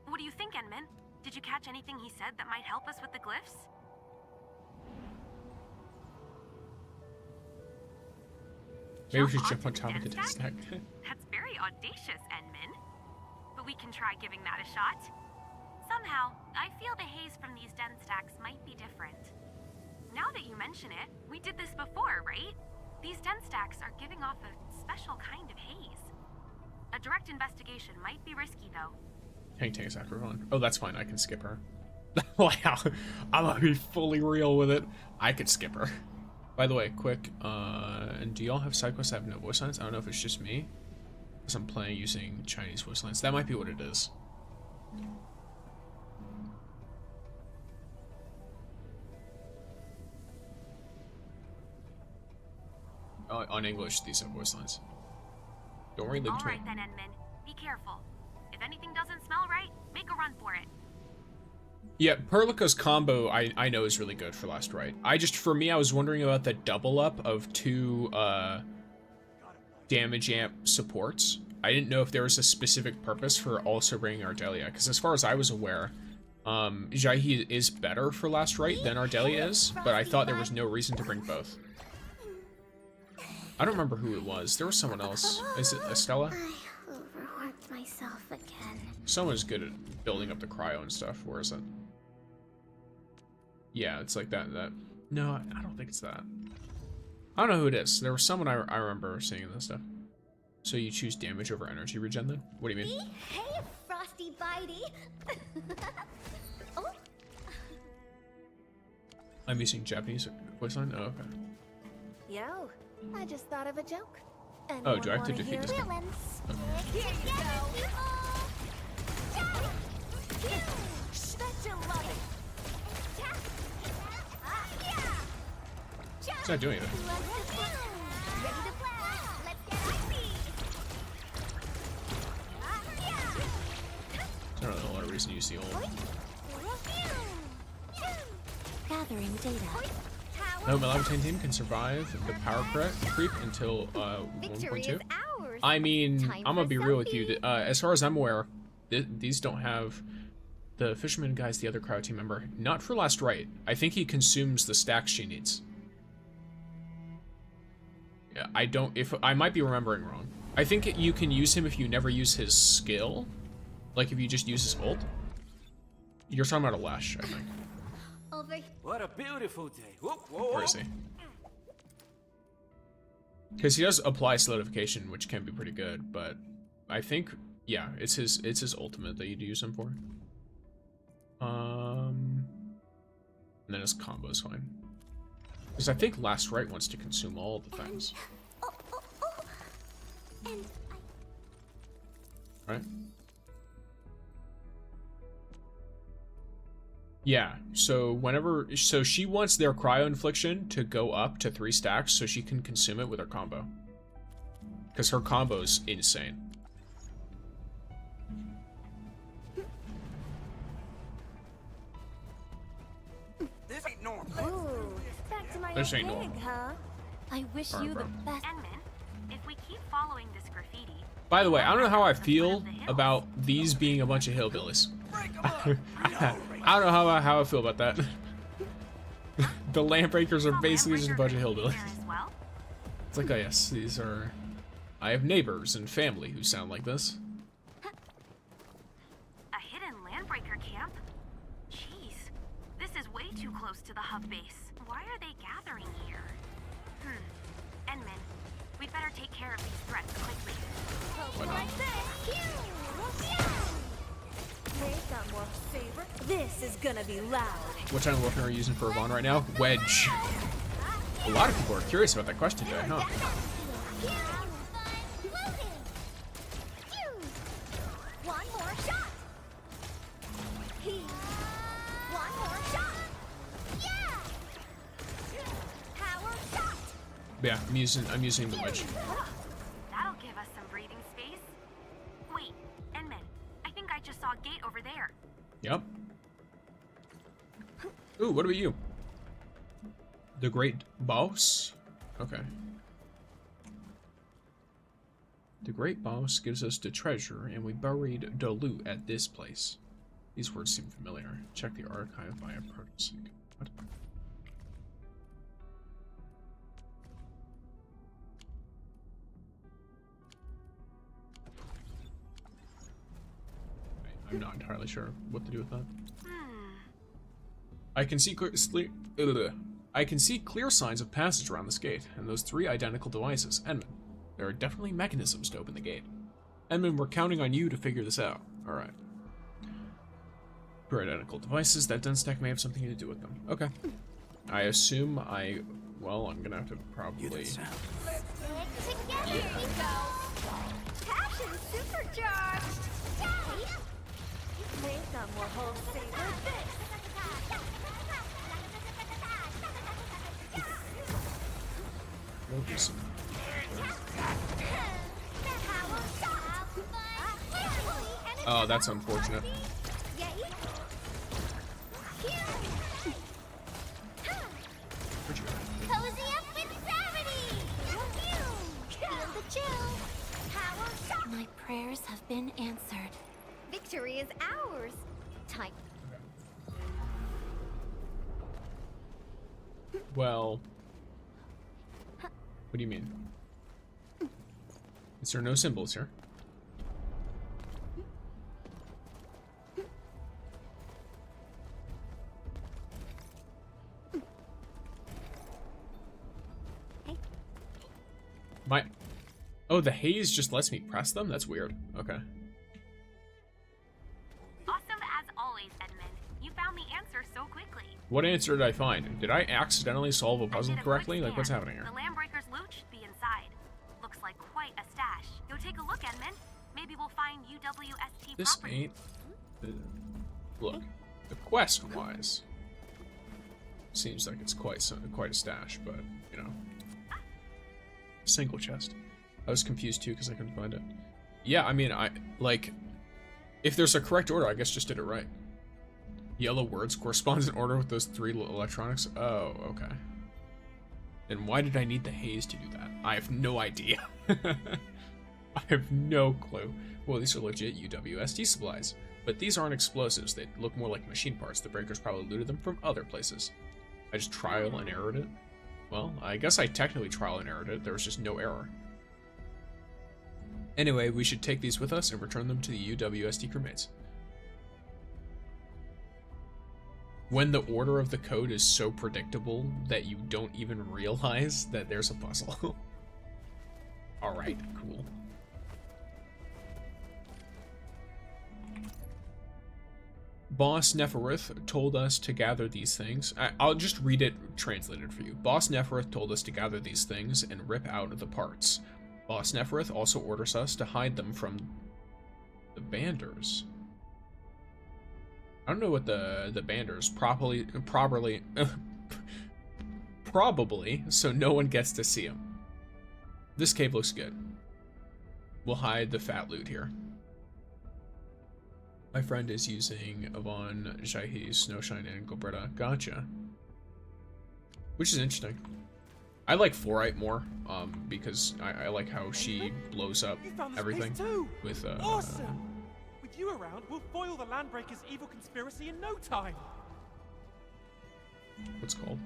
What do you think, Enman? Did you catch anything he said that might help us with the glyphs? Maybe we should jump on top of the death stack. That's very audacious, Enman. But we can try giving that a shot. Somehow, I feel the haze from these den stacks might be different. Now that you mention it, we did this before, right? These den stacks are giving off a special kind of haze. A direct investigation might be risky, though. Hank Tank is after Yvonne. Oh, that's fine. I can skip her. Wow. I'm gonna be fully real with it. I could skip her. By the way, quick, and do y'all have side quests that have no voice lines? I don't know if it's just me, because I'm playing using Chinese voice lines. That might be what it is. On English, these have voice lines. Don't worry, live All between. right then, Enman. Be careful. If anything doesn't smell right, make a run for it. Yeah, Perlica's combo I know is really good for last right. For me, I was wondering about the double up of 2 damage amp supports. I didn't know if there was a specific purpose for also bringing Ardelia, because as far as I was aware, Jahi is better for last right than Ardelia is, but I thought there was no reason to bring both. I don't remember who it was. There was someone else. Is it Estella? I overworked myself again. Someone's good at building up the cryo and stuff. Where is it? Yeah, it's like that. No, I don't think it's that. I don't know who it is. There was someone I remember seeing this stuff. So you choose damage over energy regen then? What do you mean? Hey, Frosty Bitey. Oh. I'm using Japanese voice line? Oh, okay. Yo, I just thought of a joke. Oh, do I have to defeat this guy? Villains? Okay. Here you go. Bet you love it. It's not doing anything. Ready to blast. Let's get icy. I don't know a lot of reason to use the old. Gathering data. No, my level 10 team can survive the power creep until Victory 1.2. is ours. I mean, Time I'm gonna for be real with selfie. you. As far as I'm aware, these don't have the fisherman guy's the other crowd team member. Not for last right. I think he consumes the stacks she needs. Yeah, I don't. If I might be remembering wrong. I think you can use him if you never use his skill, like if you just use his ult. You're talking about a lash, I think. Over. What a beautiful day. Whoa, whoa, Where is he? Because he does apply solidification, which can be pretty good, but I think, yeah, it's his ultimate that you'd use him for. And then his combo is fine. Because I think last right wants to consume all the things. And Right? Yeah, so so she wants their cryo infliction to go up to 3 stacks so she can consume it with her combo. Because her combo's insane. This ain't normal. Ooh, back to my This old ain't gig, normal. huh? I wish Alright, you the bro. best. Enmin, if we keep following this graffiti, By the way, I don't know how I feel about these being a bunch of hillbillies. I don't know how I feel about that. The Landbreakers are basically just a bunch of hillbillies. there as well. It's like, oh yes, these are... I have neighbors and family who sound like this. A hidden landbreaker camp? Jeez, this is way too close to the hub base. Why are they gathering here? Enmin, we'd better take care of these threats quickly. Why not? Like this. They got more favor. This is gonna be loud. What kind of weapon are you using for Yvonne right now? Wedge. A lot of people are curious about that question today, huh? One more shot. One more shot. Yeah. Power shot. Yeah, I'm using the wedge. That'll give us some breathing space. Wait, Enmin, I think I just saw a gate over there. Yep. Ooh, what about you? The Great Boss? Okay. The Great Boss gives us the treasure, and we buried the loot at this place. These words seem familiar. Check the archive via protosync. What? I'm not entirely sure what to do with that. I can see clear signs of passage around this gate, and those 3 identical devices. Edmund, there are definitely mechanisms to open the gate. Edmund, we're counting on you to figure this out. Alright. 2 identical devices, that den stack may have something to do with them. Okay. I assume well, I'm gonna have to probably... Together we go. Passion supercharged. They got more whole favor. We'll do some... Oh, that's unfortunate. Where'd you go? Cozy up with gravity. Feel the chill. Power shot. My prayers have been answered. Victory is ours. Time. Well... What do you mean? Is there no symbols here? Oh, the haze just lets me press them? That's weird. Okay. Awesome as always, Edmund. You found the answer so quickly. What answer did I find? Did I accidentally solve a puzzle I did a correctly? quick Like, what's scan. happening here? The Landbreaker's loot should be inside. Looks like quite a stash. Go take a look, Edmund. Maybe we'll find UWST This property. ain't... Look, the quest-wise, seems like it's quite a stash, but, you know. Single chest. I was confused too because I couldn't find it. Yeah, I mean, if there's a correct order, I guess just did it right. Yellow words corresponds in order with those 3 electronics. Oh, okay. And why did I need the haze to do that? I have no idea. I have no clue. Well, these are legit UWSD supplies. But these aren't explosives. They look more like machine parts. The breakers probably looted them from other places. I just trial and errored it. Well, I guess I technically trial and errored it. There was just no error. Anyway, we should take these with us and return them to the UWSD crewmates. When the order of the code is so predictable that you don't even realize that there's a puzzle. Alright, cool. Boss Neferith told us to gather these things. I'll just read it translated for you. Boss Neferith told us to gather these things and rip out the parts. Boss Neferith also orders us to hide them from the banders. I don't know what the banders probably so no one gets to see them. This cave looks good. We'll hide the fat loot here. My friend is using Yvonne, Jahi, Snowshine, and Gobretta. Gotcha. Which is interesting. I like Fluorite more, because I like how she blows up everything with awesome! With you around, we'll foil the Landbreakers' evil conspiracy in no time. What's it called?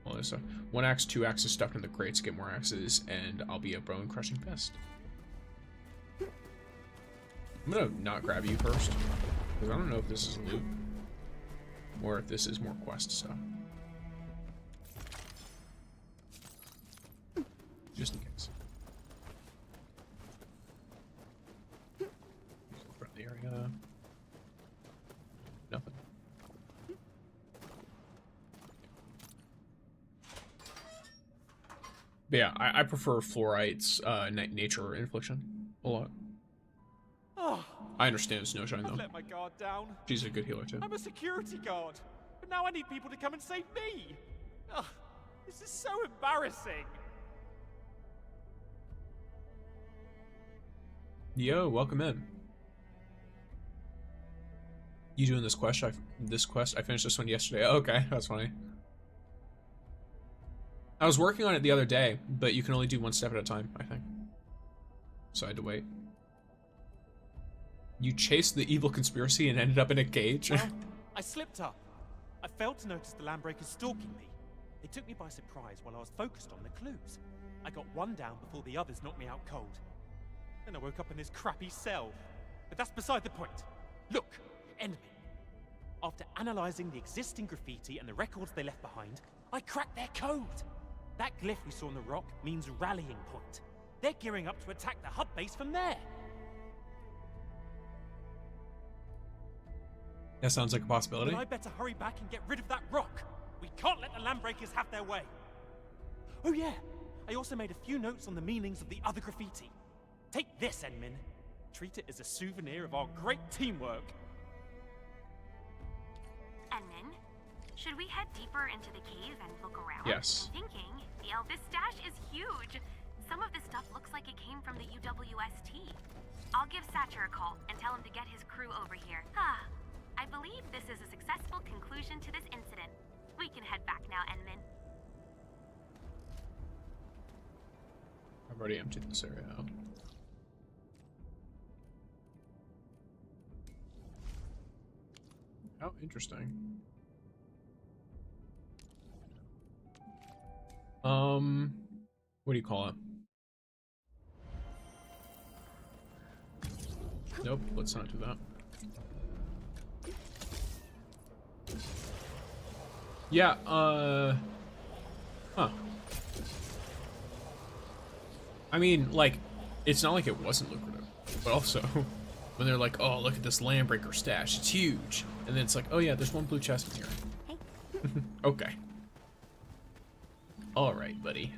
Well, there's 1 axe, 2 axes stuffed in the crates. Get more axes, and I'll be a bone crushing pest. I'm gonna not grab you first, because I don't know if this is loot or if this is more quest stuff. Just in case. Look around the area. Nothing. But yeah, I prefer Fluorite's nature infliction a lot. Oh, I understand Snowshine, I've though. let my guard down. She's a good healer, too. I'm a security guard, but now I need people to come and save me. Ugh, this is so embarrassing. Yo, welcome in. You doing this quest? I finished this one yesterday. Okay, that's funny. I was working on it the other day, but you can only do 1 step at a time, I think. So I had to wait. You chased the evil conspiracy and ended up in a cage? Well, I slipped up. I failed to notice the Landbreakers stalking me. They took me by surprise while I was focused on the clues. I got one down before the others knocked me out cold. Then I woke up in this crappy cell. But that's beside the point. Look, Endman. After analyzing the existing graffiti and the records they left behind, I cracked their code. That glyph we saw on the rock means rallying point. They're gearing up to attack the hub base from there. That sounds like a possibility. But I better hurry back and get rid of that rock. We can't let the Landbreakers have their way. Oh yeah, I also made a few notes on the meanings of the other graffiti. Take this, Endman. Treat it as a souvenir of our great teamwork. Endman, should we head deeper into the cave and look around? Yes. I'm thinking, this stash is huge. Some of this stuff looks like it came from the UWST. I'll give Satcher a call and tell him to get his crew over here. I believe this is a successful conclusion to this incident. We can head back now, Endman. I've already emptied this area out. How interesting. What do you call it? Nope, let's not do that. Yeah, huh. I mean, like, it's not like it wasn't lucrative, but also, when they're like, oh, look at this Landbreaker stash, it's huge. And then it's like, oh yeah, there's 1 blue chest in here. Hey. Okay. Alright, buddy.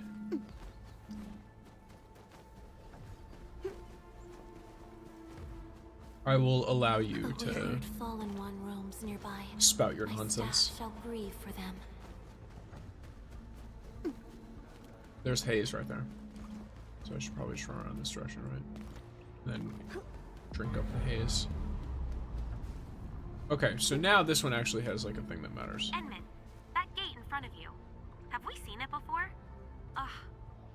I will allow you to fallen one roams nearby. spout your My nonsense. staff shall grieve for them. There's haze right there. So I should probably just run around this direction, right? Then drink up the haze. Okay, so now this one actually has like a thing that matters. Endman, that gate in front of you. Have we seen it before? Ugh.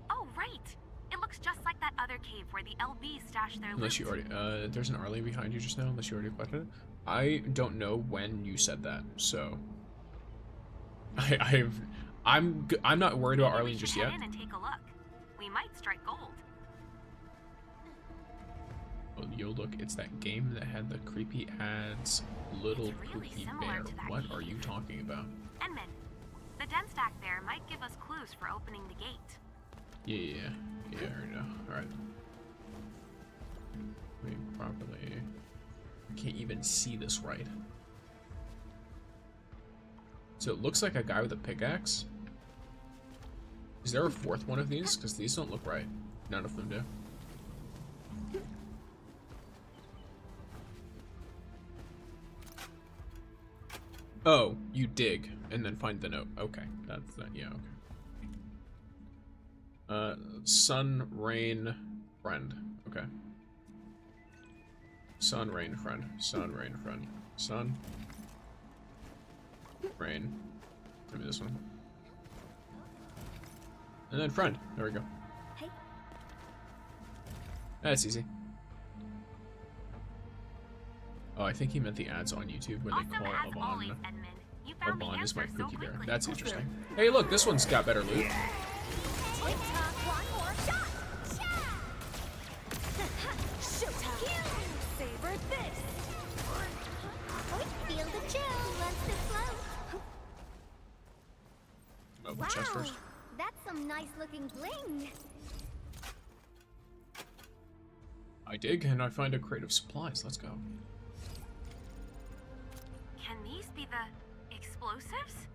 Oh, right. It looks just like that other cave where the LBs stash their Unless you loot. already, there's an Arlie behind you just now, unless you already collected it. I don't know when you said that, so... I'm not worried about Arlene just yet. Head in and take a look. We might strike gold. Oh, yo, look, it's that game that had the creepy ads, little It's really poopy similar bear. to that What game. are you talking about? Enman, the den stack there might give us clues for opening the gate. Yeah, I already know. Alright. We properly... I can't even see this right. So it looks like a guy with a pickaxe. Is there a fourth one of these? Because these don't look right. None of them do. Oh, you dig and then find the note. Okay, that's that. Yeah, okay. Sun, rain, friend. Okay. Sun, rain, friend. Sun, rain, friend. Sun, rain. Maybe this one. And then friend. There we go. Hey. That's easy. Oh, I think he meant the ads on YouTube when they Awesome call as always, Yvonne. Edmund. You found the Yvonne is my answer so cookie bear. quickly. That's interesting. Hey, look, this one's got better loot. Tick tock, one more shot. Showtime. Savor this. Feel the chill. Let's the flow. Open chest first. That's some nice looking bling. I dig, and I find a crate of supplies. Let's go. Can these be the explosives?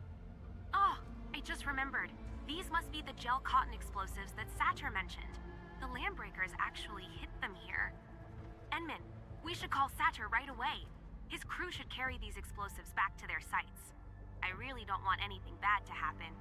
Oh, I just remembered. These must be the gel cotton explosives that Satyr mentioned. The Landbreakers actually hid them here. Enman, we should call Satyr right away. His crew should carry these explosives back to their sites. I really don't want anything bad to happen.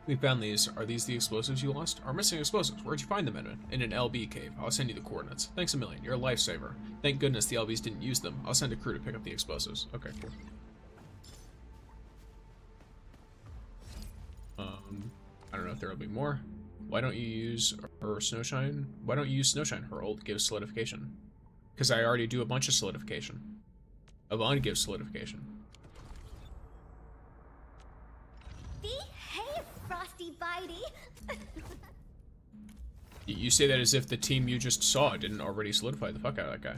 We found these. Are these the explosives you lost? Our missing explosives. Where'd you find them, Edwin? In an LB cave. I'll send you the coordinates. Thanks a million. You're a lifesaver. Thank goodness the LBs didn't use them. I'll send a crew to pick up the explosives. Okay, cool. I don't know if there will be more. Why don't you use her Snowshine? Why don't you use Snowshine? Her ult gives solidification. Because I already do a bunch of solidification. Yvonne gives solidification. Behave, Frosty Bitey. You say that as if the team you just saw didn't already solidify the fuck out of that guy.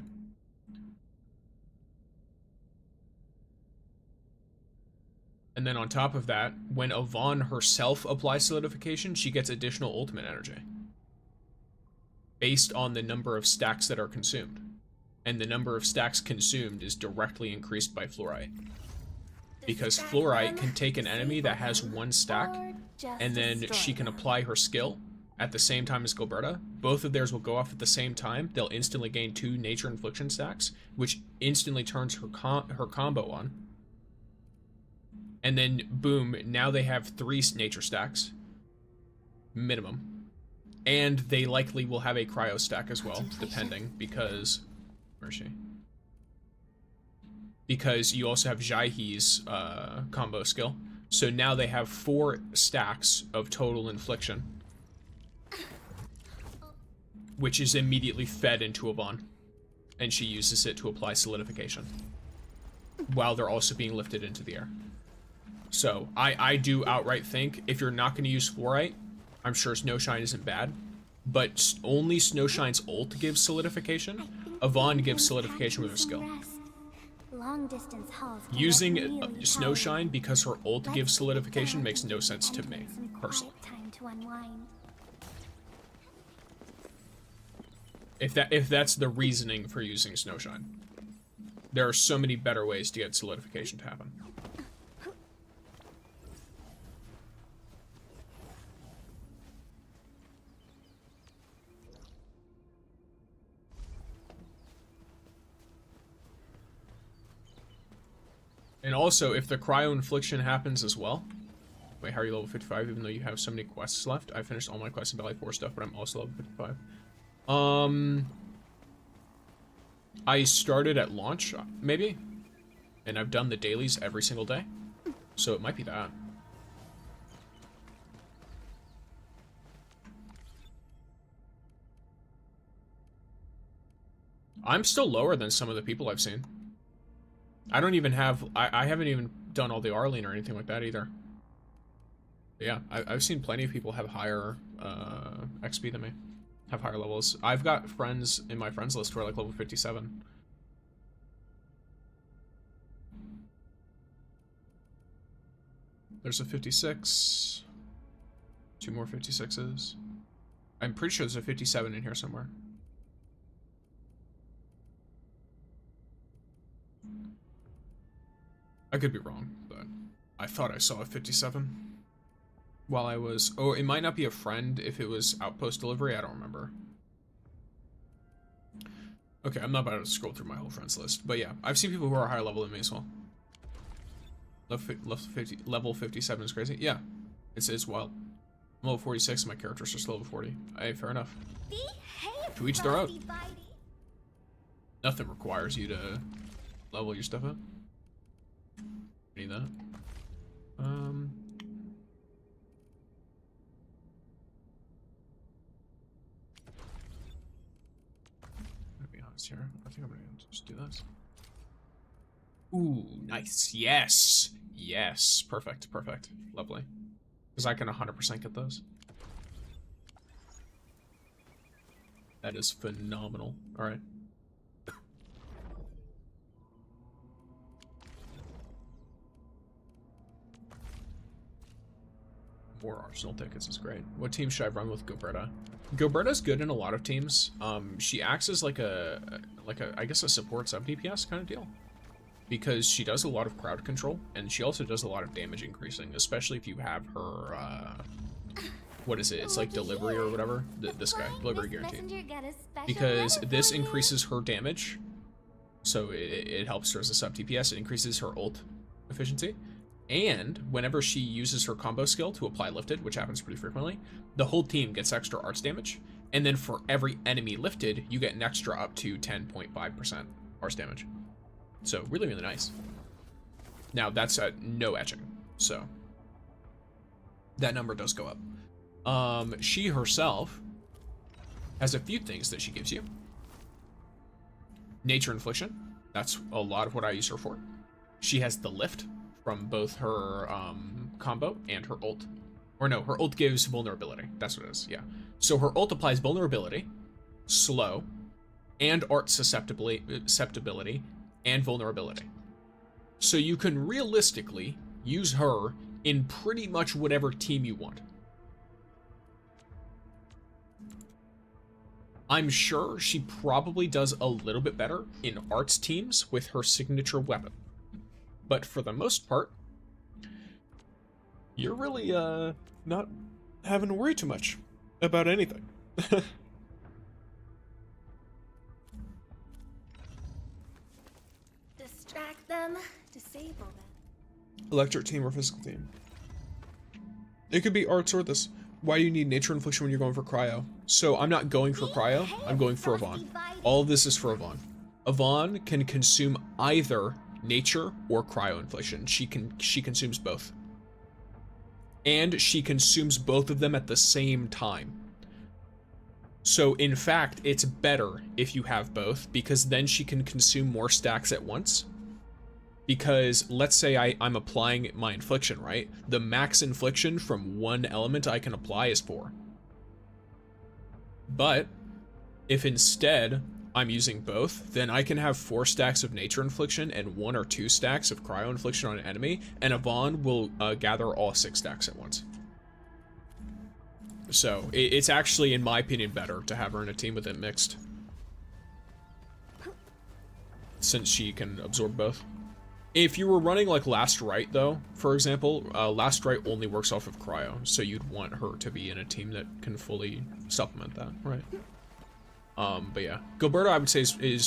And then on top of that, when Yvonne herself applies solidification, she gets additional ultimate energy. Based on the number of stacks that are consumed. And the number of stacks consumed is directly increased by fluorite. Because fluorite can take an enemy that has one stack, and then she can apply her skill at the same time as Gilberta. Both of theirs will go off at the same time. They'll instantly gain 2 nature infliction stacks, which instantly turns her combo on. And then, boom, now they have 3 nature stacks. Minimum. And they likely will have a cryo stack as well, depending, because... Where is she? Because you also have Jaihe's combo skill. So now they have 4 stacks of total infliction. Which is immediately fed into Yvonne. And she uses it to apply solidification. While they're also being lifted into the air. So, I do outright think, if you're not going to use fluorite, I'm sure Snowshine isn't bad, but only Snowshine's ult gives solidification. Yvonne gives solidification with her skill. Long distance hauls can Using get really Snowshine tiring. because her ult gives solidification makes no sense to me, And some personally. quiet time to unwind. If that's the reasoning for using Snowshine. There are so many better ways to get solidification to happen. And also, if the cryo infliction happens as well. Wait, how are you level 55 even though you have so many quests left? I finished all my quests in Valley 4 stuff, but I'm also level 55. I started at launch, maybe, and I've done the dailies every single day, so it might be that. I'm still lower than some of the people I've seen. I don't even have, I haven't even done all the Arlene or anything like that either. But yeah, I've seen plenty of people have higher XP than me. Have higher levels. I've got friends in my friends list who are like level 57. There's a 56. 2 more 56s. I'm pretty sure there's a 57 in here somewhere. I could be wrong, but I thought I saw a 57. While I was... Oh, it might not be a friend if it was Outpost Delivery. I don't remember. Okay, I'm not about to scroll through my whole friends list. But yeah, I've seen people who are higher level than me as well. Level 57 is crazy. Yeah, it's wild. I'm level 46 and my character's just level 40. Hey, fair enough. To each their own. Nothing requires you to level your stuff up. Need that. Here. I think I'm gonna just do this. Ooh, nice. Yes. Yes. Perfect. Perfect. Lovely. Because I can 100% get those. That is phenomenal. Alright. More Arsenal tickets is great. What team should I run with Gilberta? Gilberta's good in a lot of teams. She acts as like a I guess a support sub DPS kind of deal, because she does a lot of crowd control and she also does a lot of damage increasing, especially if you have her what is it? It's like delivery or whatever. This guy, delivery guaranteed, because this increases her damage, so it helps her as a sub DPS. It increases her ult efficiency. And whenever she uses her combo skill to apply lifted, which happens pretty frequently, the whole team gets extra arts damage. And then for every enemy lifted, you get an extra up to 10.5% arts damage. So really, really nice. Now that's at no etching, so that number does go up. She herself has a few things that she gives you. Nature Infliction, that's a lot of what I use her for. She has the lift from both her combo and her ult. Or no, her ult gives vulnerability. That's what it is, yeah. So her ult applies vulnerability, slow, and art susceptibility, and vulnerability. So you can realistically use her in pretty much whatever team you want. I'm sure she probably does a little bit better in arts teams with her signature weapon. But for the most part, you're really not having to worry too much about anything. Distract them, disable them. Electric team or physical team? It could be arts or this. Why do you need Nature Infliction when you're going for cryo? So I'm not going for cryo, I'm going for Yvonne. All of this is for Yvonne. Yvonne can consume either nature or cryo infliction. She consumes both. And she consumes both of them at the same time. So in fact, it's better if you have both, because then she can consume more stacks at once. Because let's say I'm applying my infliction, right? The max infliction from one element I can apply is 4. But if instead I'm using both, then I can have 4 stacks of Nature Infliction and 1 or 2 stacks of Cryo Infliction on an enemy, and Yvonne will gather all 6 stacks at once. So, it's actually, in my opinion, better to have her in a team with it mixed, since she can absorb both. If you were running like Last Right, though, for example, Last Right only works off of Cryo, so you'd want her to be in a team that can fully supplement that, right? But yeah, Gilberta I would say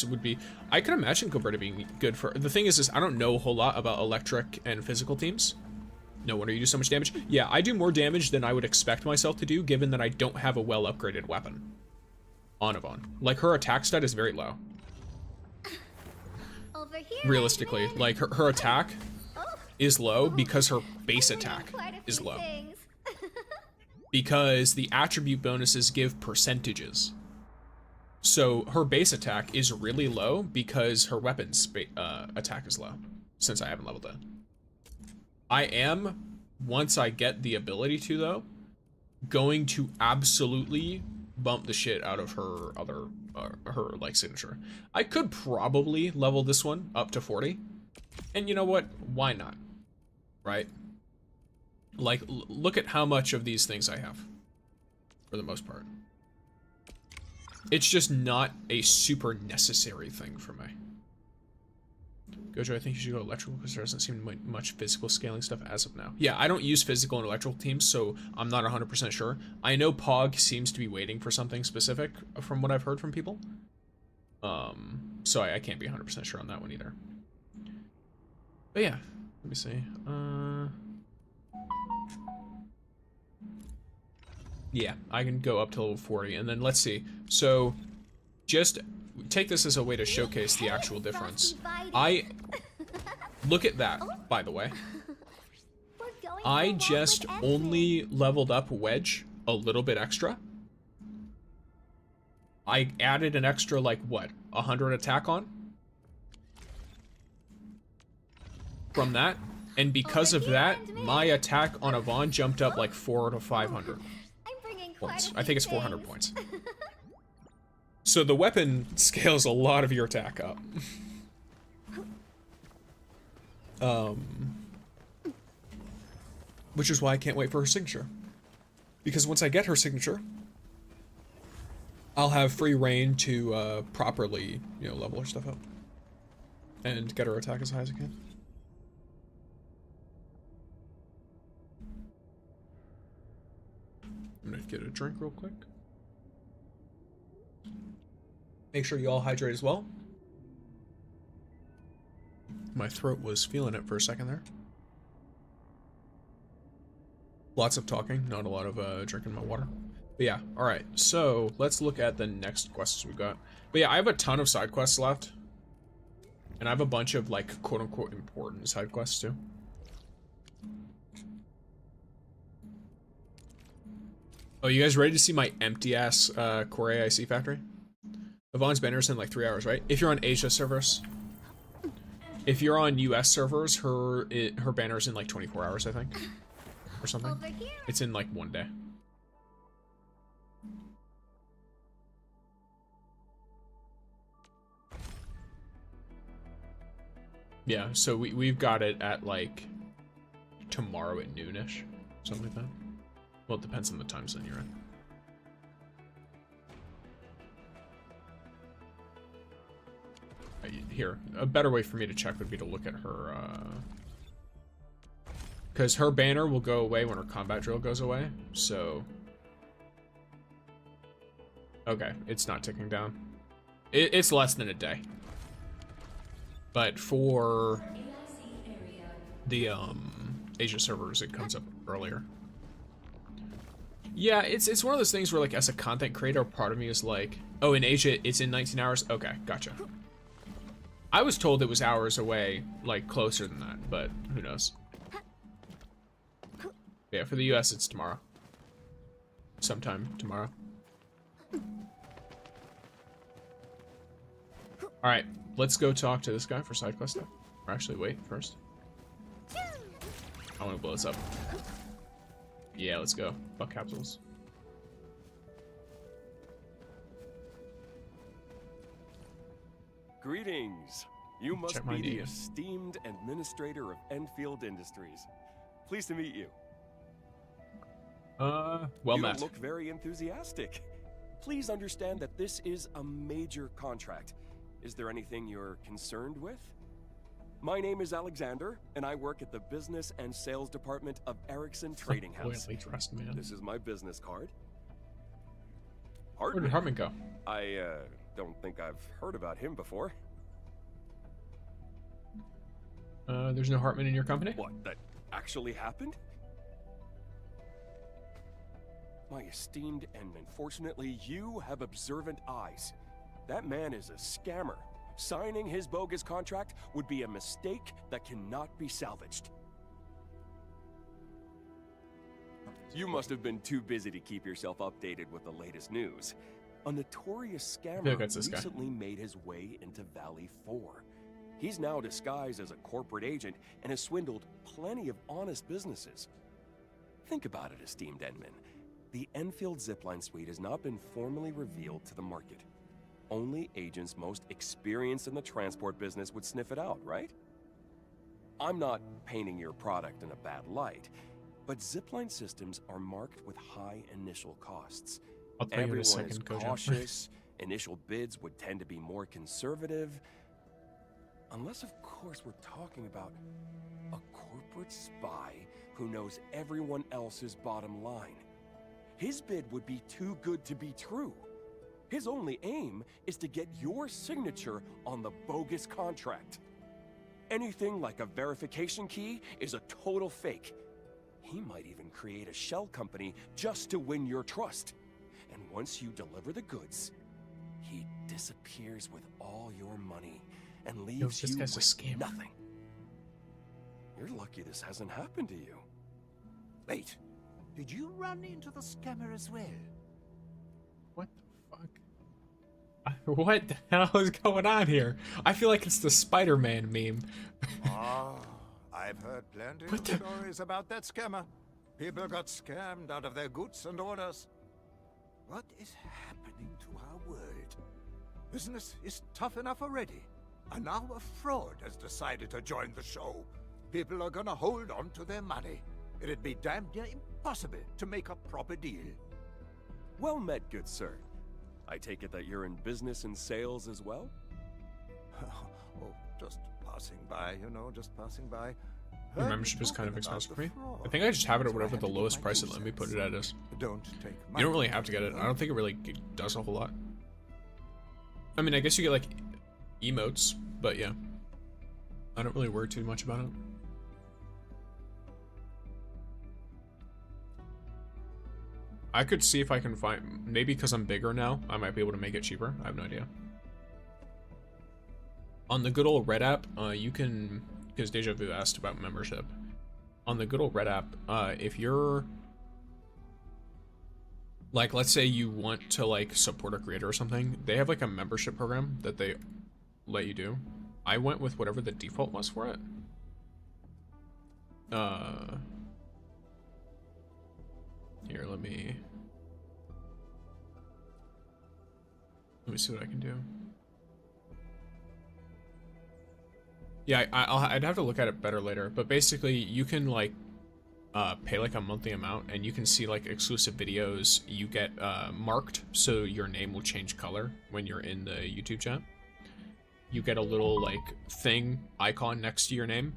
would be, I can imagine Gilberta being good for, the thing is I don't know a whole lot about electric and physical teams. No wonder you do so much damage. Yeah, I do more damage than I would expect myself to do, given that I don't have a well upgraded weapon. on Yvonne. Like, her attack stat is very low. Over here, Realistically, admin. like, her attack is low because her base I'm bringing attack quite a is few low. things. Because the attribute bonuses give percentages. So her base attack is really low because her weapons attack is low, since I haven't leveled it. I am, once I get the ability to though, going to absolutely bump the shit out of her other, her like signature. I could probably level this one up to 40. And you know what? Why not? Right? Like, look at how much of these things I have, for the most part. It's just not a super necessary thing for me. Gojo, I think you should go electrical because there doesn't seem much physical scaling stuff as of now. Yeah, I don't use physical and electrical teams, so I'm not 100% sure. I know Pog seems to be waiting for something specific from what I've heard from people. So I can't be 100% sure on that one either. But yeah, let me see. Yeah, I can go up to level 40, and then let's see. So, just take this as a way to showcase the actual difference. Look at that, by the way. I just only leveled up Wedge a little bit extra. I added an extra, like, what, 100 attack on? From that, and because of that, my attack on Yvonne jumped up like 400 to 500 points. I think it's 400 points. So the weapon scales a lot of your attack up. Which is why I can't wait for her signature. Because once I get her signature, I'll have free reign to properly, you know, level her stuff up. And get her attack as high as I can. I'm gonna get a drink real quick. Make sure you all hydrate as well. My throat was feeling it for a second there. Lots of talking, not a lot of drinking my water. But yeah, alright, so let's look at the next quests we've got. But yeah, I have a ton of side quests left. And I have a bunch of, like, quote-unquote important side quests too. Oh, you guys ready to see my empty-ass Core AIC factory? Yvonne's banner's in like 3 hours, right? If you're on Asia servers. If you're on US servers, her banner's in like 24 hours, I think. Or something. It's in like 1 day. Yeah, so we've got it at like tomorrow at noonish. Something like that. Well, it depends on the time zone you're in. Here, a better way for me to check would be to look at her, because her banner will go away when her combat drill goes away, so... Okay, it's not ticking down. It's less than a day. But for the, Asia servers, it comes up earlier. Yeah, it's one of those things where, like, as a content creator, part of me is like, oh, in Asia, it's in 19 hours? Okay, gotcha. I was told it was hours away, like, closer than that, but who knows. Yeah, for the US, it's tomorrow. Sometime tomorrow. Alright, let's go talk to this guy for side quest stuff. Or actually, wait, first. I want to blow this up. Yeah, let's go. Fuck capsules. Greetings. You must Check my be the DM. esteemed administrator of Endfield Industries. Pleased to meet you. Well you met. look very enthusiastic. Please understand that this is a major contract. Is there anything you're concerned with? My name is Alexander, and I work at the Business and Sales Department of Ericsson Trading House. Loyally dressed man. This is my business card. Where did Hartman go? I don't think I've heard about him before. There's no Hartman in your company? What, that actually happened? My esteemed Enman, fortunately you have observant eyes. That man is a scammer. Signing his bogus contract would be a mistake that cannot be salvaged. You must have been too busy to keep yourself updated with the latest news. A notorious scammer recently made his way into Valley 4. He's now disguised as a corporate agent and has swindled plenty of honest businesses. Think about it, esteemed Enman. The Endfield zipline suite has not been formally revealed to the market. Only agents most experienced in the transport business would sniff it out, right? I'm not painting your product in a bad light, but zipline systems are marked with high initial costs. Everyone is cautious, initial bids would tend to be more conservative, unless of course we're talking about a corporate spy who knows everyone else's bottom line. His bid would be too good to be true. His only aim is to get your signature on the bogus contract. Anything like a verification key is a total fake. He might even create a shell company just to win your trust. And once you deliver the goods, he disappears with all your money and leaves you with nothing. You're lucky this hasn't happened to you. Wait, did you run into the scammer as well? What the fuck? What the hell is going on here? I feel like it's the Spider-Man meme. I've heard plenty of stories about that scammer. People got scammed out of their goods and orders. What is happening to our world? Business is tough enough already, and now a fraud has decided to join the show. People are gonna hold on to their money. It'd be damn near impossible to make a proper deal. Well met, good sir. I take it that you're in business and sales as well? Oh, just passing by, you know, just passing by. The membership is kind of expensive for me. I think I just have it at whatever the lowest price it let me put it at is. You don't really have to get it. I don't think it really does a whole lot. I mean, I guess you get like emotes, but yeah. I don't really worry too much about it. I could see if I can find, maybe because I'm bigger now, I might be able to make it cheaper. I have no idea. On the good old Red app, you can, because Deja Vu asked about membership. On the good old Red app, if you're, like, let's say you want to, like, support a creator or something, they have, like, a membership program that they let you do. I went with whatever the default was for it. Here, let me see what I can do. Yeah, I'd have to look at it better later, but basically you can like pay like a monthly amount and you can see like exclusive videos. You get marked so your name will change color when you're in the YouTube chat. You get a little like thing icon next to your name,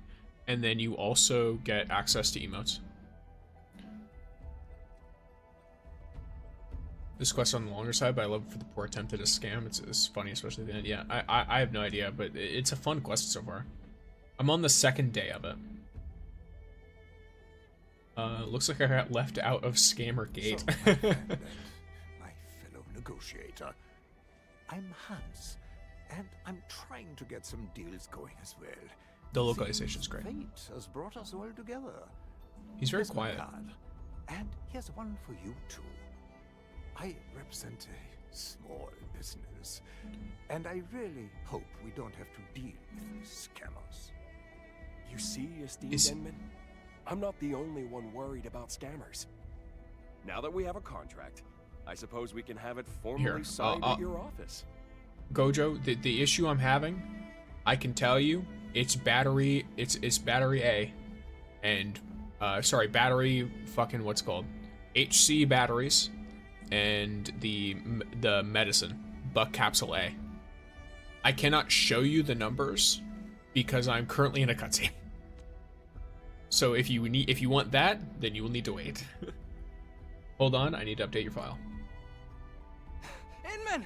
and then you also get access to emotes. This quest on the longer side, but I love it for the poor attempt at a scam. It's funny, especially at the end. Yeah, I have no idea, but it's a fun quest so far. I'm on the second day of it. Looks like I got left out of Scammer Gate. So, my fellow negotiator, I'm Hans, and I'm trying to get some deals going as well. The localization's great. Fate has brought us all together. He's very quiet. And here's one for you too. I represent a small business, and I really hope we don't have to deal with these scammers. You see, esteemed Denman? I'm not the only one worried about scammers. Now that we have a contract, I suppose we can have it formally signed at your office. Gojo, the issue I'm having, I can tell you, it's battery A, and sorry, battery fucking what's called HC batteries. And the medicine, Buck Capsule A. I cannot show you the numbers because I'm currently in a cutscene. So if you want that, then you will need to wait. Hold on, I need to update your file. Inman!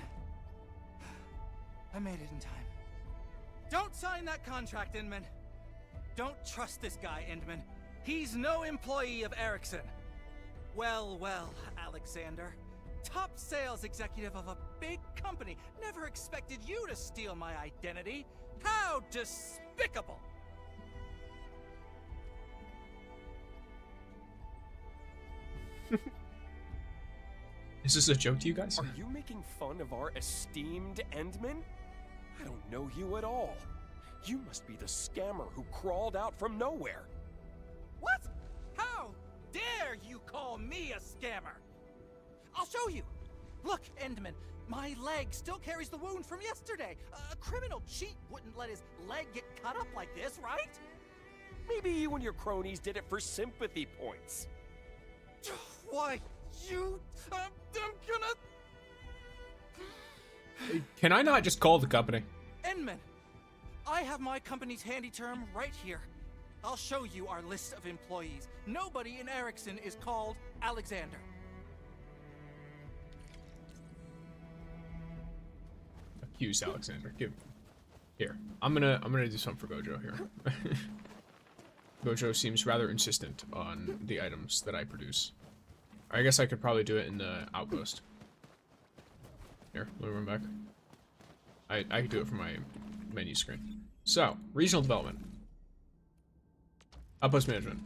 I made it in time. Don't sign that contract, Inman. Don't trust this guy, Inman. He's no employee of Erickson. Well, Alexander. Top sales executive of a big company. Never expected you to steal my identity. How despicable! Is this a joke to you guys? Are you making fun of our esteemed Endman? I don't know you at all. You must be the scammer who crawled out from nowhere. What? How dare you call me a scammer? I'll show you. Look, Endman, my leg still carries the wound from yesterday. A criminal cheat wouldn't let his leg get cut up like this, right? Maybe you and your cronies did it for sympathy points. Why, you... I'm gonna... Can I not just call the company? Endman, I have my company's handy term right here. I'll show you our list of employees. Nobody in Erickson is called Alexander. Accuse Alexander. Give. Here. I'm gonna do something for Gojo here. Gojo seems rather insistent on the items that I produce. I guess I could probably do it in the outpost. Here, let me run back. I could do it from my menu screen. So, regional development. Outpost management.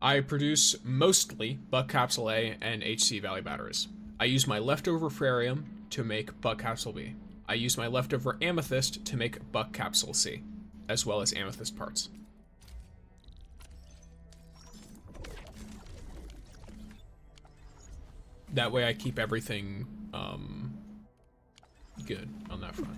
I produce mostly Buck Capsule A and HC Valley batteries. I use my leftover Ferrium to make Buck Capsule B. I use my leftover Amethyst to make Buck Capsule C, as well as Amethyst parts. That way I keep everything good on that front.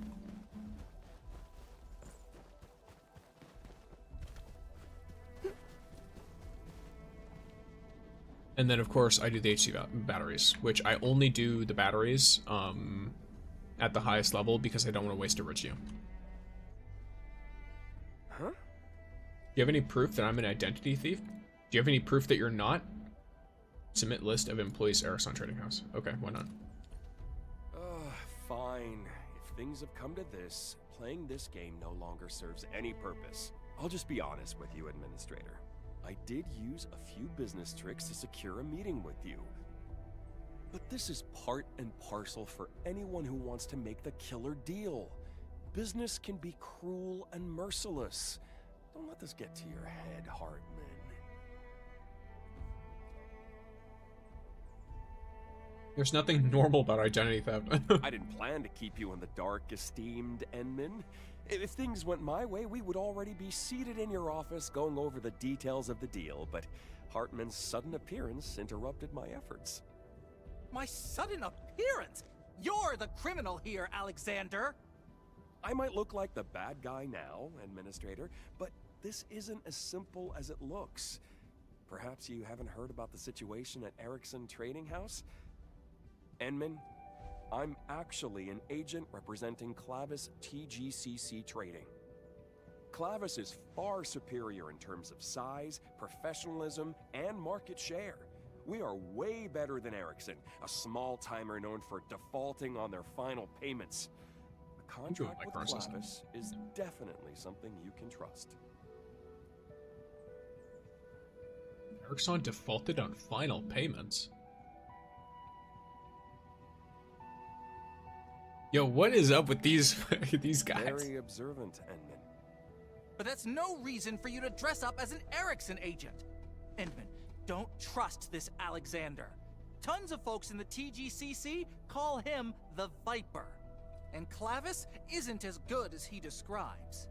And then of course I do the HC batteries, which I only do the batteries at the highest level because I don't want to waste Iridium. Huh? Do you have any proof that I'm an identity thief? Do you have any proof that you're not? Submit list of employees Erickson Trading House. Okay, why not? Fine. If things have come to this, playing this game no longer serves any purpose. I'll just be honest with you, Administrator. I did use a few business tricks to secure a meeting with you. But this is part and parcel for anyone who wants to make the killer deal. Business can be cruel and merciless. Don't let this get to your head, Hartman. There's nothing normal about identity theft. I didn't plan to keep you in the dark, esteemed Endman. If things went my way, we would already be seated in your office going over the details of the deal, but Hartman's sudden appearance interrupted my efforts. My sudden appearance? You're the criminal here, Alexander! I might look like the bad guy now, Administrator, but this isn't as simple as it looks. Perhaps you haven't heard about the situation at Erickson Trading House? Endman, I'm actually an agent representing Clavis TGCC Trading. Clavis is far superior in terms of size, professionalism, and market share. We are way better than Erickson, a small-timer known for defaulting on their final payments. A contract with Clavis is definitely something you can trust. Erickson defaulted on final payments? Yo, what is up with these these guys? Very observant, Endman. But that's no reason for you to dress up as an Erickson agent. Endman, don't trust this Alexander. Tons of folks in the TGCC call him the Viper. And Clavis isn't as good as he describes.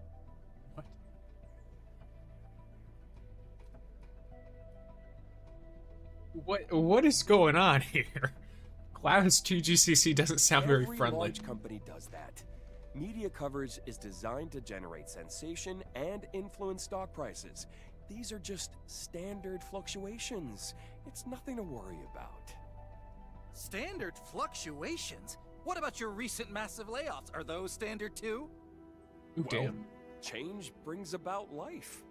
What is going on here? Clavis TGCC doesn't sound very friendly. Every large company does that. Media coverage is designed to generate sensation and influence stock prices. These are just standard fluctuations. It's nothing to worry about. Standard fluctuations? What about your recent massive layoffs? Are those standard too? Ooh, damn. Change brings about life.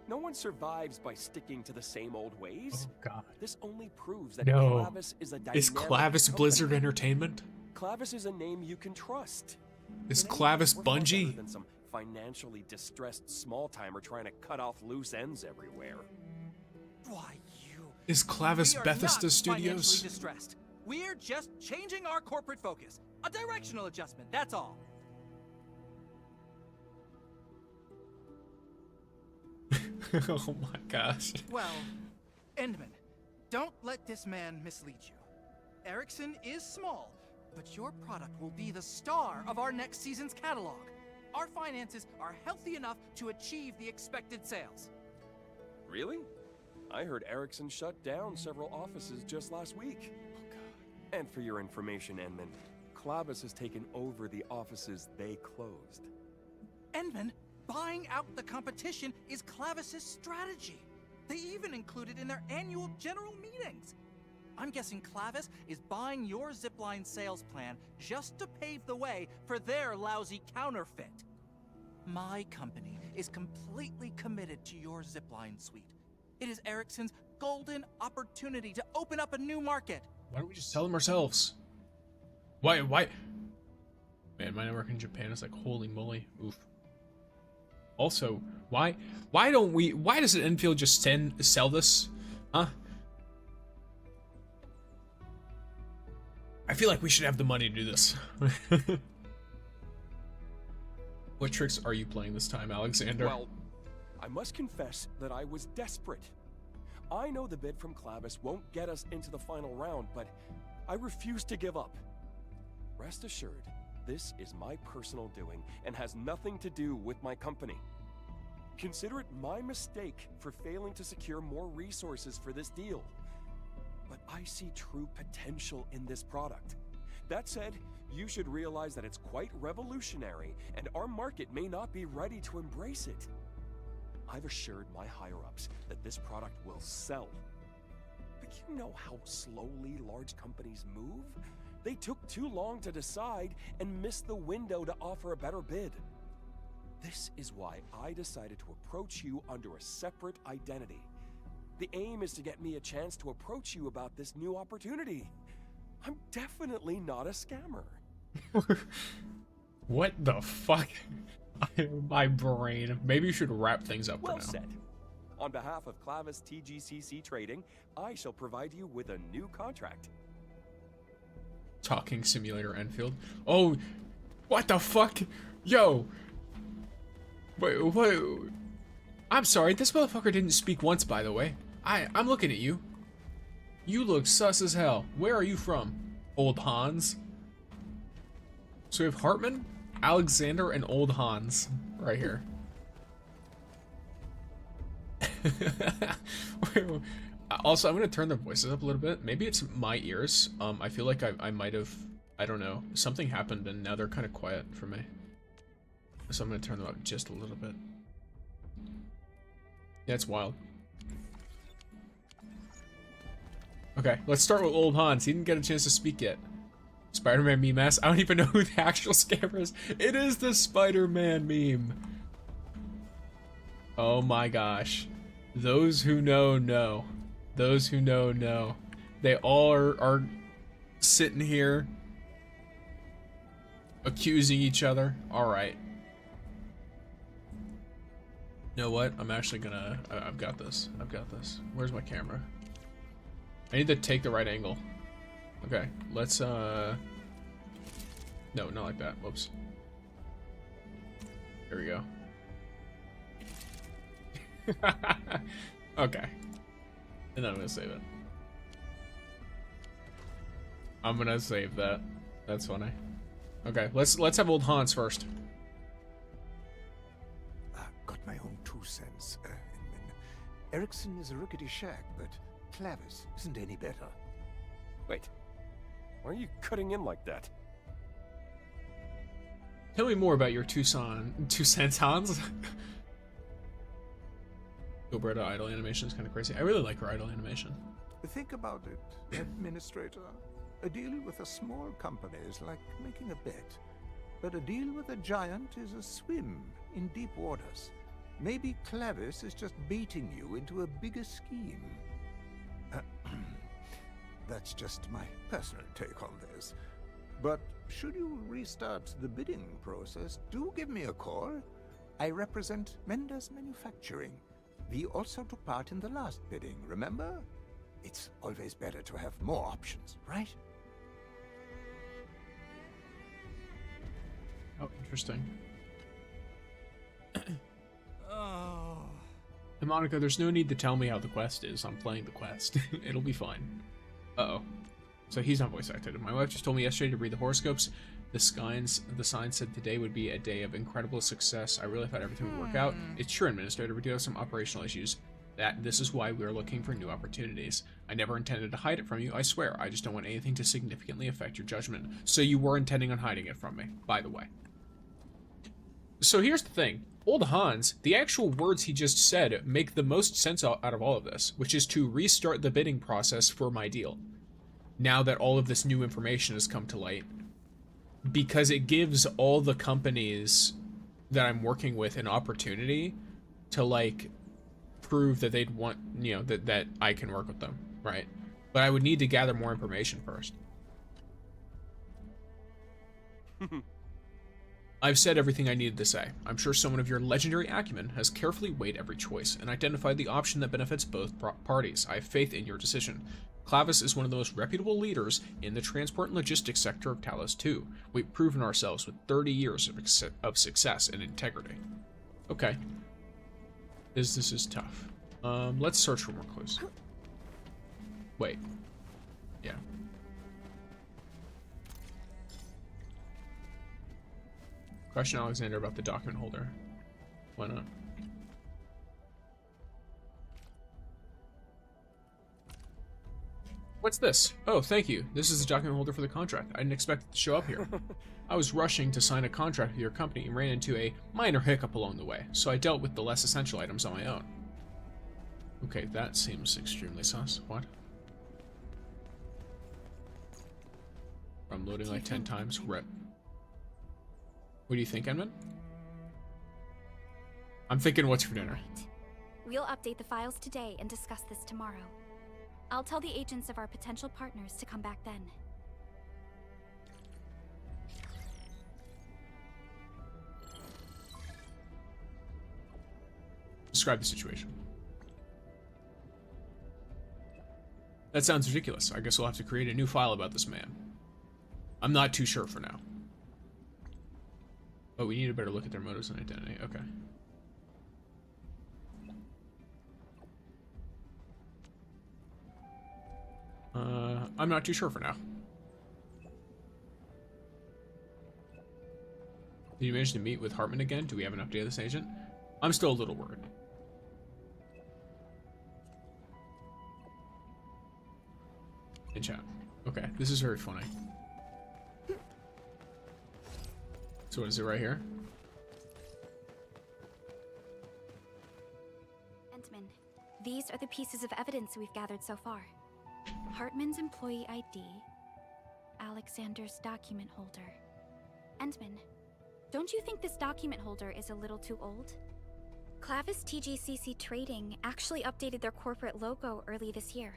No one survives by sticking to the same old ways. Oh god. This only proves that No. Clavis is a dynamic Is Clavis company. Blizzard Entertainment? Clavis is a name you can trust. Is An agent Clavis is worth far better Bungie? than some financially distressed small-timer trying to cut off loose ends everywhere. Why, you... Is Clavis We are Bethesda not Studios? financially distressed. We're just changing our corporate focus. A directional adjustment, that's all. Oh my gosh. Well, Endman, don't let this man mislead you. Ericsson is small, but your product will be the star of our next season's catalog. Our finances are healthy enough to achieve the expected sales. Really? I heard Ericsson shut down several offices just last week. Oh, God. And for your information, Endman, Clavis has taken over the offices they closed. Endman, buying out the competition is Clavis's strategy. They even include it in their annual general meetings. I'm guessing Clavis is buying your zipline sales plan just to pave the way for their lousy counterfeit. My company is completely committed to your zipline suite. It is Ericsson's golden opportunity to open up a new market. Why don't we just sell them ourselves? Why? Man, my network in Japan is like, holy moly. Oof. Also, why doesn't Enfield just sell this? Huh? I feel like we should have the money to do this. What tricks are you playing this time, Alexander? Well, I must confess that I was desperate. I know the bid from Clavis won't get us into the final round, but I refuse to give up. Rest assured, this is my personal doing and has nothing to do with my company. Consider it my mistake for failing to secure more resources for this deal. But I see true potential in this product. That said, you should realize that it's quite revolutionary, and our market may not be ready to embrace it. I've assured my higher-ups that this product will sell. But you know how slowly large companies move? They took too long to decide and missed the window to offer a better bid. This is why I decided to approach you under a separate identity. The aim is to get me a chance to approach you about this new opportunity. I'm definitely not a scammer. What the fuck? My brain. Maybe you should wrap things up Well for now. said. On behalf of Clavis TGCC Trading, I shall provide you with a new contract. Talking Simulator Enfield. Oh, what the fuck? Yo. Wait. I'm sorry, this motherfucker didn't speak once, by the way. I'm looking at you. You look sus as hell. Where are you from? Old Hans? So we have Hartman, Alexander, and Old Hans right here. Also, I'm gonna turn their voices up a little bit. Maybe it's my ears. I feel like I might have, I don't know, something happened and now they're kind of quiet for me. So I'm gonna turn them up just a little bit. Yeah, it's wild. Okay, let's start with Old Hans. He didn't get a chance to speak yet. Spider-Man meme ass. I don't even know who the actual scammer is. It is the Spider-Man meme. Oh my gosh. Those who know, know. Those who know, know. They all are sitting here accusing each other. Alright. You know what? I'm actually gonna... I've got this. I've got this. Where's my camera? I need to take the right angle. Okay, let's, no, not like that. Whoops. There we go. Okay. And then I'm gonna save it. I'm gonna save that. That's funny. Okay, let's have Old Hans first. Got my own 2 cents, Inman. Ericsson is a rickety shack, but Clavis isn't any better. Wait, why are you cutting in like that? Tell me more about your 2 cents, Hans. Gilberta idle animation is kind of crazy. I really like her idle animation. Think about it, Administrator. A deal with a small company is like making a bet. But a deal with a giant is a swim in deep waters. Maybe Clavis is just baiting you into a bigger scheme. That's just my personal take on this. But should you restart the bidding process, do give me a call. I represent Mendes Manufacturing. We also took part in the last bidding, remember? It's always better to have more options, right? Oh, interesting. Oh. And Monica, there's no need to tell me how the quest is. I'm playing the quest. It'll be fine. Uh-oh. So he's not voice acted. My wife just told me yesterday to read the horoscopes. The sign said today would be a day of incredible success. I really thought everything would work out. It's true, Administrator. We do have some operational issues. This is why we're looking for new opportunities. I never intended to hide it from you, I swear. I just don't want anything to significantly affect your judgment. So you were intending on hiding it from me, by the way. So here's the thing. Old Hans, the actual words he just said make the most sense out of all of this, which is to restart the bidding process for my deal. Now that all of this new information has come to light. Because it gives all the companies that I'm working with an opportunity to, like, prove that they'd want, you know, that I can work with them, right? But I would need to gather more information first. I've said everything I needed to say. I'm sure someone of your legendary acumen has carefully weighed every choice and identified the option that benefits both parties. I have faith in your decision. Clavis is one of the most reputable leaders in the transport and logistics sector of Talos 2. We've proven ourselves with 30 years of success and integrity. Okay. Business is tough. Let's search for more clues. Wait. Yeah. Question Alexander about the document holder. Why not? What's this? Oh, thank you. This is the document holder for the contract. I didn't expect it to show up here. I was rushing to sign a contract with your company and ran into a minor hiccup along the way, so I dealt with the less essential items on my own. Okay, that seems extremely sus. What? I'm loading like 10 times. Rip. What do you think, Edmund? I'm thinking what's for dinner. Right. We'll update the files today and discuss this tomorrow. I'll tell the agents of our potential partners to come back then. Describe the situation. That sounds ridiculous. I guess we'll have to create a new file about this man. I'm not too sure for now. But we need a better look at their motives and identity. Okay. I'm not too sure for now. Did you manage to meet with Hartman again? Do we have an update of this agent? I'm still a little worried. In chat. Okay, this is very funny. So what is it right here? Entman, these are the pieces of evidence we've gathered so far. Hartman's employee ID, Alexander's document holder. Entman, don't you think this document holder is a little too old? Clavis TGCC Trading actually updated their corporate logo early this year.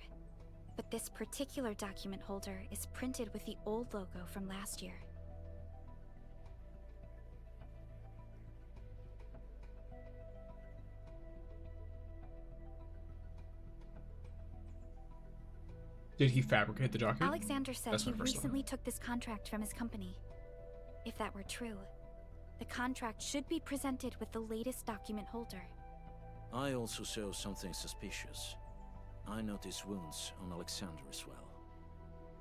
But this particular document holder is printed with the old logo from last year. Did he fabricate the document? Alexander said he recently took this contract from his company. If that were true, the contract should be presented with the latest document holder. I also saw something suspicious. I noticed wounds on Alexander as well.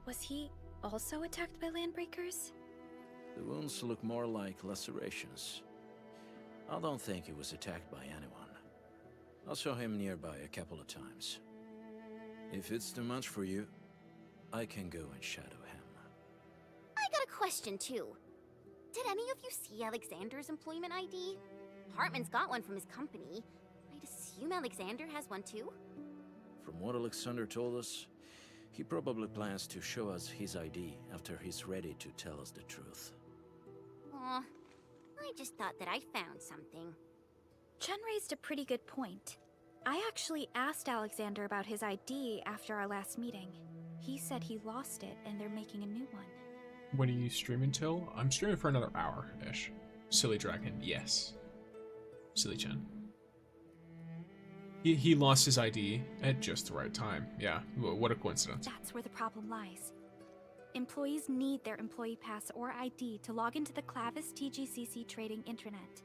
Was he also attacked by landbreakers? The wounds look more like lacerations. I don't think he was attacked by anyone. I saw him nearby a couple of times. If it's too much for you, I can go and shadow him. I got a question too. Did any of you see Alexander's employment ID? Hartman's got one from his company. I'd assume Alexander has one too? From what Alexander told us, he probably plans to show us his ID after he's ready to tell us the truth. Aw, I just thought that I found something. Chen raised a pretty good point. I actually asked Alexander about his ID after our last meeting. He said he lost it and they're making a new one. When are you streaming till? I'm streaming for another hour-ish. Silly Dragon, yes. Silly Chen. He lost his ID at just the right time. Yeah, what a coincidence. That's where the problem lies. Employees need their employee pass or ID to log into the Clavis TGCC trading intranet.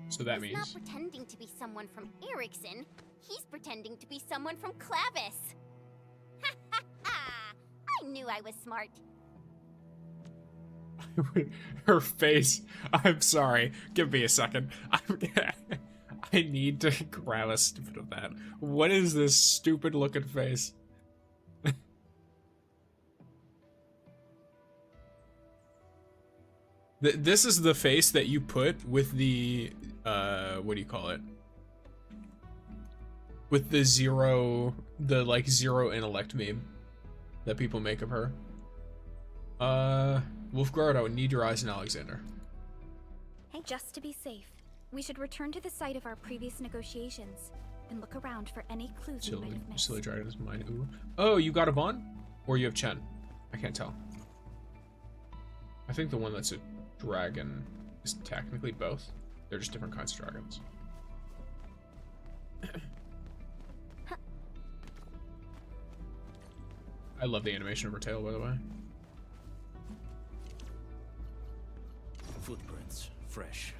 So that He's means... not pretending to be someone from Ericsson. He's pretending to be someone from Clavis. Ha ha ha! I knew I was smart. Her face. I'm sorry. Give me a second. I need to grab a snippet of that. What is this stupid looking face? This is the face that you put with the, what do you call it? With the zero intellect meme that people make of her. Wolfguard, I would need your eyes in Alexander. Hey, just to be safe, we should return to the site of our previous negotiations and look around for any clues we might have missed. Silly Dragon's mind. Ooh. Oh, you got Yvonne? Or you have Chen? I can't tell. I think the one that's a dragon is technically both. They're just different kinds of dragons. I love the animation of her tail, by the way. Footprints, fresh.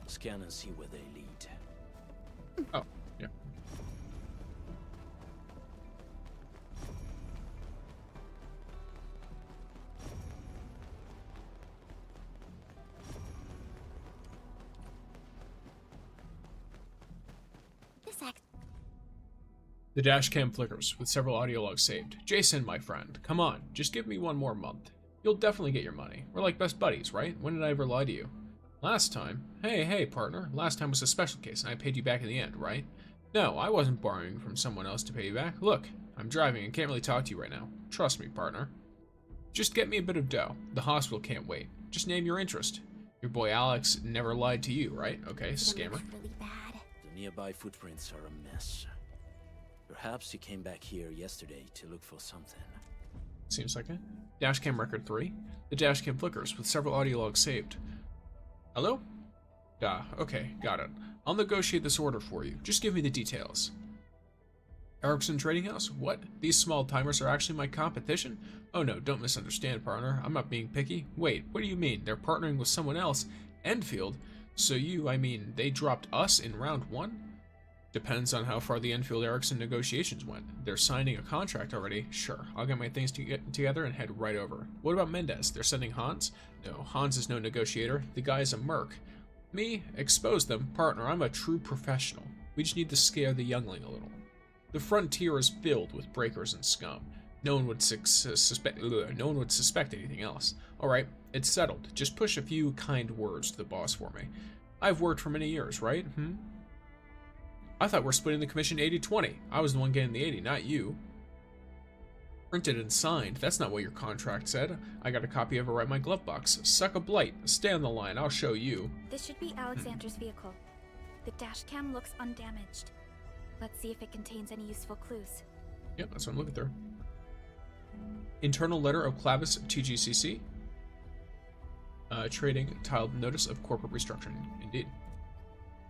Scan and see where they lead. Oh, yeah. This act. The dash cam flickers with several audio logs saved. Jason, my friend, come on, just give me one more month. You'll definitely get your money. We're like best buddies, right? When did I ever lie to you? Last time? Hey, partner. Last time was a special case and I paid you back in the end, right? No, I wasn't borrowing from someone else to pay you back. Look, I'm driving and can't really talk to you right now. Trust me, partner. Just get me a bit of dough. The hospital can't wait. Just name your interest. Your boy Alex never lied to you, right? Okay, scammer. Really bad. The nearby footprints are a mess. Perhaps he came back here yesterday to look for something. Seems like it. Dashcam record 3. The dashcam flickers with several audio logs saved. Hello? Okay, got it. I'll negotiate this order for you. Just give me the details. Ericsson Trading House? What? These small timers are actually my competition? Oh no, don't misunderstand, partner. I'm not being picky. Wait, what do you mean? They're partnering with someone else? Endfield? So they dropped us in round 1? Depends on how far the Enfield Ericsson negotiations went. They're signing a contract already. Sure, I'll get my things together and head right over. What about Mendez? They're sending Hans? No, Hans is no negotiator. The guy's a merc. Me? Expose them? Partner, I'm a true professional. We just need to scare the youngling a little. The frontier is filled with breakers and scum. No one would suspect anything else. Alright, it's settled. Just push a few kind words to the boss for me. I've worked for many years, right? I thought we're splitting the commission 80-20. I was the one getting the 80, not you. Printed and signed. That's not what your contract said. I got a copy of it right in my glove box. Suck a blight. Stay on the line. I'll show you. This should be Alexander's vehicle. The dashcam looks undamaged. Let's see if it contains any useful clues. Yep, that's what I'm looking through. Internal letter of Clavis TGCC. Trading tiled notice of corporate restructuring. Indeed.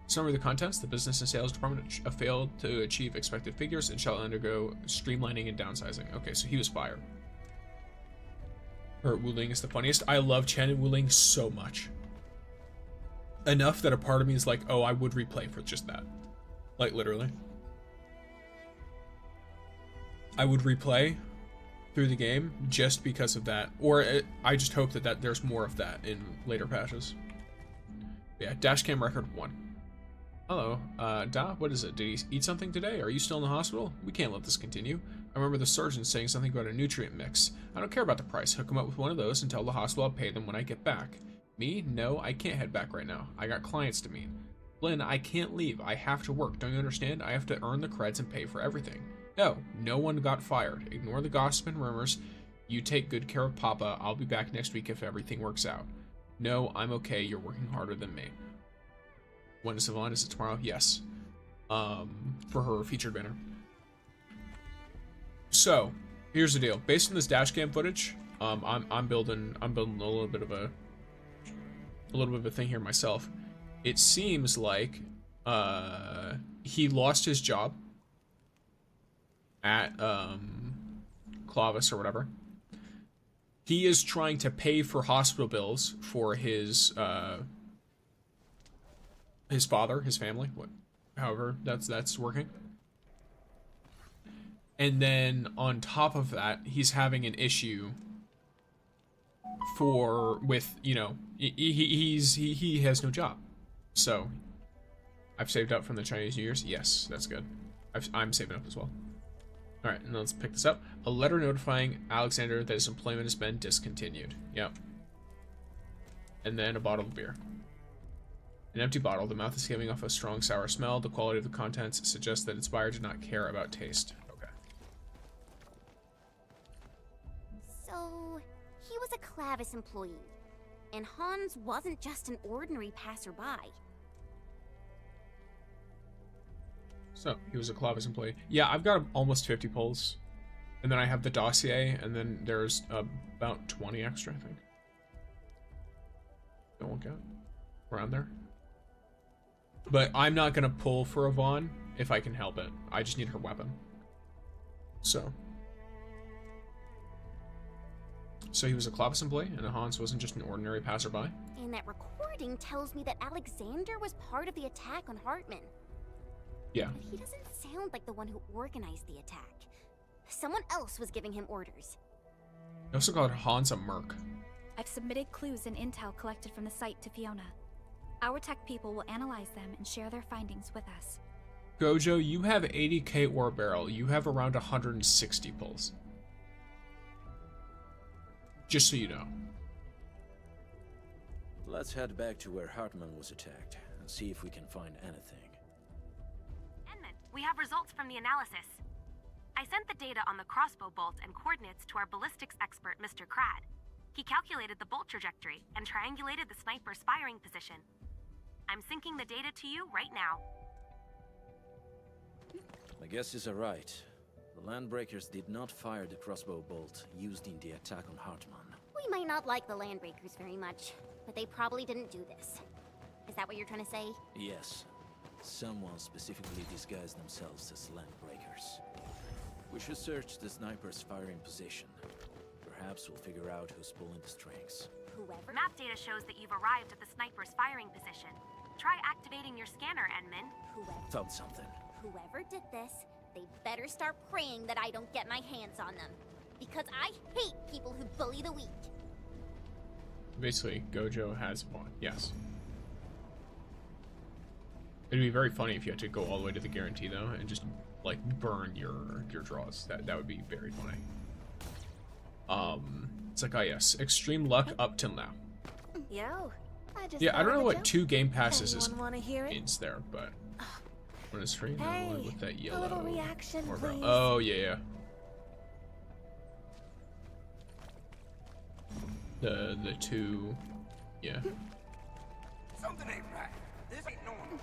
Summary of the contents: the business and sales department failed to achieve expected figures and shall undergo streamlining and downsizing. Okay, so he was fired. Wu Ling is the funniest. I love Chen and Wu Ling so much. Enough that a part of me is like, oh, I would replay for just that. Like, literally. I would replay through the game just because of that. Or I just hope that there's more of that in later patches. Yeah, dashcam record 1. Hello, Da, what is it? Did he eat something today? Are you still in the hospital? We can't let this continue. I remember the surgeon saying something about a nutrient mix. I don't care about the price. Hook him up with one of those and tell the hospital I'll pay them when I get back. Me? No, I can't head back right now. I got clients to meet. Lynn, I can't leave. I have to work. Don't you understand? I have to earn the creds and pay for everything. No, no one got fired. Ignore the gossip and rumors. You take good care of Papa. I'll be back next week if everything works out. No, I'm okay. You're working harder than me. When is Yvonne? Is it tomorrow? Yes. For her featured banner. So, here's the deal. Based on this dashcam footage, I'm building a little bit of a thing here myself. It seems like he lost his job at Clavis or whatever. He is trying to pay for hospital bills for his father, his family, however that's working. And then on top of that, he's having an issue with you know, he has no job. So I've saved up from the Chinese New Year's. Yes, that's good. I'm saving up as well. All right, and let's pick this up. A letter notifying Alexander that his employment has been discontinued. Yep. And then a bottle of beer. An empty bottle. The mouth is giving off a strong sour smell. The quality of the contents suggests that its buyer did not care about taste. Okay. So, he was a Clavis employee, and Hans wasn't just an ordinary passerby. So, he was a Clavis employee. Yeah, I've got almost 50 pulls. And then I have the dossier, and then there's about 20 extra, I think. That won't get around there. But I'm not going to pull for Yvonne if I can help it. I just need her weapon. So he was a Clavis employee, and Hans wasn't just an ordinary passerby? And that recording tells me that Alexander was part of the attack on Hartman. Yeah. But he doesn't sound like the one who organized the attack. Someone else was giving him orders. They also called Hans a merc. I've submitted clues and intel collected from the site to Fiona. Our tech people will analyze them and share their findings with us. Gojo, you have 80k ore barrel. You have around 160 pulls. Just so you know. Let's head back to where Hartman was attacked and see if we can find anything. We have results from the analysis. I sent the data on the crossbow bolt and coordinates to our ballistics expert, Mr. Crad. He calculated the bolt trajectory and triangulated the sniper's firing position. I'm syncing the data to you right now. My guesses are right. The Landbreakers did not fire the crossbow bolt used in the attack on Hartman. We might not like the Landbreakers very much, but they probably didn't do this. Is that what you're trying to say? Yes. Someone specifically disguised themselves as Landbreakers. We should search the sniper's firing position. Perhaps we'll figure out who's pulling the strings. Whoever? Map data shows that you've arrived at the sniper's firing position. Try activating your scanner, Enmin. Found something. Whoever did this, they better start praying that I don't get my hands on them. Because I hate people who bully the weak. Basically, Gojo has one. Yes. It'd be very funny if you had to go all the way to the guarantee though, and just like burn your draws. That would be very funny. It's like, oh yes, extreme luck up till now. Yo, I don't know what 2 game passes means there, but when it's free, hey, no, with that yellow. A little reaction, please. Oh yeah. The 2, yeah. Something ain't right. This ain't normal.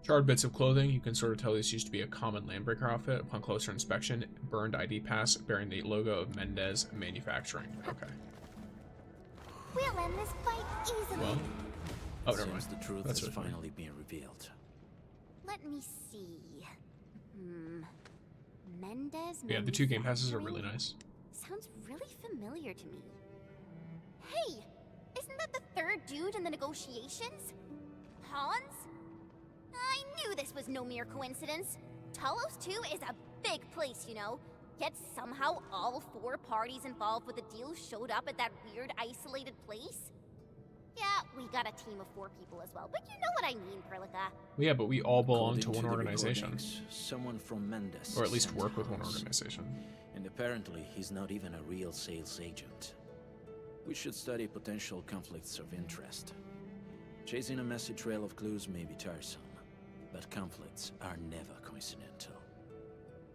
Charred bits of clothing. You can sort of tell this used to be a common Landbreaker outfit. Upon closer inspection, burned ID pass bearing the logo of Mendez Manufacturing. Okay. We'll end this fight easily. Well, oh, never mind. The truth That's is what finally being revealed. Let me see. Mendez. Yeah, the 2 game passes are really nice. Sounds really familiar to me. Hey, isn't that the 3rd dude in the negotiations? Hans? I knew this was no mere coincidence. Talos 2 is a big place, you know. Yet somehow all 4 parties involved with the deal showed up at that weird isolated place. Yeah, we got a team of 4 people as well, but you know what I mean, Perlica. Well, yeah, but we all belong According to one the organization. Someone from Mendez Or at least sent work with one Hans. organization. And apparently, he's not even a real sales agent. We should study potential conflicts of interest. Chasing a messy trail of clues may be tiresome, but conflicts are never coincidental.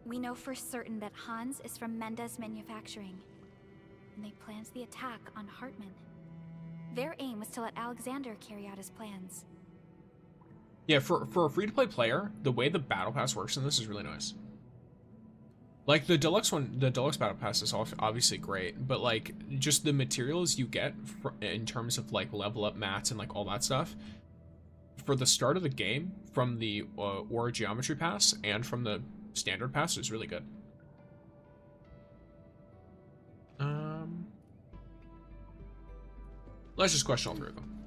We know for certain that Hans is from Mendez Manufacturing, and they planned the attack on Hartman. Their aim was to let Alexander carry out his plans. Yeah, for a free-to-play player, the way the Battle Pass works in this is really nice. Like, the deluxe Battle Pass is obviously great, but, like, just the materials you get in terms of, like, level up mats and, like, all that stuff, for the start of the game, from the Aura Geometry Pass and from the Standard Pass, is really good. Let's just question all three of them.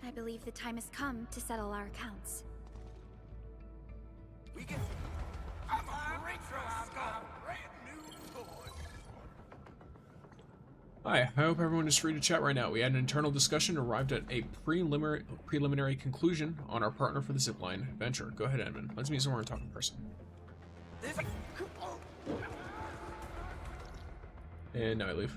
I believe the time has come to settle our accounts. We get Hi, I hope everyone is free to chat right now. We had an internal discussion and arrived at a preliminary conclusion on our partner for the zipline adventure. Go ahead, Edmund. Let's meet somewhere and talk in person. And now I leave.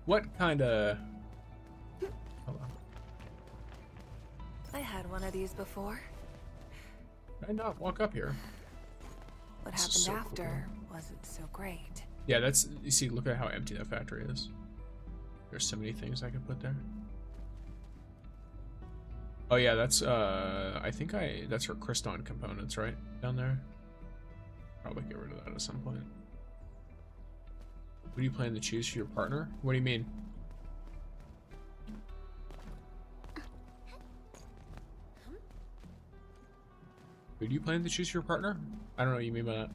What kind of... Hold on. I had one of these before. Did I not walk up here? What This happened is so after wasn't so great. Yeah, that's... You see, look at how empty that factory is. There's so many things I could put there. Oh yeah, that's, I think that's her Kriston components, right? Down there? Probably get rid of that at some point. Who do you plan to choose for your partner? What do you mean? Who do you plan to choose for your partner? I don't know what you mean by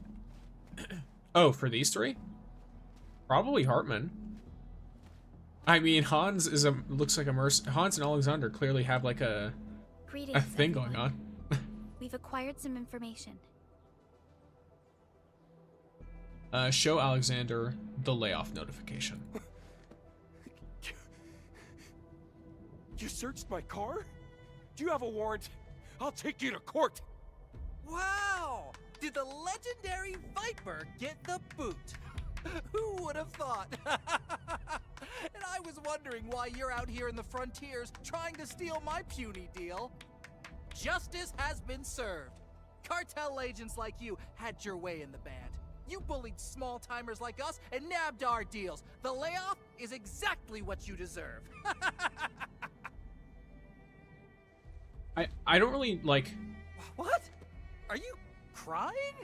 that. Oh, for these three? Probably Hartman. I mean, Hans is looks like a Hans and Alexander clearly have like a thing going on. We've acquired some information. Show Alexander the layoff notification. You searched my car? Do you have a warrant? I'll take you to court. Wow! Did the legendary Viper get the boot? Who would have thought? And I was wondering why you're out here in the frontiers trying to steal my puny deal. Justice has been served. Cartel agents like you had your way in the band. You bullied small-timers like us and nabbed our deals. The layoff is exactly what you deserve. I don't really like... What? Are you crying?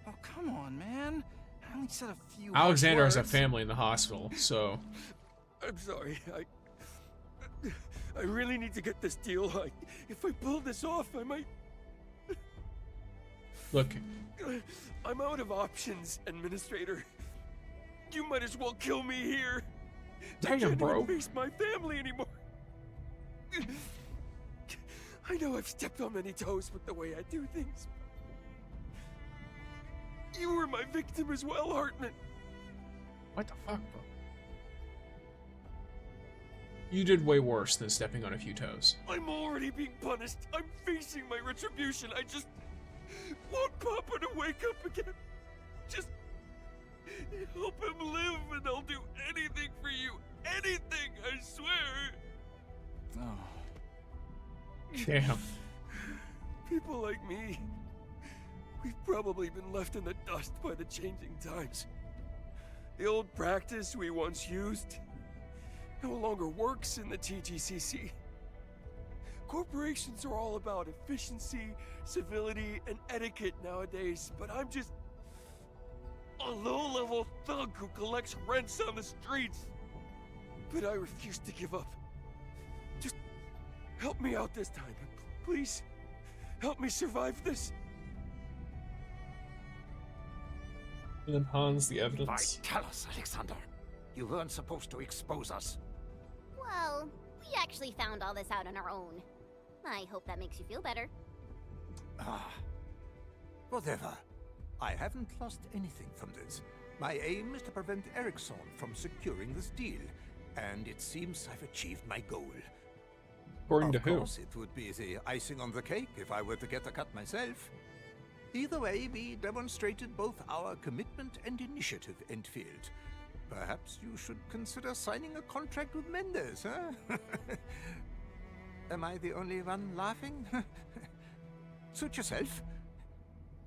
Oh, come on, man. I only said a few Alexander has a words. family in the hospital, so... I'm sorry. I really need to get this deal. If I pull this off, I might... Look... I'm out of options, Administrator. You might as well kill me here. Damn, bro. I can't face my family anymore. I know I've stepped on many toes with the way I do things. You were my victim as well, Hartman. What the fuck, bro? You did way worse than stepping on a few toes. I'm already being punished. I'm facing my retribution. I just want Papa to wake up again. Just help him live and I'll do anything for you. Anything, I swear. Oh. Damn. People like me, we've probably been left in the dust by the changing times. The old practice we once used no longer works in the TGCC. Corporations are all about efficiency, civility, and etiquette nowadays, but I'm just a low-level thug who collects rents on the streets. But I refuse to give up. Just help me out this time. Please, help me survive this. And then Hans, the evidence. Tell us, Alexander. You weren't supposed to expose us. Well, we actually found all this out on our own. I hope that makes you feel better. Whatever. I haven't lost anything from this. My aim is to prevent Eriksson from securing this deal, and it seems I've achieved my goal. According to who? Of course, it would be the icing on the cake if I were to get a cut myself. Either way, we demonstrated both our commitment and initiative, Endfield. Perhaps you should consider signing a contract with Mendes, huh? Am I the only one laughing? Suit yourself.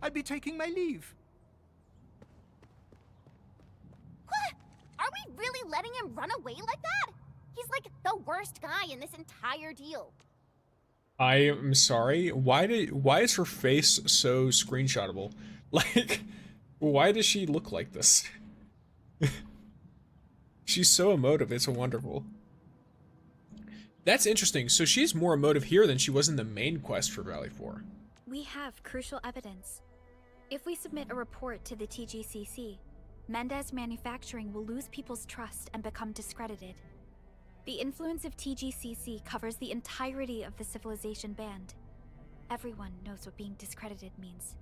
I'll be taking my leave. What? Are we really letting him run away like that? He's like the worst guy in this entire deal. I am sorry. Why is her face so screenshotable? Like, why does she look like this? She's so emotive. It's wonderful. That's interesting. So she's more emotive here than she was in the main quest for Valley 4. We have crucial evidence. If we submit a report to the TGCC, Mendez Manufacturing will lose people's trust and become discredited. The influence of TGCC covers the entirety of the civilization band. Everyone knows what being discredited means.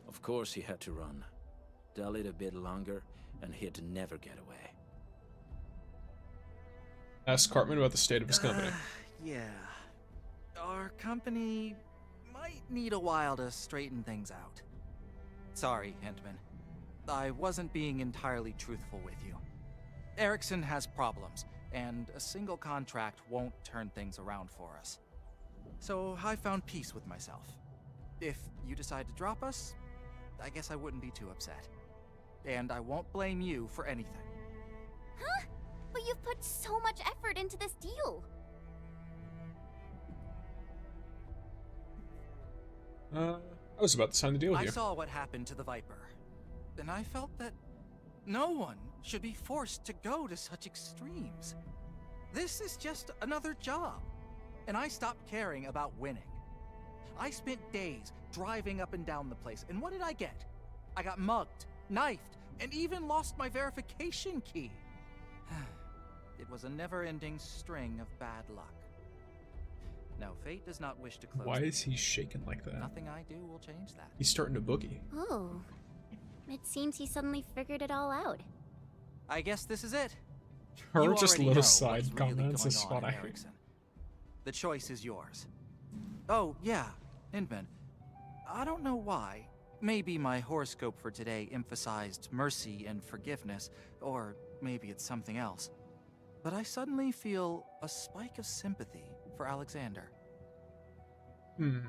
Of course he had to run. Dallied a bit longer, and he'd never get away. Ask Cartman about the state of his company. Yeah. Our company might need a while to straighten things out. Sorry, Hintman. I wasn't being entirely truthful with you. Erickson has problems, and a single contract won't turn things around for us. So I found peace with myself. If you decide to drop us, I guess I wouldn't be too upset. And I won't blame you for anything. Huh? But you've put so much effort into this deal. I was about to sign the deal with you. I saw what happened to the Viper, and I felt that no one should be forced to go to such extremes. This is just another job, and I stopped caring about winning. I spent days driving up and down the place, and what did I get? I got mugged, knifed, and even lost my verification key. It was a never-ending string of bad luck. No, fate does not wish to close. Why is he shaking like that? Nothing I do will change that. He's starting to boogie. Oh. It seems he suddenly figured it all out. I guess this is it. Her You just already little know side what's really comments is going on funny. at Erickson. The choice is yours. Oh, yeah, Hindman. I don't know why. Maybe my horoscope for today emphasized mercy and forgiveness, or maybe it's something else. But I suddenly feel a spike of sympathy for Alexander. I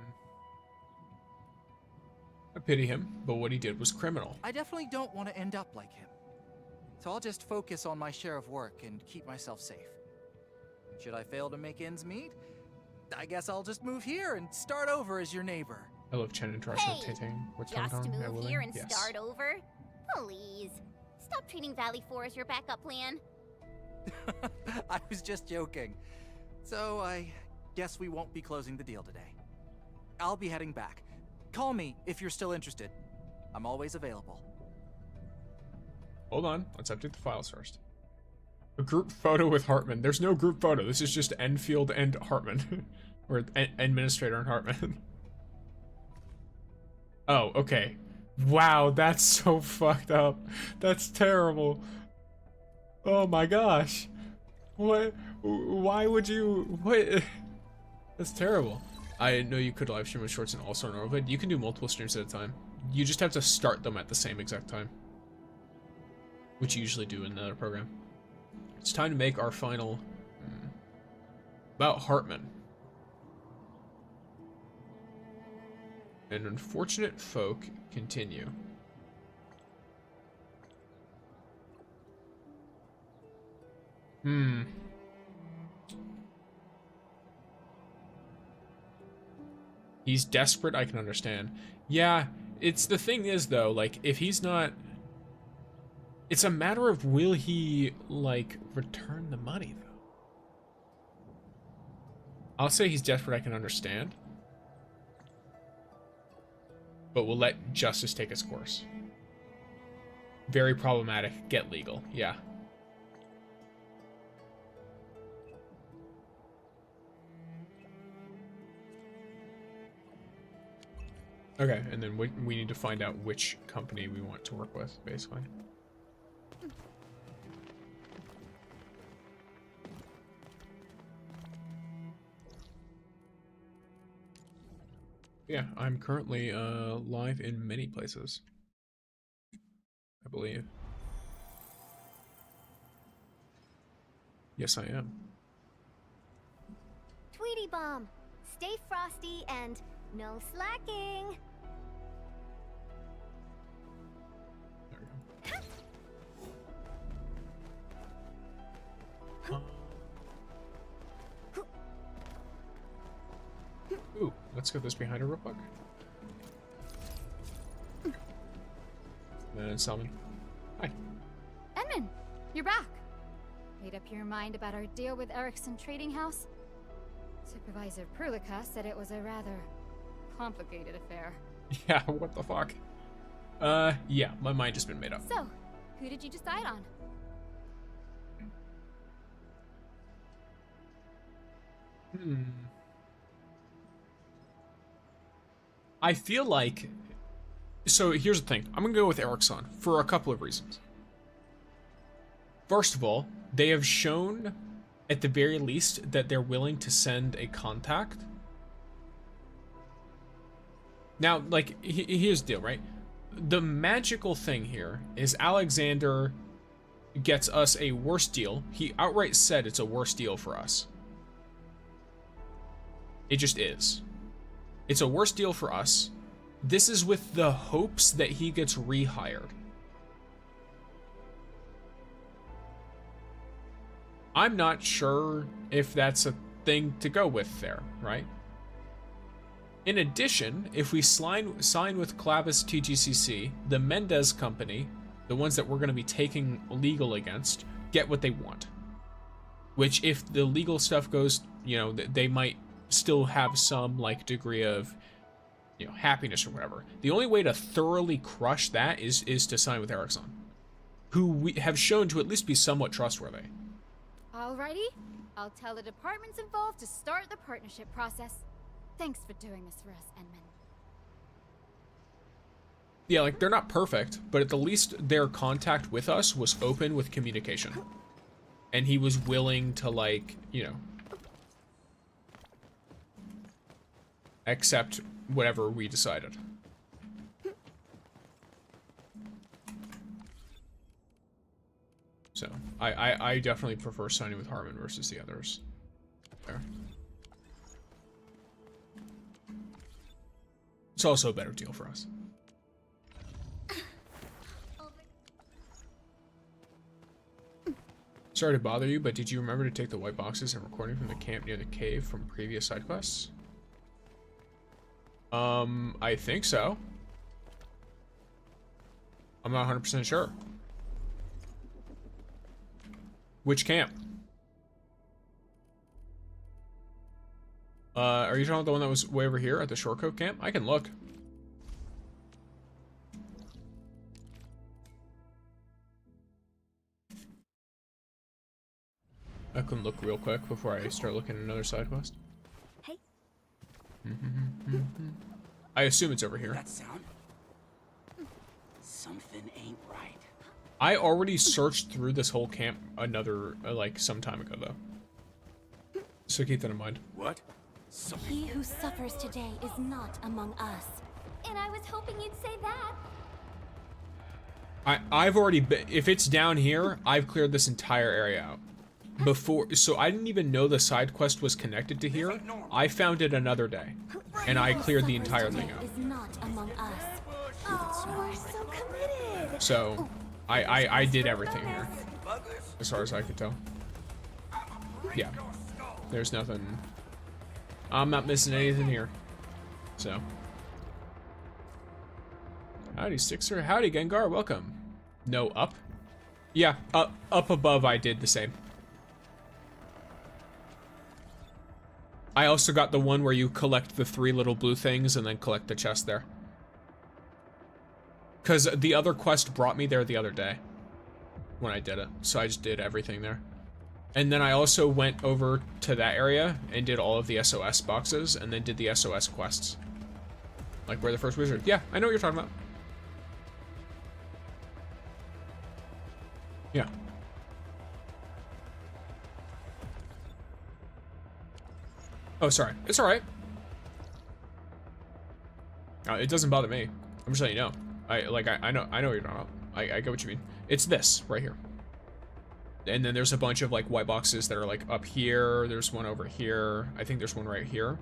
pity him, but what he did was criminal. I definitely don't want to end up like him. So I'll just focus on my share of work and keep myself safe. Should I fail to make ends meet, I guess I'll just move here and start over as your neighbor. I love Chen interaction with Hey, Tay-Tang. What's just going on? move here and Yes. start over? Please. Stop treating Valley 4 as your backup plan. I was just joking. So I guess we won't be closing the deal today. I'll be heading back. Call me if you're still interested. I'm always available. Hold on, let's update the files first. A group photo with Hartman. There's no group photo. This is just Enfield and Hartman. Or Administrator and Hartman. Oh, okay. Wow, that's so fucked up. That's terrible. Oh my gosh. What? Why would you? What? That's terrible. I know you could live stream with shorts and also normal, but you can do multiple streams at a time. You just have to start them at the same exact time, which you usually do in another program. It's time to make our final about Hartman. And unfortunate folk continue. He's desperate, I can understand. Yeah, it's the thing is though, like if he's not, it's a matter of will he like return the money though. I'll say he's desperate, I can understand. But we'll let justice take its course. Very problematic, get legal, yeah. Okay, and then we need to find out which company we want to work with, basically. Yeah, I'm currently live in many places, I believe. Yes, I am. Tweety Bomb, stay frosty and no slacking. There we go. let's get this behind her real quick. And Salmon. Hi. Edmund, you're back. Made up your mind about our deal with Erickson Trading House? Supervisor Prulika said it was a rather complicated affair. Yeah, what the fuck? Yeah, my mind has been made up. So, who did you decide on? I feel like... So here's the thing. I'm gonna go with Erickson for a couple of reasons. First of all, they have shown, at the very least, that they're willing to send a contact. Now, like, here's the deal, right? The magical thing here is Alexander gets us a worse deal. He outright said it's a worse deal for us. It just is. It's a worse deal for us. This is with the hopes that he gets rehired. I'm not sure if that's a thing to go with there, right? In addition, if we sign with Clavis TGCC, the Mendez company, the ones that we're going to be taking legal against, get what they want. Which, if the legal stuff goes, you know, they might still have some, like, degree of, you know, happiness or whatever. The only way to thoroughly crush that is to sign with Erickson, who we have shown to at least be somewhat trustworthy. Alrighty, I'll tell the departments involved to start the partnership process. Thanks for doing this for us, Edmund. Yeah, like, they're not perfect, but at the least their contact with us was open with communication. And he was willing to, like, you know, accept whatever we decided. So, I definitely prefer signing with Harmon versus the others. There. It's also a better deal for us. Sorry to bother you, but did you remember to take the white boxes and recording from the camp near the cave from previous side quests? I think so. I'm not 100% sure. Which camp? Are you talking about the one that was way over here at the Shorecoat camp? I can look. I can look real quick before I start looking at another side quest. Hey. I assume it's over here. That sound? Something ain't right. I already searched through this whole camp another, like, some time ago, though. So keep that in mind. What? He who suffers today is not among us. And I was hoping you'd say that. I've already been, if it's down here, I've cleared this entire area out. Before, so I didn't even know the side quest was connected to here. I found it another day, and I cleared the entire thing out. Is not among us. Oh, we're so committed. So, I did everything here, as far as I could tell. Yeah, there's nothing. I'm not missing anything here. So, howdy Sixer, howdy Gengar, welcome. No, up. Yeah, up above. I did the same. I also got the one where you collect the 3 little blue things and then collect the chest there. Because the other quest brought me there the other day when I did it. So I just did everything there. And then I also went over to that area and did all of the SOS boxes and then did the SOS quests. Like where the first wizard. Yeah, I know what you're talking about. Yeah. Oh, sorry. It's all right. It doesn't bother me. I'm just letting you know. I know what you're talking about. I get what you mean. It's this right here. And then there's a bunch of like white boxes that are like up here. There's one over here. I think there's one right here.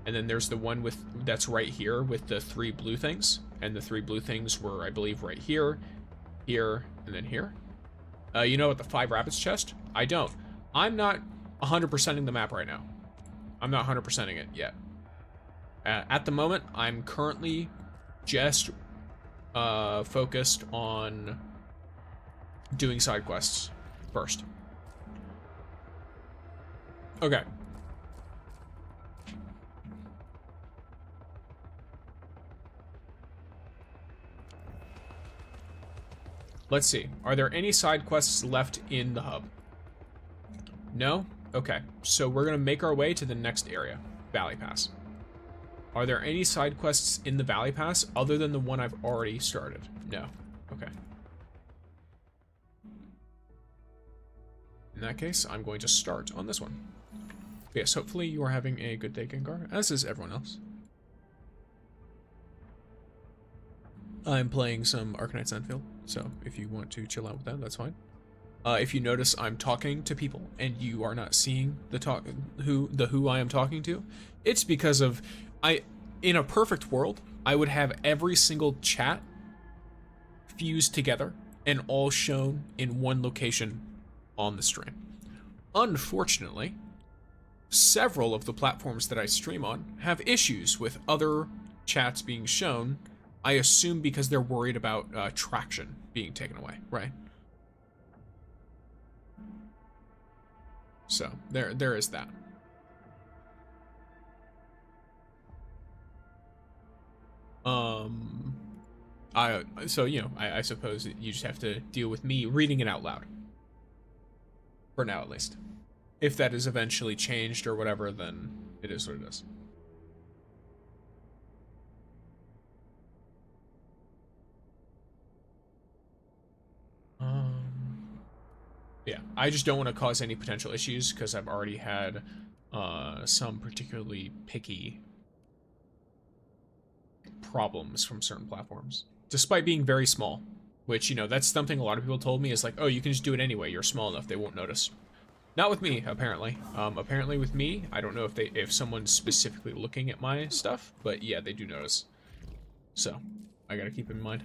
And then there's the one with that's right here with the 3 blue things. And the 3 blue things were, I believe, right here, here, and then here. You know about the 5 rabbits chest? I don't. I'm not 100%ing the map right now. I'm not 100%ing it yet. At the moment, I'm currently just focused on doing side quests first. Okay. Let's see. Are there any side quests left in the hub? No? Okay. So we're going to make our way to the next area, Valley Pass. Are there any side quests in the Valley Pass other than the one I've already started? No. Okay. In that case, I'm going to start on this one. Yes, hopefully you are having a good day, Gengar, as is everyone else. I'm playing some Arknights Endfield, so if you want to chill out with that, that's fine. If you notice I'm talking to people and you are not seeing who I am talking to, it's because of in a perfect world, I would have every single chat fused together and all shown in one location on the stream. Unfortunately, several of the platforms that I stream on have issues with other chats being shown. I assume because they're worried about traction being taken away, right? So there is that. So you know, I suppose you just have to deal with me reading it out loud. For now, at least. If that is eventually changed or whatever, then it is what it is. Yeah, I just don't want to cause any potential issues because I've already had some particularly picky problems from certain platforms, despite being very small, which, you know, that's something a lot of people told me is like, oh, you can just do it anyway, you're small enough, they won't notice. Not with me, apparently. Apparently with me, I don't know if someone's specifically looking at my stuff, but yeah, they do notice. So, I gotta keep in mind.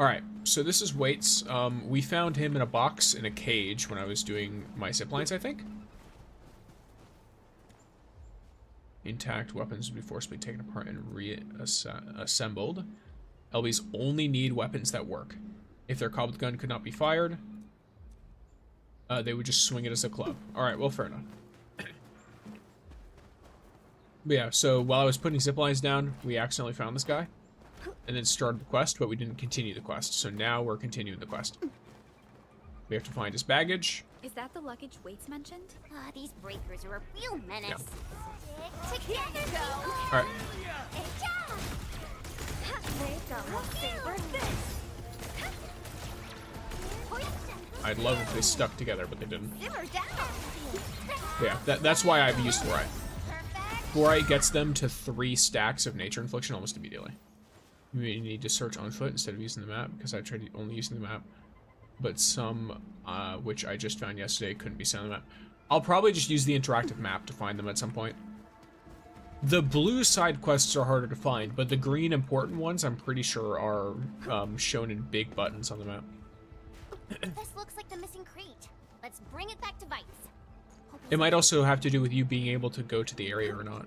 Alright, so this is Waits. We found him in a box in a cage when I was doing my ziplines, I think. Intact weapons would be forcibly taken apart and reassembled. LBs only need weapons that work. If their cobbled gun could not be fired, they would just swing it as a club. Alright, well, fair enough. But yeah, so while I was putting ziplines down, we accidentally found this guy. And then started the quest, but we didn't continue the quest. So now we're continuing the quest. We have to find his baggage. Is that the luggage Waits mentioned? These breakers are a real menace. Yeah. Stick together, go! Alright. I'd love if they stuck together, but they didn't. Yeah, that's why I've used Fluorite. Fluorite gets them to 3 stacks of nature infliction almost immediately. You need to search on foot instead of using the map, because I tried only using the map. But some, which I just found yesterday, couldn't be sent on the map. I'll probably just use the interactive map to find them at some point. The blue side quests are harder to find, but the green important ones I'm pretty sure are shown in big buttons on the map. This looks like the missing crate. Let's bring it back to Vice. It might also have to do with you being able to go to the area or not.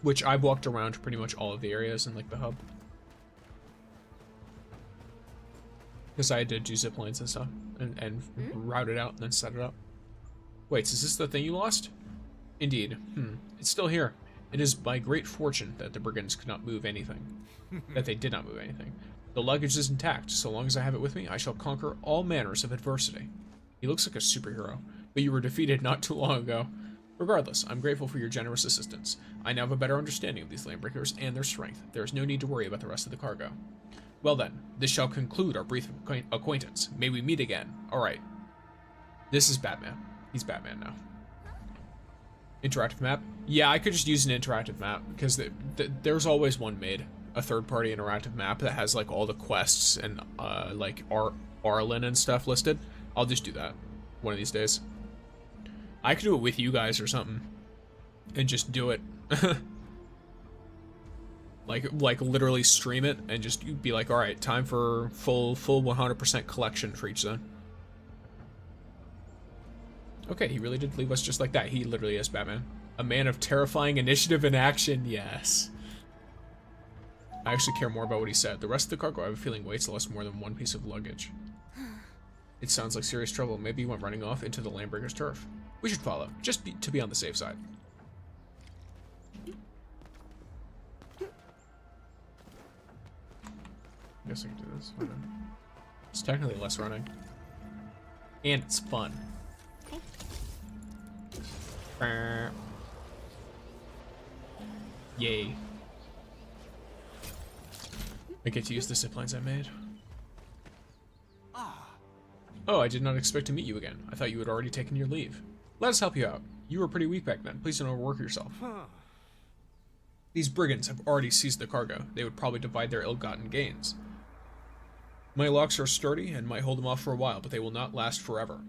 Which I've walked around pretty much all of the areas in like the hub. Because I did do zip lines and stuff and route it out and then set it up. Wait, is this the thing you lost? Indeed. It's still here. It is by great fortune that the brigands could not move anything. That they did not move anything. The luggage is intact. So long as I have it with me, I shall conquer all manners of adversity. He looks like a superhero, but you were defeated not too long ago. Regardless, I'm grateful for your generous assistance. I now have a better understanding of these landbreakers and their strength. There is no need to worry about the rest of the cargo. Well then, this shall conclude our brief acquaintance. May we meet again. Alright. This is Batman. He's Batman now. Interactive map? Yeah, I could just use an interactive map, because there's always one made. A third-party interactive map that has like all the quests and like Arlen and stuff listed. I'll just do that one of these days. I could do it with you guys or something, and just do it. like literally stream it and just be like, all right, time for full 100% collection for each zone. Okay, he really did leave us just like that. He literally is Batman. A man of terrifying initiative and action, yes. I actually care more about what he said. The rest of the cargo I have a feeling weighs less more than one piece of luggage. It sounds like serious trouble. Maybe he went running off into the Landbreaker's turf. We should follow, to be on the safe side. I guess I can do this. Okay. It's technically less running. And it's fun. Okay. Yay. I get to use the zip lines I made. Oh, I did not expect to meet you again. I thought you had already taken your leave. Let us help you out. You were pretty weak back then. Please don't overwork yourself. These brigands have already seized the cargo. They would probably divide their ill-gotten gains. My locks are sturdy and might hold them off for a while, but they will not last forever.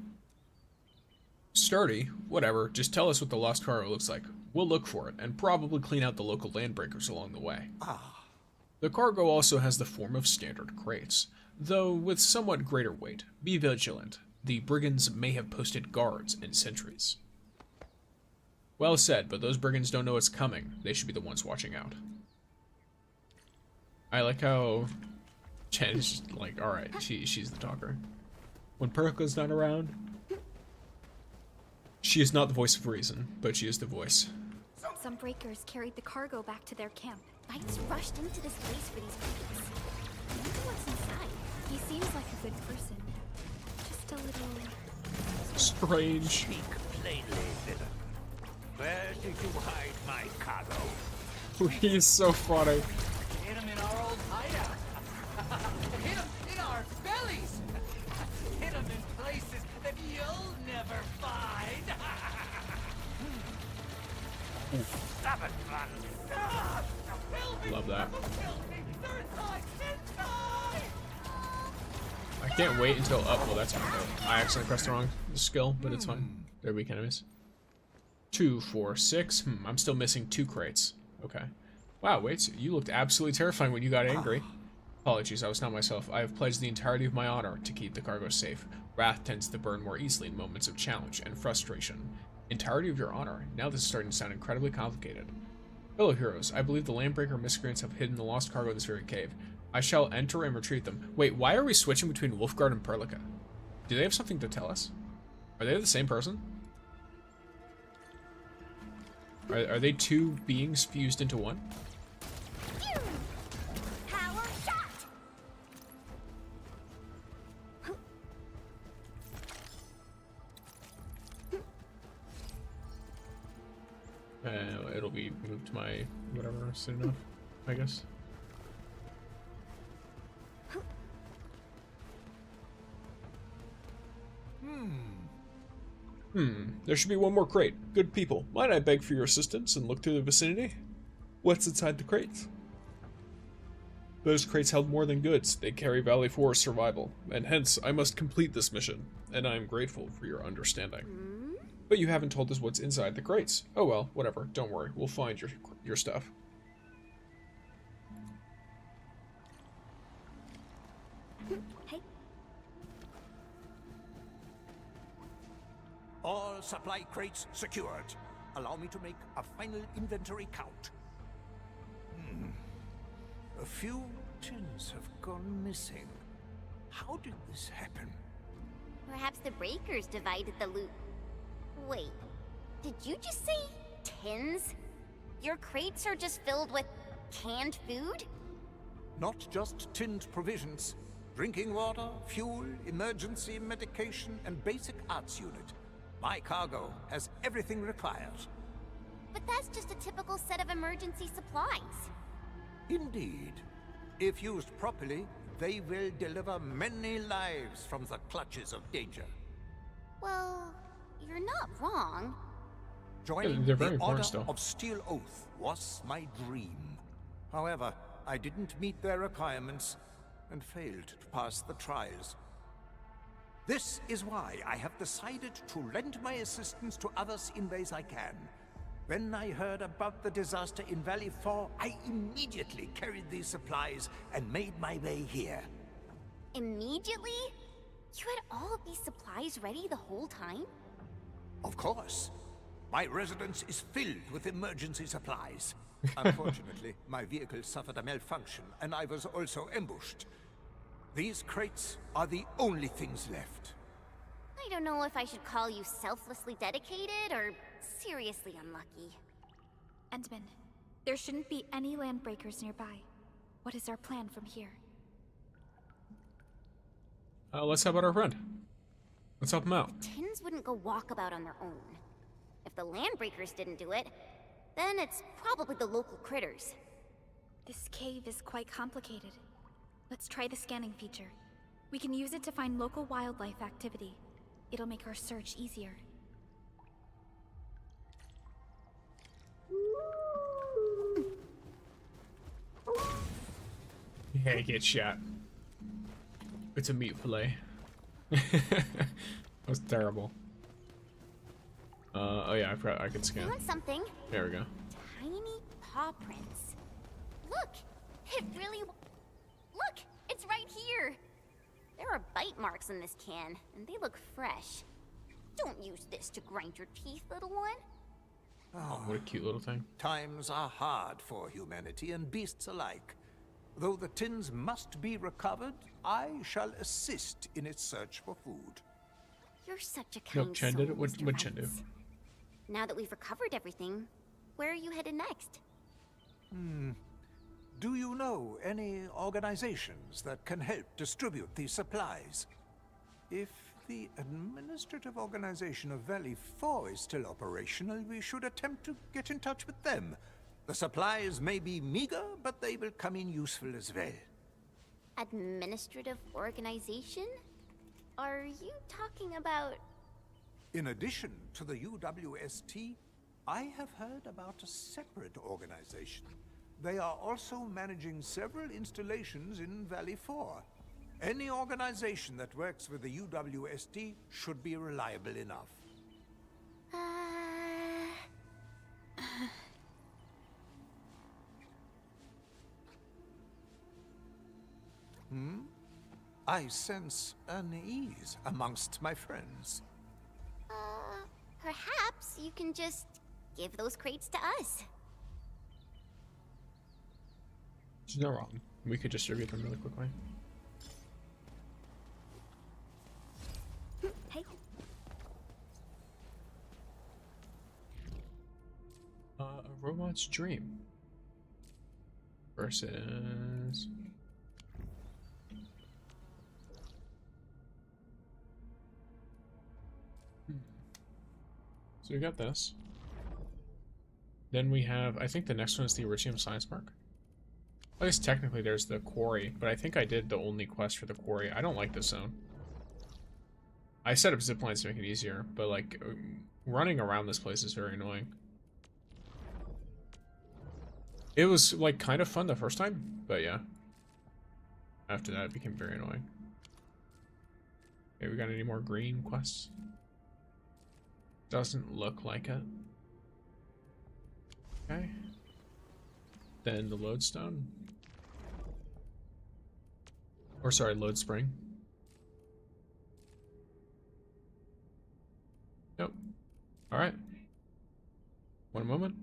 Sturdy? Whatever. Just tell us what the lost cargo looks like. We'll look for it, and probably clean out the local landbreakers along the way. The cargo also has the form of standard crates, though with somewhat greater weight. Be vigilant. The brigands may have posted guards and sentries. Well said, but those brigands don't know it's coming. They should be the ones watching out. I like how Jen's just like, alright, she's the talker. When Perka's not around, she is not the voice of reason, but she is the voice. Some breakers carried the cargo back to their camp. Knights rushed into this place for these brigands. I wonder what's inside. He seems like a good person. Just a little... strange. Speak plainly, villain. Where did you hide my cargo? He's so funny. Hit him in our old hideout. Hit him in our bellies. Hit him in places that you'll never find. Stop it, man. Love that. I can't wait until well, that's fine. I accidentally pressed the wrong skill, but it's fine. They're weak enemies. 2, 4, 6. I'm still missing 2 crates. Okay. Wow, wait, you looked absolutely terrifying when you got angry. Apologies, I was not myself. I have pledged the entirety of my honor to keep the cargo safe. Wrath tends to burn more easily in moments of challenge and frustration. Entirety of your honor. Now this is starting to sound incredibly complicated. Fellow heroes, I believe the Landbreaker miscreants have hidden the lost cargo in this very cave. I shall enter and retrieve them. Wait, why are we switching between Wolfguard and Perlica? Do they have something to tell us? Are they the same person? Are they 2 beings fused into one? Power shot! It'll be moved to my whatever soon enough, I guess. There should be one more crate. Good people, might I beg for your assistance and look through the vicinity? What's inside the crates? Those crates held more than goods. They carry Valley Forest survival, and hence I must complete this mission, and I am grateful for your understanding. But you haven't told us what's inside the crates. Oh well, whatever. Don't worry. We'll find your stuff. Hey. All supply crates secured. Allow me to make a final inventory count. A few tins have gone missing. How did this happen? Perhaps the breakers divided the loot. Wait, did you just say tins? Your crates are just filled with canned food? Not just tinned provisions. Drinking water, fuel, emergency medication, and basic arts unit. My cargo has everything required. But that's just a typical set of emergency supplies. Indeed. If used properly, they will deliver many lives from the clutches of danger. Well, you're not wrong. Joining they're very the important Order still. of Steel Oath was my dream. However, I didn't meet their requirements and failed to pass the trials. This is why I have decided to lend my assistance to others in ways I can. When I heard about the disaster in Valley 4, I immediately carried these supplies and made my way here. Immediately? You had all of these supplies ready the whole time? Of course. My residence is filled with emergency supplies. Unfortunately, my vehicle suffered a malfunction, and I was also ambushed. These crates are the only things left. I don't know if I should call you selflessly dedicated or seriously unlucky. Endman, there shouldn't be any landbreakers nearby. What is our plan from here? Let's help out our friend. Let's help him out. The Tins wouldn't go walkabout on their own. If the landbreakers didn't do it, then it's probably the local critters. This cave is quite complicated. Let's try the scanning feature. We can use it to find local wildlife activity. It'll make our search easier. Yeah, get shot. It's a meat fillet. That was terrible. Oh yeah, I forgot I could scan. You want something? There we go. Tiny paw prints. Look! It really... Look! It's right here! There are bite marks in this can, and they look fresh. Don't use this to grind your teeth, little one. Oh, what a cute little thing. Times are hard for humanity and beasts alike. Though the tins must be recovered, I shall assist in its search for food. You're such a kind Nope, Chen soul, did it. What Mr. Chen do? Rice. Now that we've recovered everything, where are you headed next? Do you know any organizations that can help distribute these supplies? If the administrative organization of Valley 4 is still operational, we should attempt to get in touch with them. The supplies may be meager, but they will come in useful as well. Administrative organization? Are you talking about... In addition to the UWST, I have heard about a separate organization. They are also managing several installations in Valley 4. Any organization that works with the UWST should be reliable enough. I sense unease amongst my friends. Perhaps you can just give those crates to us. She's not wrong. We could distribute them really quickly. Hey. A robot's dream versus So we got this. Then we have, I think the next one is the Iridium Science Park. I guess technically there's the quarry, but I think I did the only quest for the quarry. I don't like this zone. I set up zip lines to make it easier, but like running around this place is very annoying. It was like kind of fun the first time, but yeah. After that it became very annoying. Okay, we got any more green quests? Doesn't look like it. Okay. Then the lodestone. Or sorry, load spring. Nope. Alright. One moment.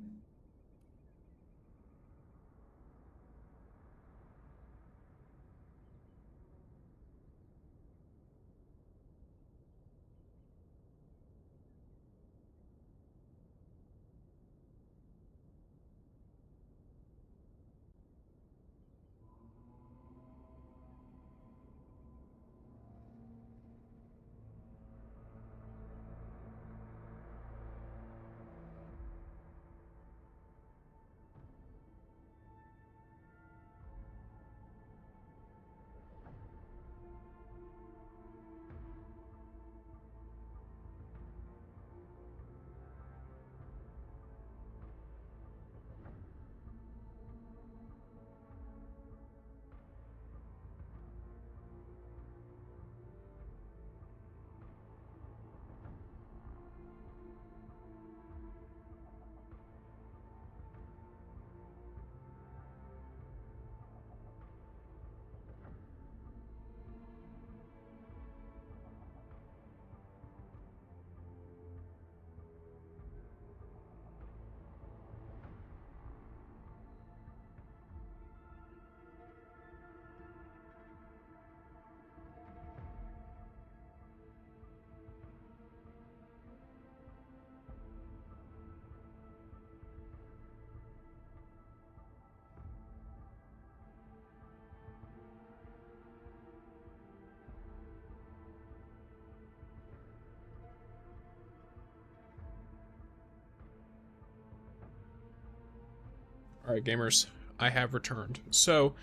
Alright, gamers, I have returned. So,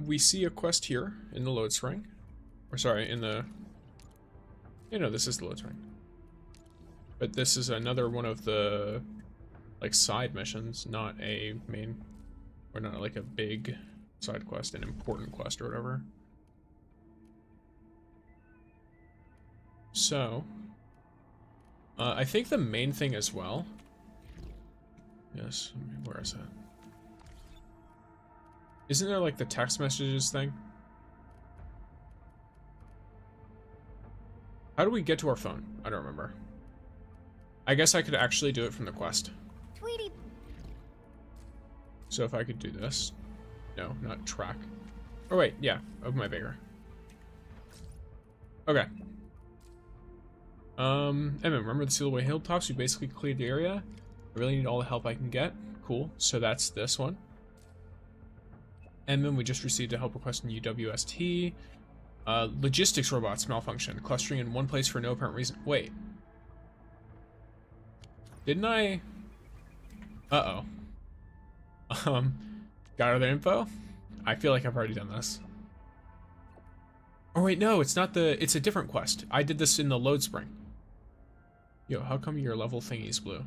we see a quest here in the load screen. Or sorry, in the... You know, this is the load screen. But this is another one of the, like, side missions, not a main... Or not, like, a big side quest, an important quest or whatever. So... I think the main thing as well... Yes, where is that? Isn't there like the text messages thing? How do we get to our phone? I don't remember. I guess I could actually do it from the quest. Tweety. So if I could do this. No, not track. Oh wait, yeah, of my vigor. Okay. Emma, remember the Sealaway Hilltops? We basically cleared the area. I really need all the help I can get. Cool. So that's this one. And then we just received a help request in UWST. Logistics robots malfunction. Clustering in one place for no apparent reason. Wait. Didn't I... Uh-oh. Got other info? I feel like I've already done this. Oh wait, no, it's not the... It's a different quest. I did this in the load spring. Yo, how come your level thingy's blue?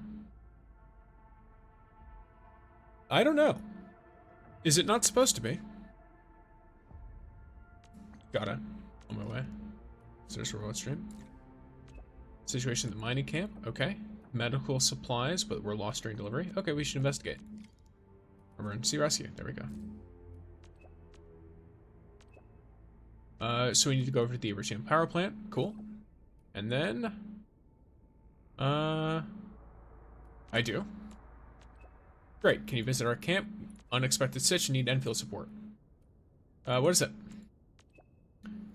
I don't know. Is it not supposed to be? Got it. On my way. There's a robot stream. Situation at the mining camp. Okay. Medical supplies, but we're lost during delivery. Okay, we should investigate. Emergency rescue. There we go. So we need to go over to the Iridium power plant. Cool. And then... I do. Great. Can you visit our camp? Unexpected sitch. Need Enfield support. What is it?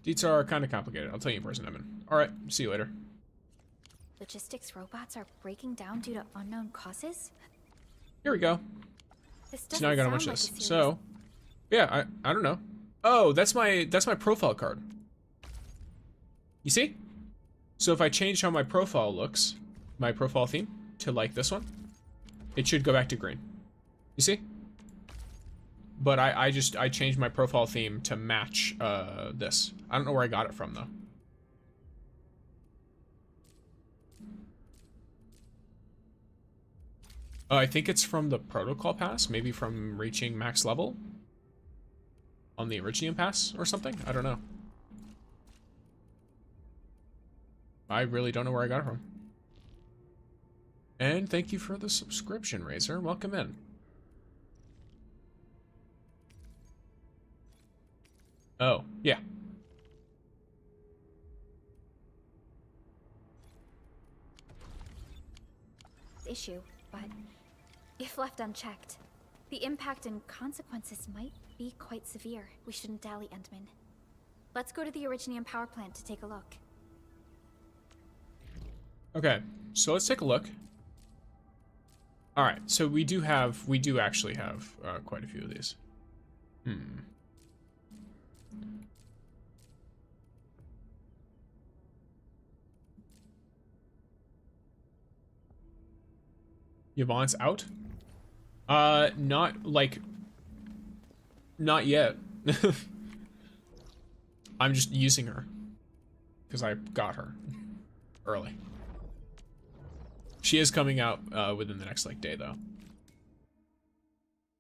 Deets are kind of complicated. I'll tell you in person, Evan. Alright, see you later. Logistics robots are breaking down due to unknown causes? Here we go. This So now I gotta doesn't watch sound this. like a So, yeah, I don't know. Oh, that's my profile card. You see? So if I change how my profile looks, my profile theme, to like this one, it should go back to green. You see? But I changed my profile theme to match this. I don't know where I got it from though. I think it's from the protocol pass, maybe from reaching max level on the Iridium pass or something. I don't know. I really don't know where I got it from. And thank you for the subscription, Razor. Welcome in. Oh, yeah. Issue, but if left unchecked, the impact and consequences might be quite severe. We shouldn't dally, Endman. Let's go to the Iridium power plant to take a look. Okay, so let's take a look. All right, so we do actually have quite a few of these. Yvonne's out? Not yet. I'm just using her. Because I got her early. She is coming out within the next day though.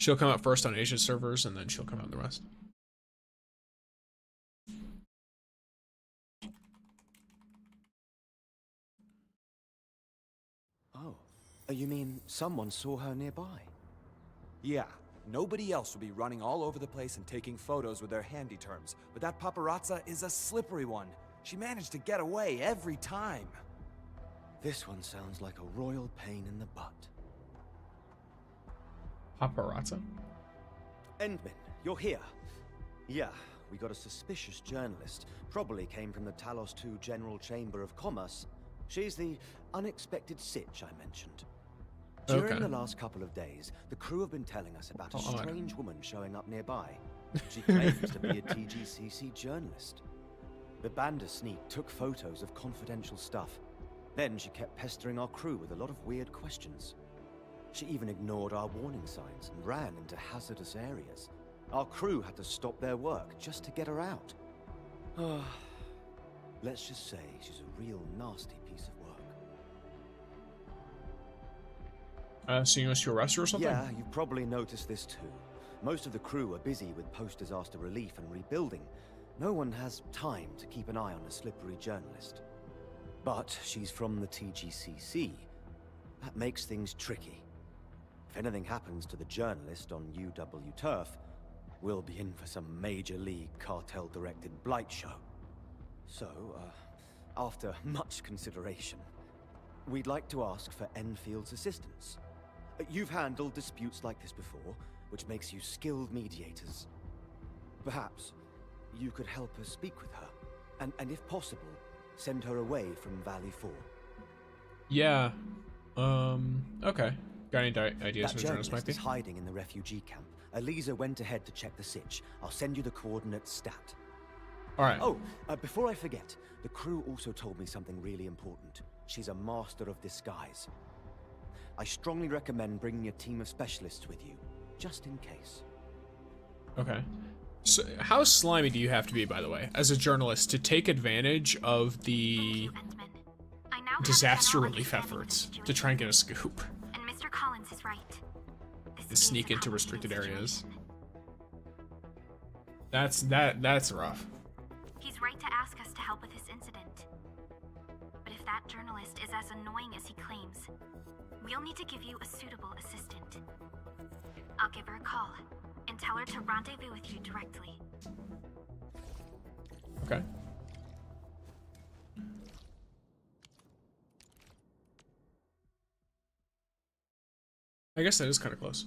She'll come out first on Asia servers and then she'll come out in the rest. Oh, you mean someone saw her nearby? Yeah, nobody else would be running all over the place and taking photos with their handy terms, but that paparazza is a slippery one. She managed to get away every time. This one sounds like a royal pain in the butt. Paparazza? Endman, you're here. Yeah, we got a suspicious journalist. Probably came from the Talos II General Chamber of Commerce. She's the unexpected sitch I mentioned. During the last couple of days, the crew have been telling us about a strange woman showing up nearby. She claims to be a TGCC journalist. The Bandersneak took photos of confidential stuff. Then she kept pestering our crew with a lot of weird questions. She even ignored our warning signs and ran into hazardous areas. Our crew had to stop their work just to get her out. Let's just say she's a real nasty piece of work. So you want to arrest her or something? Yeah, you've probably noticed this too. Most of the crew are busy with post-disaster relief and rebuilding. No one has time to keep an eye on a slippery journalist. But she's from the TGCC. That makes things tricky. If anything happens to the journalist on UW turf, we'll be in for some major league cartel-directed blight show. So, after much consideration, we'd like to ask for Enfield's assistance. You've handled disputes like this before, which makes you skilled mediators. Perhaps you could help us speak with her, and if possible, send her away from Valley 4. Yeah. Okay. Got any ideas That who the journalist might be? is hiding in the refugee camp. Elisa went ahead to check the sitch. I'll send you the coordinates stat. Alright. Oh, before I forget, the crew also told me something really important. She's a master of disguise. I strongly recommend bringing a team of specialists with you, just in case. Okay. So, how slimy do you have to be, by the way, as a journalist, to take advantage of the disaster relief efforts to try and get a scoop? And Mr. Collins is right. To sneak into restricted areas. That's rough. He's right to ask us to help with this incident. But if that journalist is as annoying as he claims, we'll need to give you a suitable assistant. I'll give her a call and tell her to rendezvous with you directly. Okay. I guess that is kind of close.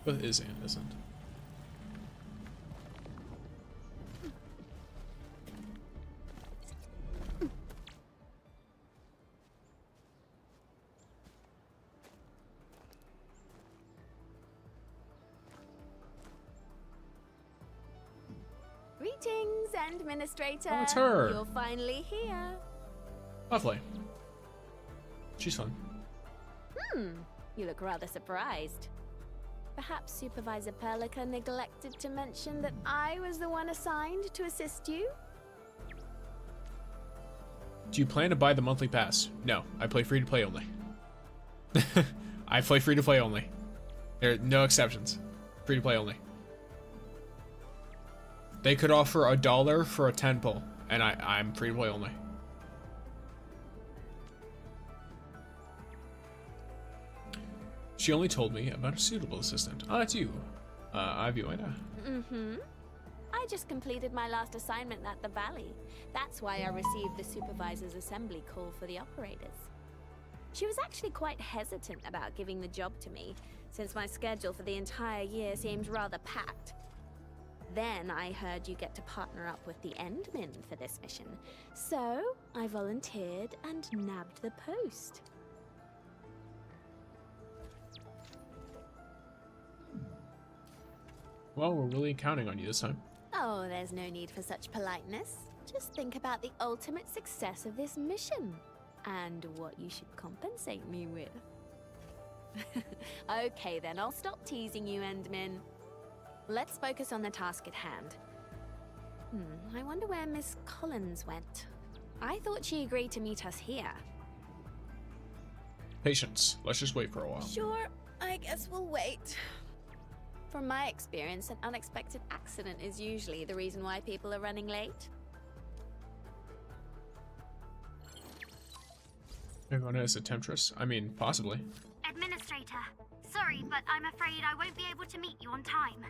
But it is and isn't. Greetings, Administrator. Oh, it's her. You're finally here. Lovely. She's fun. You look rather surprised. Perhaps Supervisor Perlica neglected to mention that I was the one assigned to assist you? Do you plan to buy the monthly pass? No, I play free to play only. I play free to play only. There are no exceptions. Free to play only. They could offer $1 for a 10 pull, and I'm free to play only. She only told me about a suitable assistant. Oh, that's you. Yvonne. I just completed my last assignment at the Valley. That's why I received the Supervisor's Assembly call for the operators. She was actually quite hesitant about giving the job to me, since my schedule for the entire year seemed rather packed. Then I heard you get to partner up with the Endmen for this mission, so I volunteered and nabbed the post. Well, we're really counting on you this time. Oh, there's no need for such politeness. Just think about the ultimate success of this mission, and what you should compensate me with. Okay then, I'll stop teasing you, Endmin. Let's focus on the task at hand. I wonder where Miss Collins went. I thought she agreed to meet us here. Patience. Let's just wait for a while. Sure, I guess we'll wait. From my experience, an unexpected accident is usually the reason why people are running late. Yvonne is a temptress? I mean, possibly. Administrator, sorry, but I'm afraid I won't be able to meet you on time.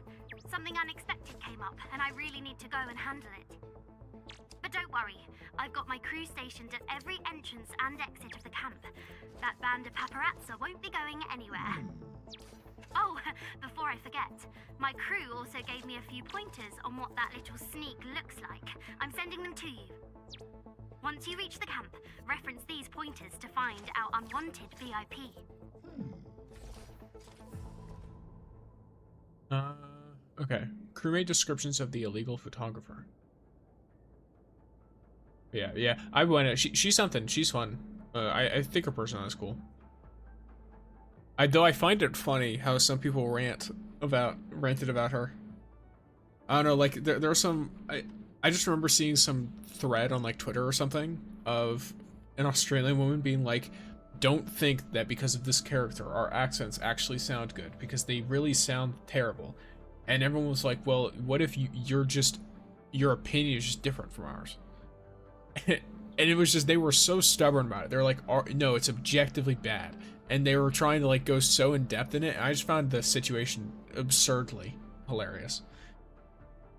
Something unexpected came up, and I really need to go and handle it. But don't worry, I've got my crew stationed at every entrance and exit of the camp. That band of paparazzi won't be going anywhere. Oh, before I forget, my crew also gave me a few pointers on what that little sneak looks like. I'm sending them to you. Once you reach the camp, reference these pointers to find our unwanted VIP. Okay. Crewmate descriptions of the illegal photographer. Yeah. I went. She's something. She's fun. I think her persona is cool. Though I find it funny how some people ranted about her. I don't know, like there are some. I just remember seeing some thread on like Twitter or something of an Australian woman being like, "Don't think that because of this character, our accents actually sound good, because they really sound terrible." And everyone was like, "Well, what if your opinion is just different from ours?" And it was just, they were so stubborn about it. They're like, "No, it's objectively bad," and they were trying to like go so in depth in it. And I just found the situation absurdly hilarious,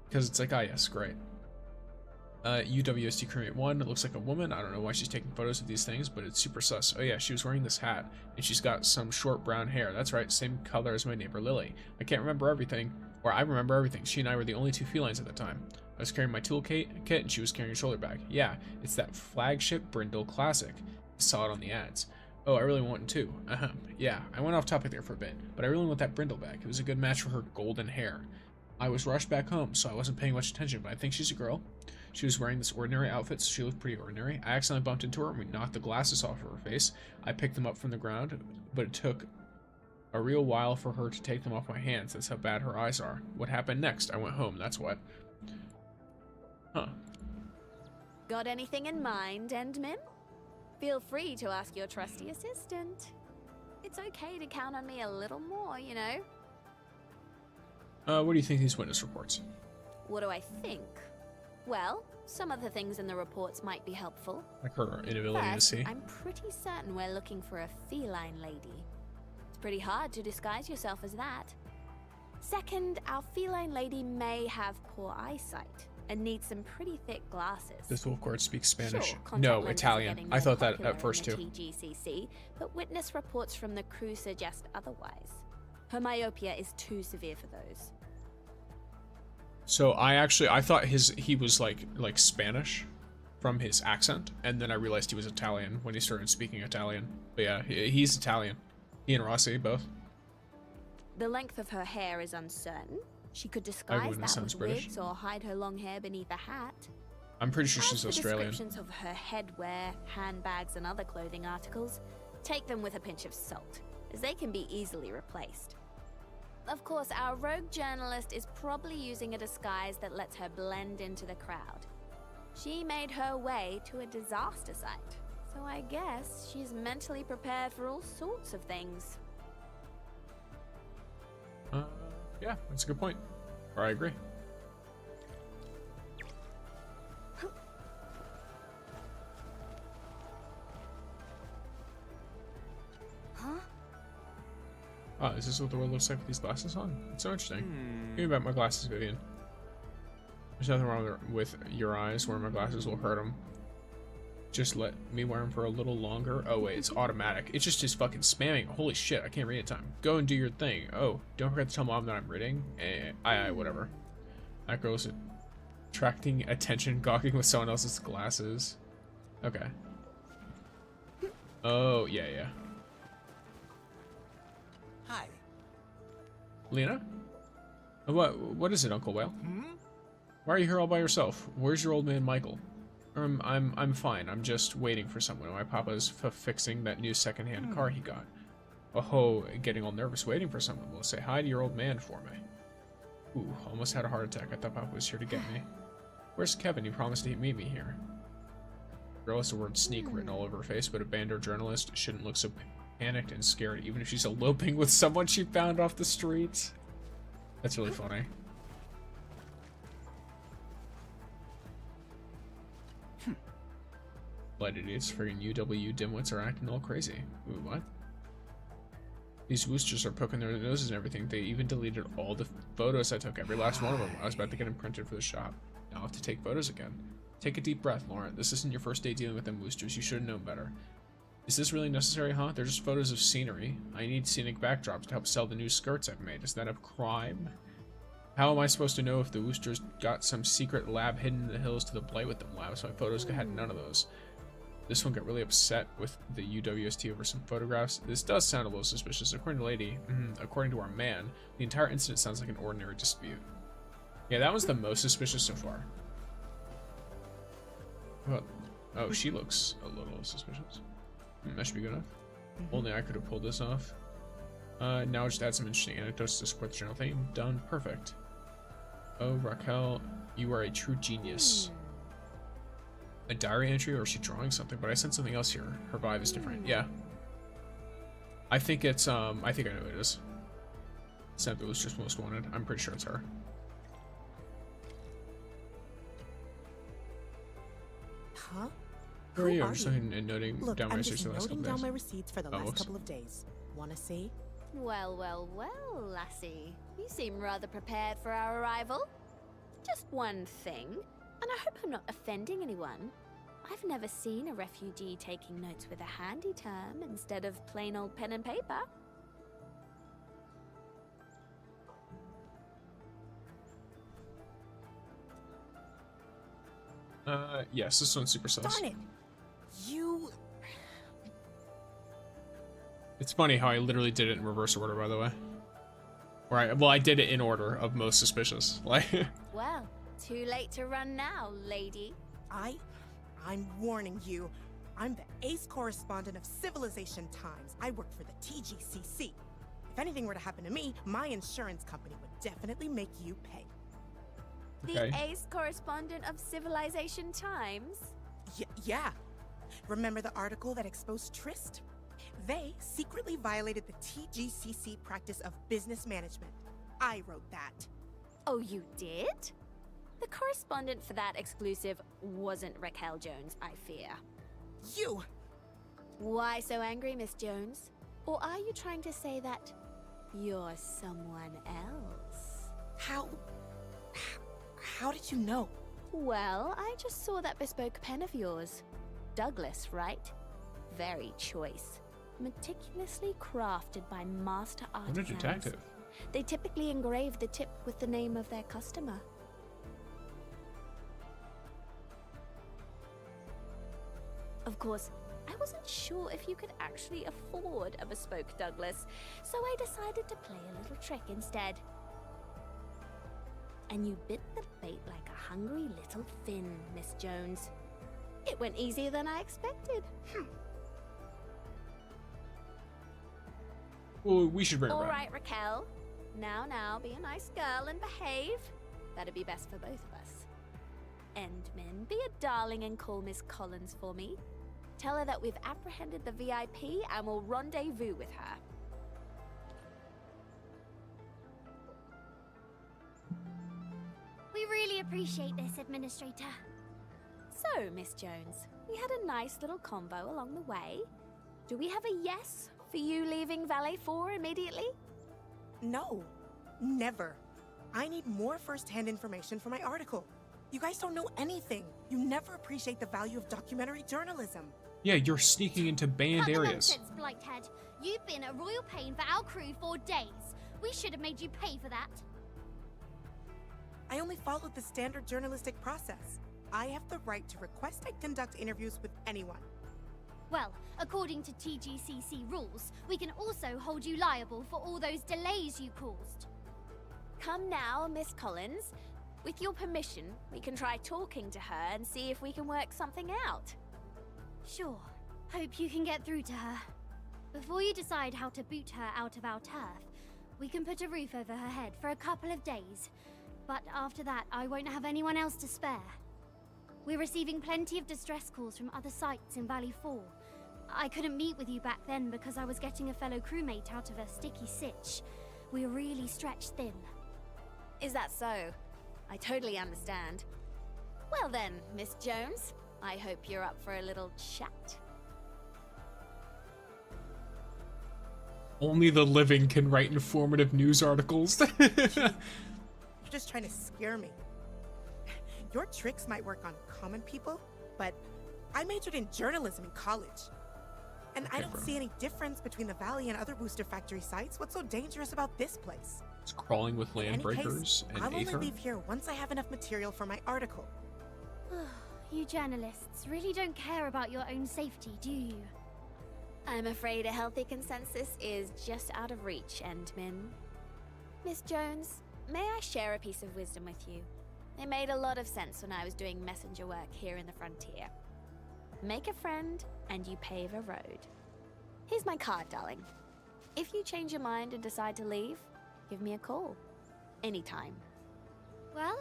because it's like, "Ah, yes, great." UWST Crewmate 1, it looks like a woman. I don't know why she's taking photos of these things, but it's super sus. Oh yeah, she was wearing this hat, and she's got some short brown hair. That's right, same color as my neighbor Lily. I can't remember everything, or I remember everything. She and I were the only two felines at the time. I was carrying my toolkit, and she was carrying a shoulder bag. Yeah, it's that flagship Brindle classic. I saw it on the ads. Oh, I really want one too. Yeah, I went off topic there for a bit, but I really want that Brindle bag. It was a good match for her golden hair. I was rushed back home, so I wasn't paying much attention, but I think she's a girl. She was wearing this ordinary outfit, so she looked pretty ordinary. I accidentally bumped into her, and we knocked the glasses off of her face. I picked them up from the ground, but it took a real while for her to take them off my hands. That's how bad her eyes are. What happened next? I went home, that's what. Huh. Got anything in mind, Endmin? Feel free to ask your trusty assistant. It's okay to count on me a little more, you know? What do you think of these witness reports? What do I think? Well, some of the things in the reports might be helpful. Like her inability to see? I'm pretty certain we're looking for a feline lady. It's pretty hard to disguise yourself as that. Second, our feline lady may have poor eyesight and needs some pretty thick glasses. Does Wolfguard speak Spanish? Sure, no, Italian. I thought that at first too. TGCC, but witness reports from the crew suggest otherwise. Her myopia is too severe for those. So I thought he was like Spanish from his accent, and then I realized he was Italian when he started speaking Italian. But yeah, he's Italian. He and Rossi both. The length of her hair is uncertain. She could disguise that with wigs or hide her long hair beneath a hat. I'm pretty sure she's Australian. Descriptions of her headwear, handbags, and other clothing articles, take them with a pinch of salt, as they can be easily replaced. Of course, our rogue journalist is probably using a disguise that lets her blend into the crowd. She made her way to a disaster site, so I guess she's mentally prepared for all sorts of things. Yeah, that's a good point. Or I agree. Huh? Oh, is this what the world looks like with these glasses on? It's so interesting. Give me back my glasses, Vivian. There's nothing wrong with your eyes. Wearing my glasses will hurt them. Just let me wear them for a little longer. Oh wait, it's automatic. It's just fucking spamming. Holy shit, I can't read in time. Go and do your thing. Oh, don't forget to tell Mom that I'm reading. Whatever. That girl's attracting attention, gawking with someone else's glasses. Okay. Oh, yeah. Hi. Lena? What is it, Uncle Whale? Why are you here all by yourself? Where's your old man Michael? I'm fine. I'm just waiting for someone. My papa's fixing that new second-hand car he got. Oh, getting all nervous waiting for someone. Well, say hi to your old man for me. Ooh, almost had a heart attack. I thought Papa was here to get me. Where's Kevin? He promised to meet me here. Girl has the word sneak written all over her face, but a Bandor journalist shouldn't look so panicked and scared, even if she's eloping with someone she found off the streets. That's really funny. Blood idiots, friggin' UW dimwits are acting all crazy. Ooh, what? These woosters are poking their noses and everything. They even deleted all the photos I took, every last one of them. I was about to get them printed for the shop. Now I'll have to take photos again. Take a deep breath, Lauren. This isn't your first day dealing with them woosters. You should have known better. Is this really necessary, huh? They're just photos of scenery. I need scenic backdrops to help sell the new skirts I've made. Is that a crime? How am I supposed to know if the woosters got some secret lab hidden in the hills to the Blight with them labs? My photos had none of those. This one got really upset with the UWST over some photographs. This does sound a little suspicious. According to Lady, according to our man, the entire incident sounds like an ordinary dispute. Yeah, that was the most suspicious so far. Well, Oh, she looks a little suspicious. That should be good enough. Only I could have pulled this off. Now just add some interesting anecdotes to support the general theme. Done. Perfect. Oh, Raquel, you are a true genius. A diary entry, or is she drawing something? But I sense something else here. Her vibe is different. Yeah. I think it's, I think I know who it is. Sempe was just most wanted. I'm pretty sure it's her. Huh? Who are you? I'm just looking and noting down my receipts for the last couple down days. my receipts for the last couple of days. Wanna see? Well, well, well, lassie. You seem rather prepared for our arrival. Just one thing, and I hope I'm not offending anyone. I've never seen a refugee taking notes with a handy term instead of plain old pen and paper. Yes, this one's super sus. Darn it! You... It's funny how I literally did it in reverse order, by the way. Well, I did it in order of most suspicious. Like. Well, too late to run now, lady. I'm warning you. I'm the ace correspondent of Civilization Times. I work for the TGCC. If anything were to happen to me, my insurance company would definitely make you pay. The ace correspondent of Civilization Times? Yeah. Remember the article that exposed Trist? They secretly violated the TGCC practice of business management. I wrote that. Oh, you did? The correspondent for that exclusive wasn't Raquel Jones, I fear. You! Why so angry, Miss Jones? Or are you trying to say that you're someone else? How did you know? Well, I just saw that bespoke pen of yours. Douglas, right? Very choice. Meticulously crafted by master artisans. What a detective. They typically engrave the tip with the name of their customer. Of course, I wasn't sure if you could actually afford a bespoke Douglas, so I decided to play a little trick instead. And you bit the bait like a hungry little fin, Miss Jones. It went easier than I expected. Well, we should bring her All back. right, Raquel. Now, be a nice girl and behave. That'd be best for both of us. Endman, be a darling and call Miss Collins for me. Tell her that we've apprehended the VIP and we'll rendezvous with her. We really appreciate this, Administrator. So, Miss Jones, we had a nice little convo along the way. Do we have a yes for you leaving Valet 4 immediately? No, never. I need more first-hand information for my article. You guys don't know anything. You never appreciate the value of documentary journalism. Yeah, you're sneaking into banned Cut the areas. nonsense, Blighthead. You've been a royal pain for our crew for days. We should have made you pay for that. I only followed the standard journalistic process. I have the right to request I conduct interviews with anyone. Well, according to TGCC rules, we can also hold you liable for all those delays you caused. Come now, Miss Collins. With your permission, we can try talking to her and see if we can work something out. Sure. Hope you can get through to her. Before you decide how to boot her out of our turf, we can put a roof over her head for a couple of days. But after that, I won't have anyone else to spare. We're receiving plenty of distress calls from other sites in Valley 4. I couldn't meet with you back then because I was getting a fellow crewmate out of a sticky sitch. We're really stretched thin. Is that so? I totally understand. Well then, Miss Jones, I hope you're up for a little chat. Only the living can write informative news articles. You're just trying to scare me. Your tricks might work on common people, but I majored in journalism in college. And I don't see any difference between the Valley and other booster factory sites. What's so dangerous about this place? It's crawling with land breakers and I'll only aether. leave here once I have enough material for my article. You journalists really don't care about your own safety, do you? I'm afraid a healthy consensus is just out of reach, Endman. Miss Jones, may I share a piece of wisdom with you? It made a lot of sense when I was doing messenger work here in the frontier. make a friend, and you pave a road. Here's my card, darling. If you change your mind and decide to leave, give me a call. Anytime. Well,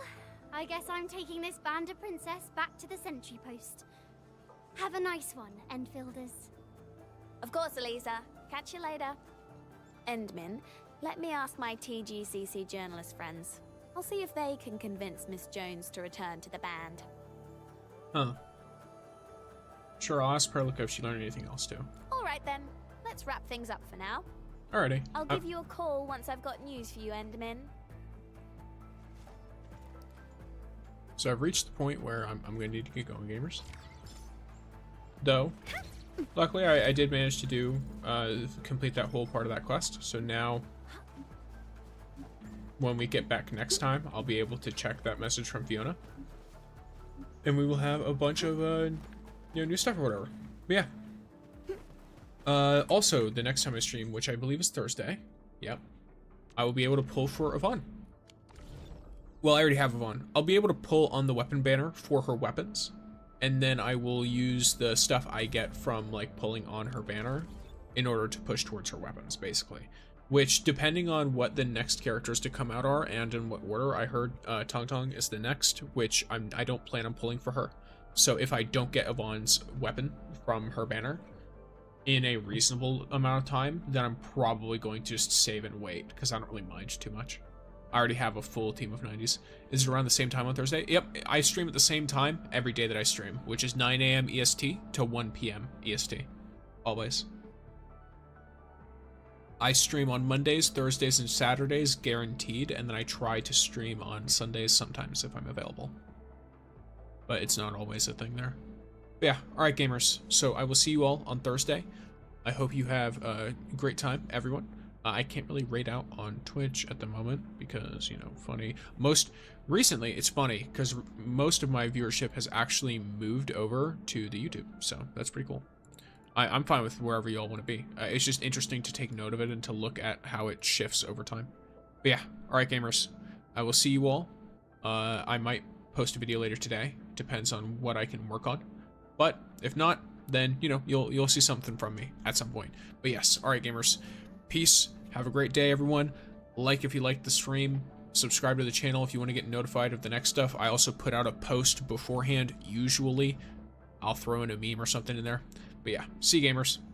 I guess I'm taking this band of princess back to the sentry post. Have a nice one, Enfielders. Of course, Elisa. Catch you later. Endmin, let me ask my TGCC journalist friends. I'll see if they can convince Miss Jones to return to the band. Huh. Sure, I'll ask Perlica if she learned anything else too. All right then. Let's wrap things up for now. Alrighty. I'll give you a call once I've got news for you, Endmin. So I've reached the point where I'm going to need to get going, gamers. Though, luckily I did manage to do complete that whole part of that quest. So now, when we get back next time, I'll be able to check that message from Fiona, and we will have a bunch of new stuff or whatever. But yeah. Also, the next time I stream, which I believe is Thursday, yep, I will be able to pull for Yvonne. Well, I already have Yvonne. I'll be able to pull on the weapon banner for her weapons, and then I will use the stuff I get from, like, pulling on her banner in order to push towards her weapons, basically. Which, depending on what the next characters to come out are, and in what order, I heard Tong Tong is the next, which I don't plan on pulling for her. So if I don't get Yvonne's weapon from her banner in a reasonable amount of time, then I'm probably going to just save and wait, because I don't really mind too much. I already have a full team of 90s. Is it around the same time on Thursday? Yep, I stream at the same time every day that I stream, which is 9 a.m. EST to 1 p.m. EST. Always. I stream on Mondays, Thursdays, and Saturdays, guaranteed, and then I try to stream on Sundays sometimes if I'm available. But it's not always a thing there. But yeah, alright gamers, so I will see you all on Thursday. I hope you have a great time, everyone. I can't really raid out on Twitch at the moment because, you know, funny. Most recently, it's funny because most of my viewership has actually moved over to the YouTube, so that's pretty cool. I'm fine with wherever y'all want to be. It's just interesting to take note of it and to look at how it shifts over time. But yeah, alright gamers, I will see you all. I might post a video later today, depends on what I can work on. But if not, then, you know, you'll see something from me at some point. But yes, alright gamers, peace, have a great day everyone. Like if you liked the stream, subscribe to the channel if you want to get notified of the next stuff. I also put out a post beforehand, usually. I'll throw in a meme or something in there. But yeah, see you gamers.